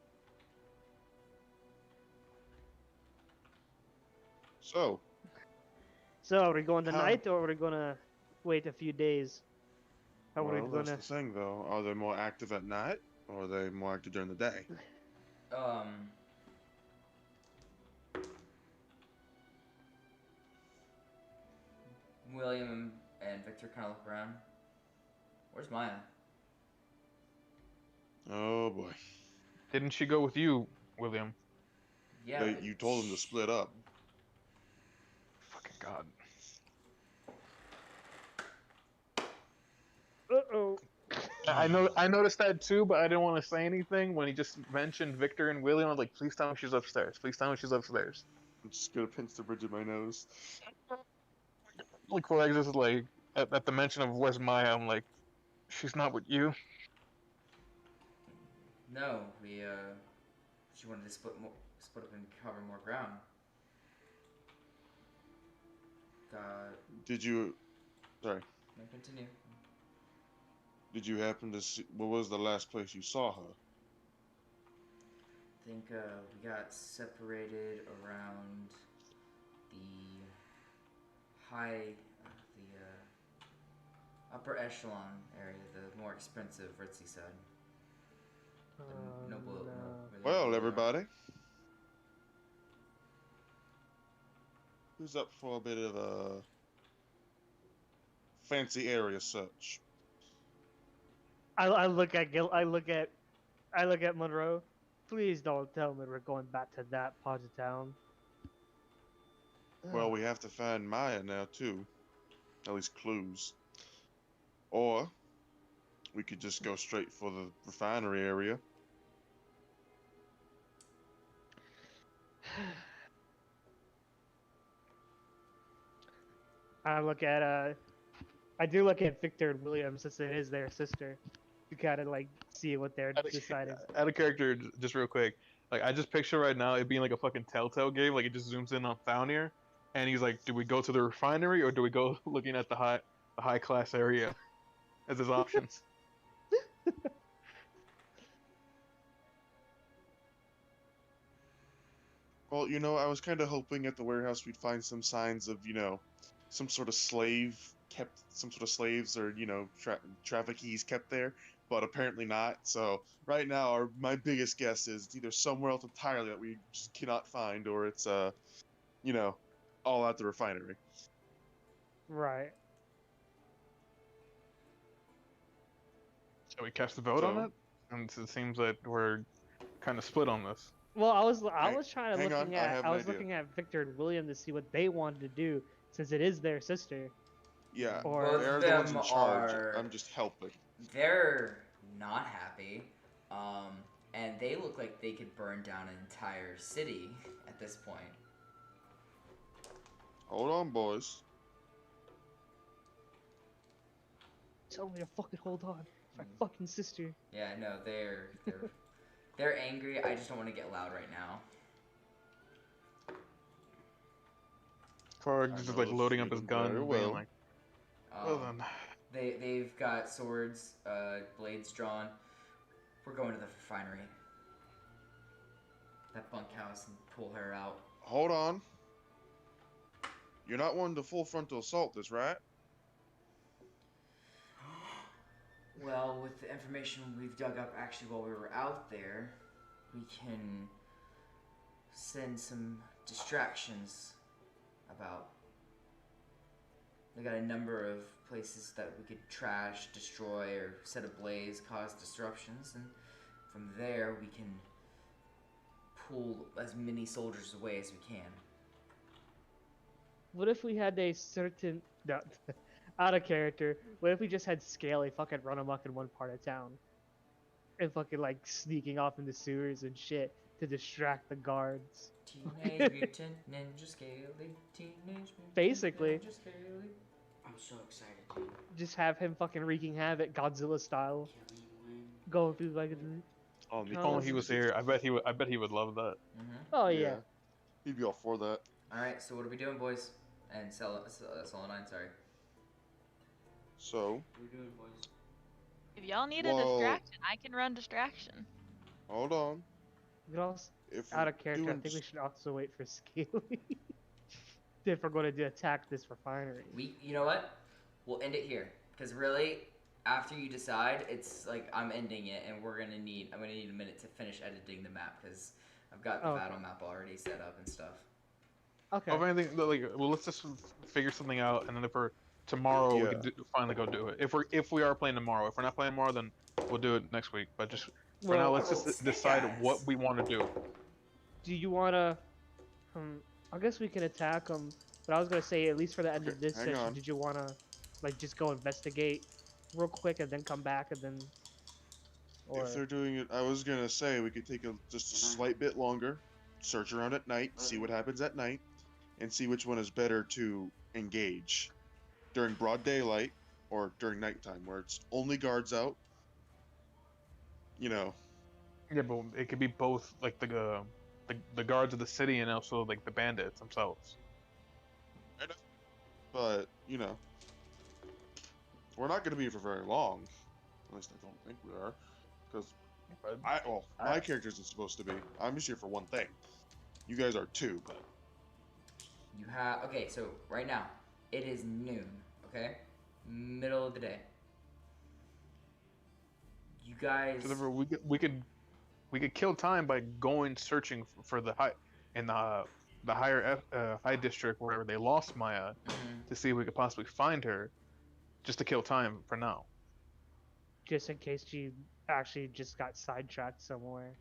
S4: So,
S3: So are we going
S4: How-
S3: tonight, or are we gonna wait a few days? How are we
S4: Well, that's
S3: gonna?
S4: the thing, though. Are they more active at night, or are they more active during the day?
S1: William and Victor kind of look around. Where's Maya?
S4: Oh boy.
S5: Didn't she go with you, William?
S1: Yeah.
S4: You told them to split up.
S5: Fucking god.
S3: Uh-oh.
S5: I noticed that too, but I didn't want to say anything when he just mentioned Victor and William. I was like, please tell me she's upstairs. Please tell me she's upstairs.
S4: I'm just gonna pinch the bridge of my nose.
S5: Like, Flags just like at the mention of where's Maya, I'm like, she's not with you.
S1: No, she wanted to split up and cover more ground.
S4: Did you? Sorry.
S1: No, continue.
S4: Did you happen to see? What was the last place you saw her?
S1: I think we got separated around the upper echelon area, the more expensive ritzy side. The noble.
S4: Well, everybody, who's up for a bit of a fancy area search?
S3: I look at Gil. I look at Monroe. Please don't tell me we're going back to that part of town.
S4: Well, we have to find Maya now too. At least clues. Or we could just go straight for the refinery area.
S3: I do look at Victor and William since it is their sister. To kind of like see what they're deciding.
S5: Add a character just real quick. Like I just picture right now it being like a fucking Telltale game. Like it just zooms in on Founir, and he's like, "Do we go to the refinery or do we go looking at the high class area as his options?"
S4: Well, I was kind of hoping at the warehouse we'd find some signs of, some sort of some sort of slaves or, traffickees kept there, but apparently not. So right now, my biggest guess is it's either somewhere else entirely that we just cannot find, or it's, all at the refinery.
S3: Right.
S5: Shall we cast a vote on it? And it seems that we're kind of split on this.
S3: Well, I was trying to
S4: hang on,
S3: looking
S4: I
S3: at
S4: have
S3: I
S4: an
S3: was
S4: idea.
S3: looking at Victor and William to see what they wanted to do since it is their sister.
S4: Yeah,
S3: Or-
S4: they're
S1: Both
S4: the
S1: of
S4: ones in
S1: them
S4: charge.
S1: are-
S4: I'm just helping.
S1: They're not happy, and they look like they could burn down an entire city at this point.
S4: Hold on, boys.
S3: Tell me to fucking hold on. My fucking sister.
S1: Yeah, no, they're angry. I just don't want to get loud right now.
S5: Farg
S4: I
S5: just
S4: know
S5: like
S4: the
S5: loading up his
S4: freedom
S5: gun,
S4: very
S5: and being
S4: well.
S5: like, "Well
S1: Um,
S5: then."
S1: they've got swords, blades drawn. We're going to the refinery. That bunkhouse and pull her out.
S4: Hold on. You're not wanting to full frontal assault this, right?
S1: Well, with the information we've dug up actually while we were out there, we can send some distractions about. They got a number of places that we could trash, destroy, or set ablaze, cause disruptions, and from there we can pull as many soldiers away as we can.
S3: What if we had a certain no, out of character? What if we just had Scaly fucking run amok in one part of town, and fucking like sneaking off in the sewers and shit to distract the guards?
S1: Teenage Mutant Ninja Scaly, Teenage Mutant
S3: Basically.
S1: Ninja Scaly.
S8: I'm so excited, dude.
S3: Just have him fucking wreaking havoc, Godzilla style,
S8: Can we win?
S3: going through like.
S4: Oh,
S5: If only he was here, I bet he would love that.
S1: Mm-hmm.
S3: Oh yeah.
S4: He'd be all for that.
S1: Alright, so what are we doing, boys? And Celandine, sorry.
S4: So,
S8: We're doing, boys.
S7: If y'all need a
S4: Well-
S7: distraction, I can run distraction.
S4: hold on.
S3: We could also,
S4: If
S3: out
S4: we're
S3: of character, I
S4: doing
S3: think we should also wait for Scaly. if we're going to attack this refinery.
S1: You know what? We'll end it here. Because really, after you decide, it's like I'm ending it, and I'm gonna need a minute to finish editing the map because I've got the battle map already set up and stuff.
S3: Okay.
S5: Or anything, like, well, let's just figure something out, and then if we're tomorrow, we can finally go do it. If we are playing tomorrow, if we're not playing tomorrow, then we'll do it next week. But just for now, let's just decide what we want to do.
S3: Do you want to? I guess we can attack them. But I was gonna say, at least for the end of this session, did you want to, like, just go investigate real quick and then come back and then? Or...
S4: If they're doing it, I was gonna say we could take just a slight bit longer, search around at night, see what happens at night, and see which one is better to engage during broad daylight or during nighttime, where it's only guards out. You know.
S5: Yeah, but it could be both, like the guards of the city and also like the bandits themselves.
S4: But you know, we're not going to be here for very long. At least I don't think we are, because my character isn't supposed to be. I'm just here for one thing. You guys are too, but
S1: you have So right now, it is noon. Okay, middle of the day. You guys.
S5: So we could kill time by going searching for the high district where they lost Maya to see if we could possibly find her, just to kill time for now.
S3: Just in case she actually just got sidetracked somewhere.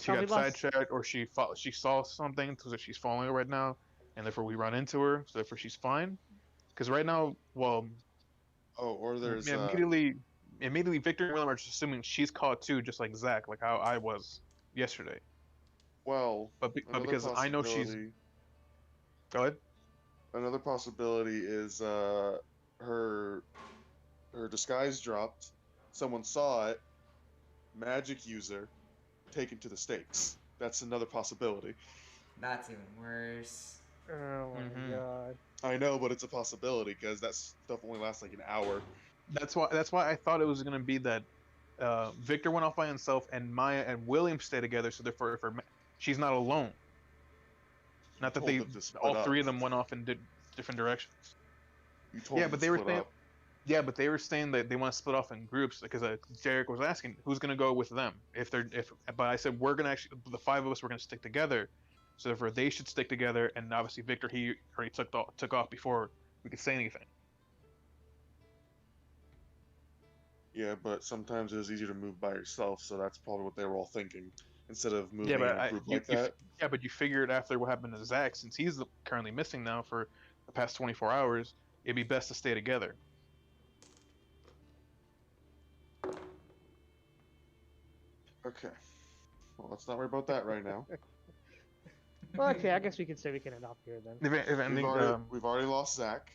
S5: She got sidetracked, or she saw something, so that she's following her right now, and therefore we run into her, so therefore she's fine. Because right now, well,
S4: or there's
S5: immediately Victor and William are just assuming she's caught too, just like Zach, like how I was yesterday.
S4: Well,
S5: but because I know she's. Go ahead.
S4: Another possibility is her disguise dropped. Someone saw it. Magic user, taken to the stakes. That's another possibility.
S1: That's even worse.
S3: Oh my god.
S4: I know, but it's a possibility because that stuff only lasts like an hour.
S5: That's why I thought it was gonna be that Victor went off by himself and Maya and William stay together, so therefore she's not alone. Not that all three of them went off and did different directions.
S4: You told them
S5: but
S4: they were saying.
S5: Yeah, but they were saying that they want to split off in groups because Derek was asking who's gonna go with them but I said we're gonna actually, the five of us were gonna stick together, so therefore they should stick together, and obviously Victor, he already took off before we could say anything.
S4: Yeah, but sometimes it is easier to move by yourself, so that's probably what they were all thinking. Instead of moving in a group like that.
S5: Yeah, but you figured after what happened to Zach, since he's currently missing now for the past 24 hours, it'd be best to stay together.
S4: Okay. Well, let's not worry about that right now.
S3: Well, okay, I guess we can say we can end off here then.
S4: We've already lost Zach.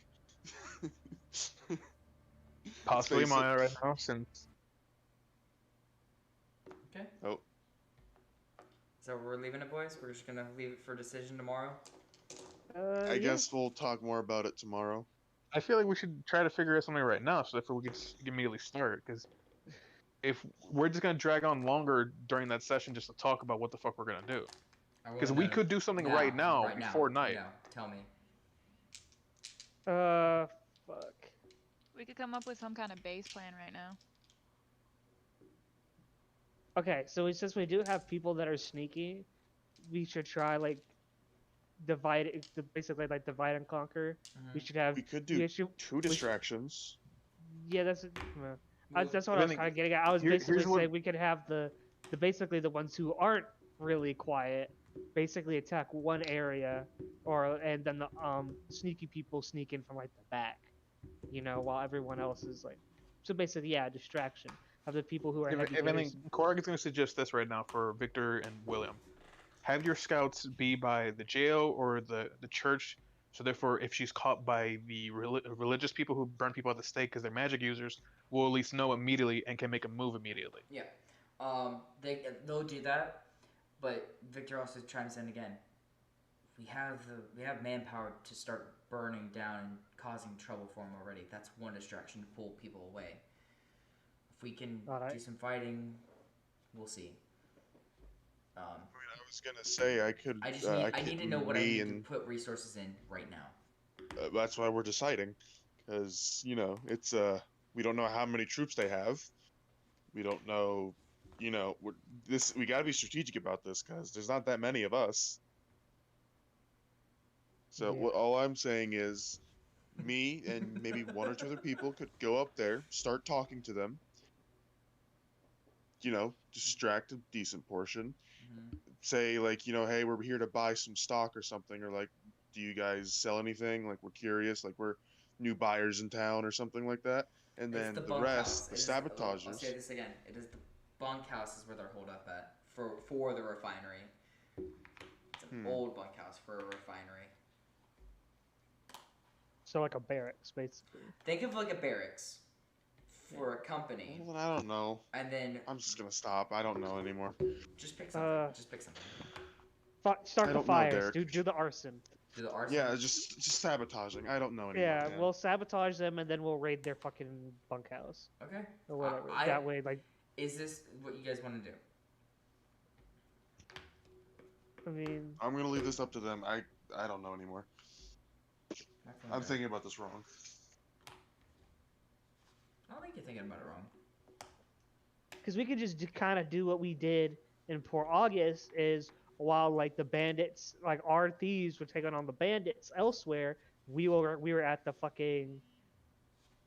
S5: Possibly Maya right now, since.
S1: Okay.
S4: Oh.
S1: So we're leaving it, boys? We're just gonna leave it for decision tomorrow?
S4: I guess we'll talk more about it tomorrow.
S5: I feel like we should try to figure out something right now, so that we can immediately start, because if we're just gonna drag on longer during that session just to talk about what the fuck we're gonna do. Because we could do something right now before night.
S1: Yeah, tell me.
S3: Fuck.
S7: We could come up with some kind of base plan right now.
S3: Okay, so since we do have people that are sneaky, we should try like basically like divide and conquer. We should have.
S4: We could do two distractions.
S3: Yeah, that's what I was kind of getting at. I was basically saying we could have the basically the ones who aren't really quiet basically attack one area, and then the sneaky people sneak in from like the back, while everyone else is like. So basically, yeah, distraction of the people who are.
S5: If anything, Korg is going to suggest this right now for Victor and William. Have your scouts be by the jail or the church, so therefore if she's caught by the religious people who burn people at the stake because they're magic users, we'll at least know immediately and can make a move immediately.
S1: Yeah, they'll do that, but Victor also is trying to send again. We have manpower to start burning down and causing trouble for him already. That's one distraction to pull people away. If we can do some fighting, we'll see.
S4: was gonna say I could.
S1: I need to know what I
S4: me
S1: need to
S4: and
S1: put resources in right now.
S4: that's why we're deciding, because it's we don't know how many troops they have. We don't know, we got to be strategic about this because there's not that many of us. So
S3: Yeah.
S4: all I'm saying is, me and maybe one or two other people could go up there, start talking to them. Distract a decent portion.
S1: Mhm.
S4: Say like, hey, we're here to buy some stock or something, or like, do you guys sell anything? Like, we're curious, like we're new buyers in town or something like that. And
S1: It's
S4: then
S1: the
S4: the rest,
S1: bunkhouse.
S4: the
S1: It is. I'll say
S4: sabotagers.
S1: this again. It is the bunkhouse is where they're holed up at for the refinery. It's an old bunkhouse for a refinery.
S3: So like a barracks, basically.
S1: Think of like a barracks for a company,
S4: Well, I don't know.
S1: and then
S4: I'm just gonna stop. I don't know anymore.
S1: just pick something. Just pick something.
S3: Start
S4: I
S3: the
S4: don't know,
S3: fires.
S4: Derek.
S3: Do the arson.
S1: Do the arson.
S4: Yeah, just sabotaging. I don't know anymore.
S3: Yeah,
S4: man.
S3: we'll sabotage them and then we'll raid their fucking bunkhouse
S1: Okay.
S3: or whatever. That way, like,
S1: Is this what you guys want to do?
S3: I mean,
S4: I'm gonna leave this up to them. I don't know anymore. I'm thinking about this wrong.
S1: I don't think you're thinking about it wrong.
S3: because we could just kind of do what we did in Port August is while like the bandits, like our thieves were taking on the bandits elsewhere, we were at the fucking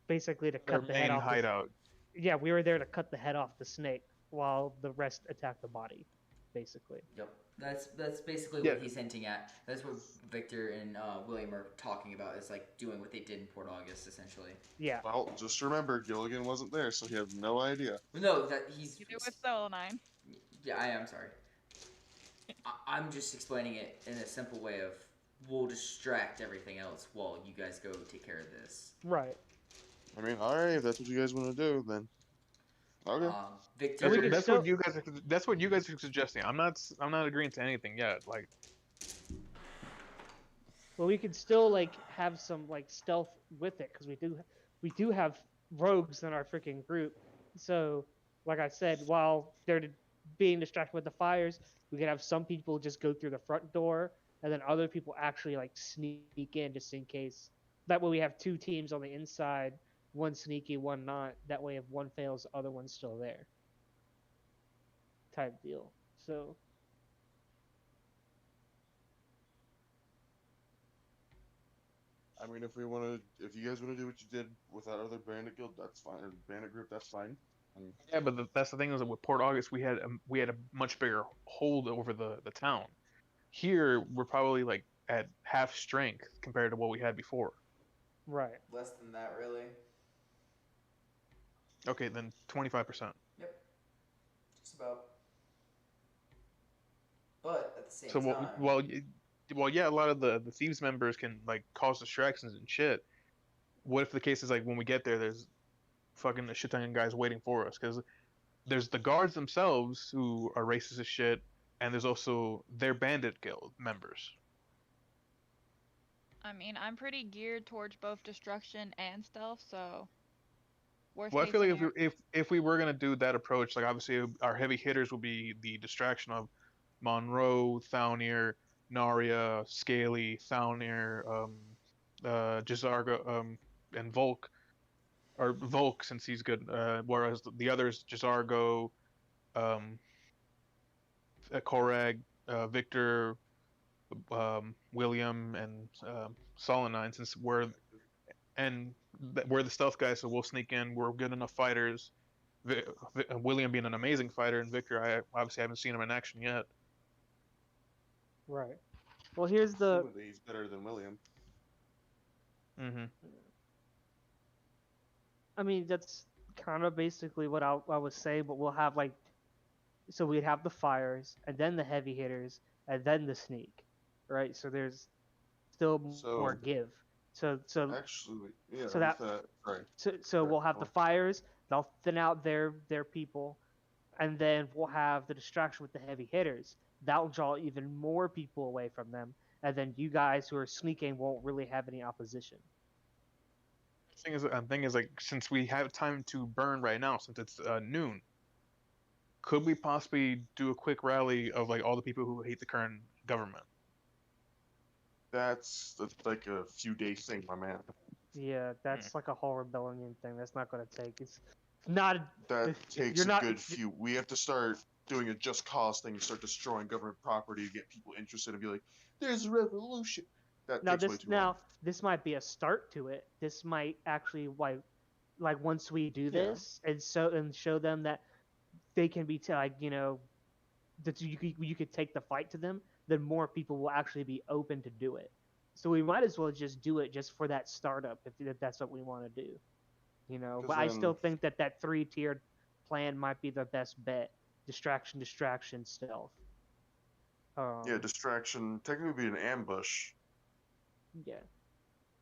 S3: basically to
S5: Their
S3: cut the head
S5: main
S3: off.
S5: hideout.
S3: Yeah, we were there to cut the head off the snake while the rest attacked the body, basically.
S1: Yep. That's basically
S5: Yeah.
S1: what he's hinting at. That's what Victor and William are talking about. Is like doing what they did in Port August, essentially.
S3: Yeah.
S4: Well, just remember, Gilligan wasn't there, so he had no idea.
S1: No, that he's.
S7: You do with Soul 9.
S1: Yeah, I am sorry. I'm just explaining it in a simple way of we'll distract everything else while you guys go take care of this.
S3: Right.
S4: I mean, all right, if that's what you guys want to do, then okay.
S1: Victor.
S3: we could
S5: That's
S3: still-
S5: what you guys. That's what you guys are suggesting. I'm not agreeing to anything yet. Like,
S3: Well, we could still like have some like stealth with it because we do have rogues in our freaking group. So, like I said, while they're being distracted with the fires, we could have some people just go through the front door, and then other people actually like sneak in just in case. That way, we have two teams on the inside, one sneaky, one not. That way, if one fails, the other one's still there. Type deal. So.
S4: I mean, if you guys want to do what you did with that other bandit guild, that's fine. Or bandit group, that's fine.
S5: yeah, but that's the thing is that with Port August, we had a much bigger hold over the town. Here, we're probably like at half strength compared to what we had before.
S3: Right.
S1: Less than that, really.
S5: Okay, then 25%.
S1: Yep. Just about. But at the same
S5: So
S1: time.
S5: well, yeah, a lot of the thieves members can like cause distractions and shit. What if the case is like when we get there, there's fucking a shit ton of guys waiting for us? Because there's the guards themselves who are racist as shit, and there's also their bandit guild members.
S7: I mean, I'm pretty geared towards both destruction and stealth, so. Worst
S5: Well, I
S7: case
S5: feel like
S7: scenario-
S5: if we were gonna do that approach, like obviously our heavy hitters would be the distraction of Monroe, Thaunir, Narya, Scaly, Thaunir, Jizargo, and Volk, or Volk since he's good. Whereas the others, Jizargo, Korag, Victor, William, and Solanine, since we're the stealth guys, so we'll sneak in. We're good enough fighters. William being an amazing fighter, and Victor, I obviously haven't seen him in action yet.
S3: Right. Well, here's the.
S4: Assumedly he's better than William.
S5: Mm-hmm.
S3: I mean, that's kind of basically what I was saying, but we'll have like. So we'd have the fires, and then the heavy hitters, and then the sneak, right? So there's still more give. So
S4: Actually, yeah.
S3: So that-
S4: sorry.
S3: so
S4: Sorry,
S3: we'll have
S4: go
S3: the
S4: on.
S3: fires. They'll thin out their people, and then we'll have the distraction with the heavy hitters. That'll draw even more people away from them, and then you guys who are sneaking won't really have any opposition.
S5: Thing is, like since we have time to burn right now, since it's noon, could we possibly do a quick rally of like all the people who hate the current government?
S4: That's like a few days thing, my man.
S3: Yeah, that's like a whole rebellion thing. That's not gonna take. It's not.
S4: That takes
S3: You're
S4: a
S3: not.
S4: good few. We have to start doing a just cause thing, start destroying government property, get people interested, and be like, "There's a revolution." That
S3: Now
S4: takes way too long.
S3: this might be a start to it. This might actually like once we do this and show them that they can be like that you could take the fight to them, then more people will actually be open to do it. So we might as well just do it just for that startup if that's what we want to do. But I still think that 3-tiered plan might be the best bet. Distraction, stealth.
S4: Yeah, distraction. Technically, be an ambush.
S3: Yeah.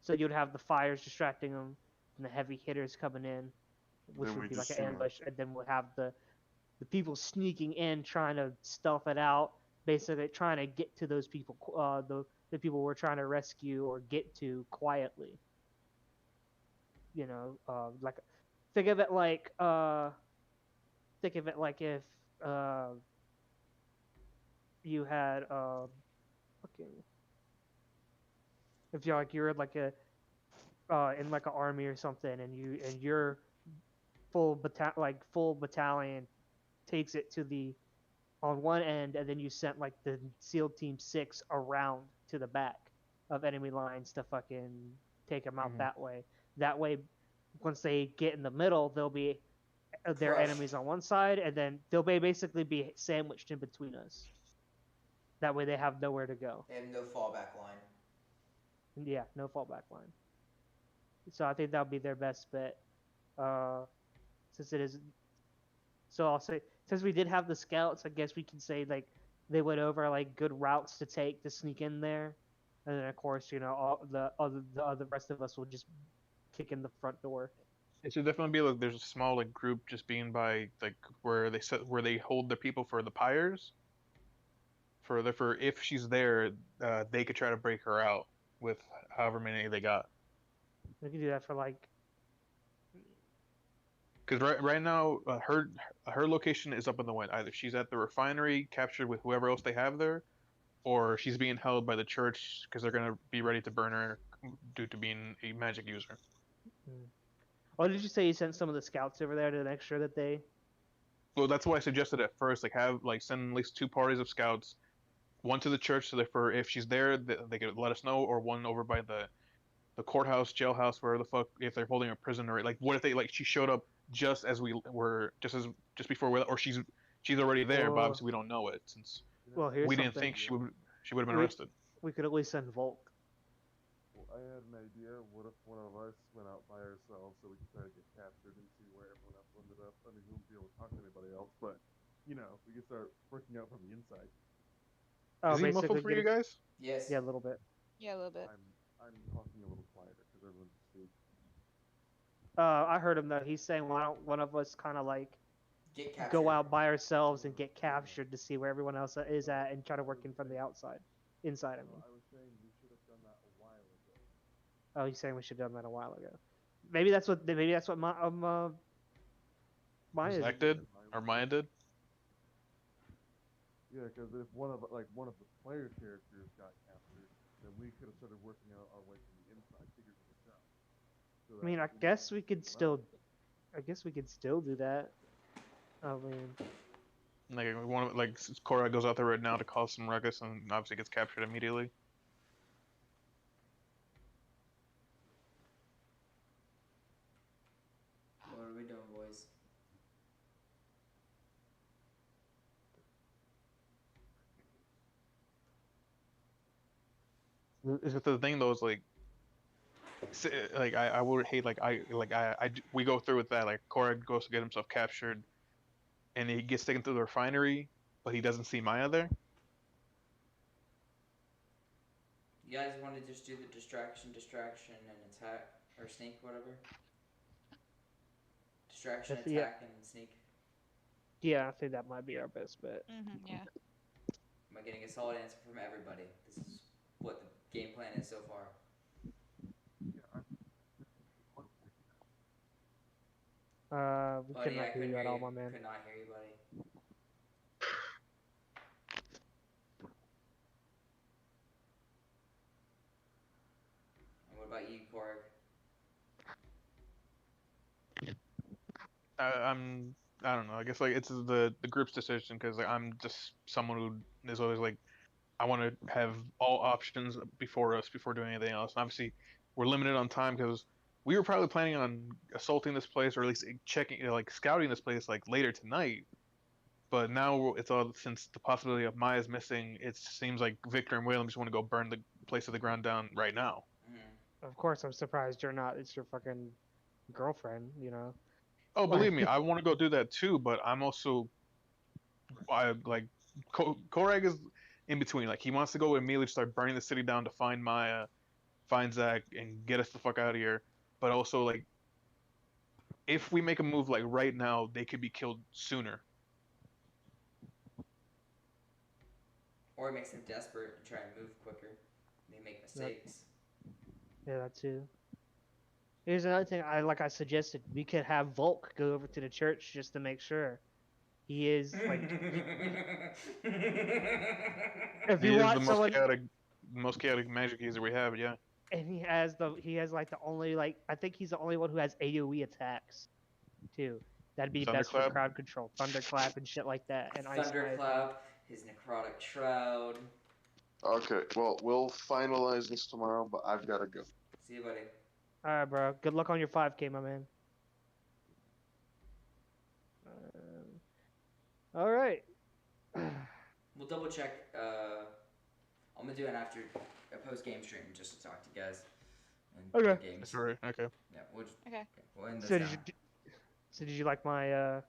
S3: So you'd have the fires distracting them, and the heavy hitters coming in, which
S4: Then
S3: would
S4: we
S3: be like
S4: just,
S3: an ambush, and then we'll have the people sneaking in, trying to stealth it out, basically trying to get to those people, the people we're trying to rescue or get to quietly. Like think of it like if you had fucking if you're like a in like an army or something, and your full battalion takes it to the on one end, and then you sent like the SEAL Team 6 around to the back of enemy lines to fucking take them out that way. That way, once they get in the middle, they'll be their enemies on one side, and then they'll basically be sandwiched in between us. That way, they have nowhere to go.
S1: They have no fallback line.
S3: Yeah, no fallback line. So I think that would be their best bet. Since it is. So I'll say, since we did have the scouts, I guess we can say like they went over like good routes to take to sneak in there, and then of course all the rest of us will just kick in the front door.
S5: It should definitely be like there's a small like group just being by like where they hold the people for the pyres. For if she's there, they could try to break her out with however many they got.
S3: We can do that for like.
S5: Because right now, her location is up in the wind. Either she's at the refinery, captured with whoever else they have there, or she's being held by the church because they're gonna be ready to burn her due to being a magic user.
S3: Oh, did you say you sent some of the scouts over there to make sure that they?
S5: Well, that's why I suggested at first, send at least 2 parties of scouts, one to the church, so that if she's there, they could let us know, or one over by the courthouse, jailhouse, where the fuck if they're holding a prisoner. Like, what if they she showed up just as we were just before or she's already there, but obviously we don't know it since we didn't think she would have been arrested.
S3: We could at least send Volk.
S9: Well, I had an idea. What if one of us went out by ourselves so we could try to get captured and see where everyone else ended up? I mean, we won't be able to talk to anybody else, but we could start working out from the inside.
S5: Is he muffled for you guys?
S1: Yes.
S3: Yeah, a little bit.
S7: Yeah, a little bit.
S9: I'm talking a little quieter because everyone's asleep.
S3: I heard him though. He's saying why don't one of us kind of like go out by ourselves and get captured to see where everyone else is at and try to work in from the outside, inside. I mean.
S9: I was saying we should have done that a while ago.
S3: Oh, he's saying we should have done that a while ago. Maybe that's what Maya
S5: did or Maya did.
S9: Yeah, because if one of the player characters got captured, then we could have started working out our way from the inside, figuring this out. So
S3: I mean, I guess we could still do that. I mean,
S5: Cora goes out there right now to cause some ruckus and obviously gets captured immediately.
S1: What are we doing, boys?
S5: Is it the thing though? Is I would hate we go through with that. Like Cora goes to get himself captured, and he gets taken to the refinery, but he doesn't see Maya there.
S1: You guys want to just do the distraction, and attack or sneak, whatever. Distraction, attack, and sneak.
S3: Yeah, I think that might be our best bet.
S7: Yeah.
S1: Am I getting a solid answer from everybody? This is what the game plan is so far.
S3: We
S1: Buddy,
S3: could not hear you at all, my man.
S1: Could not hear you, buddy. about you, Korg?
S5: I don't know. I guess like it's the group's decision because like, I'm just someone who is always like I want to have all options before us before doing anything else. And obviously, we're limited on time because we were probably planning on assaulting this place or at least checking, like scouting this place like later tonight. But now it's all since the possibility of Maya's missing. It seems like Victor and Whalem just want to go burn the place of the ground down right now.
S3: Of course, I'm surprised you're not. It's your fucking girlfriend, you know.
S5: Oh, believe me, I want to go do that too. But I'm also, I like Korag is in between. Like he wants to go immediately start burning the city down to find Maya, find Zach, and get us the fuck out of here. But also like, if we make a move like right now, they could be killed sooner.
S1: Or it makes them desperate and try and move quicker. They make mistakes.
S3: Yeah, that too. Here's another thing I suggested. We could have Volk go over to the church just to make sure. He is like if you want someone
S5: most chaotic magic user we have, yeah.
S3: And he has like the only like I think he's the only one who has AoE attacks too. That'd be best for crowd control. Thunderclap and shit like that. And
S1: Thunderclap, his necrotic shroud.
S4: Okay, well, we'll finalize this tomorrow, but I've got to go.
S1: See you, buddy.
S3: Alright, bro. Good luck on your 5K, my man. Alright.
S1: We'll double check. I'm gonna do it after a post game stream just to talk to you guys. And
S3: Okay.
S1: games.
S5: That's right. Okay.
S1: Yeah. We'll just,
S7: Okay.
S1: We'll end this
S3: So
S1: down.
S3: did you like my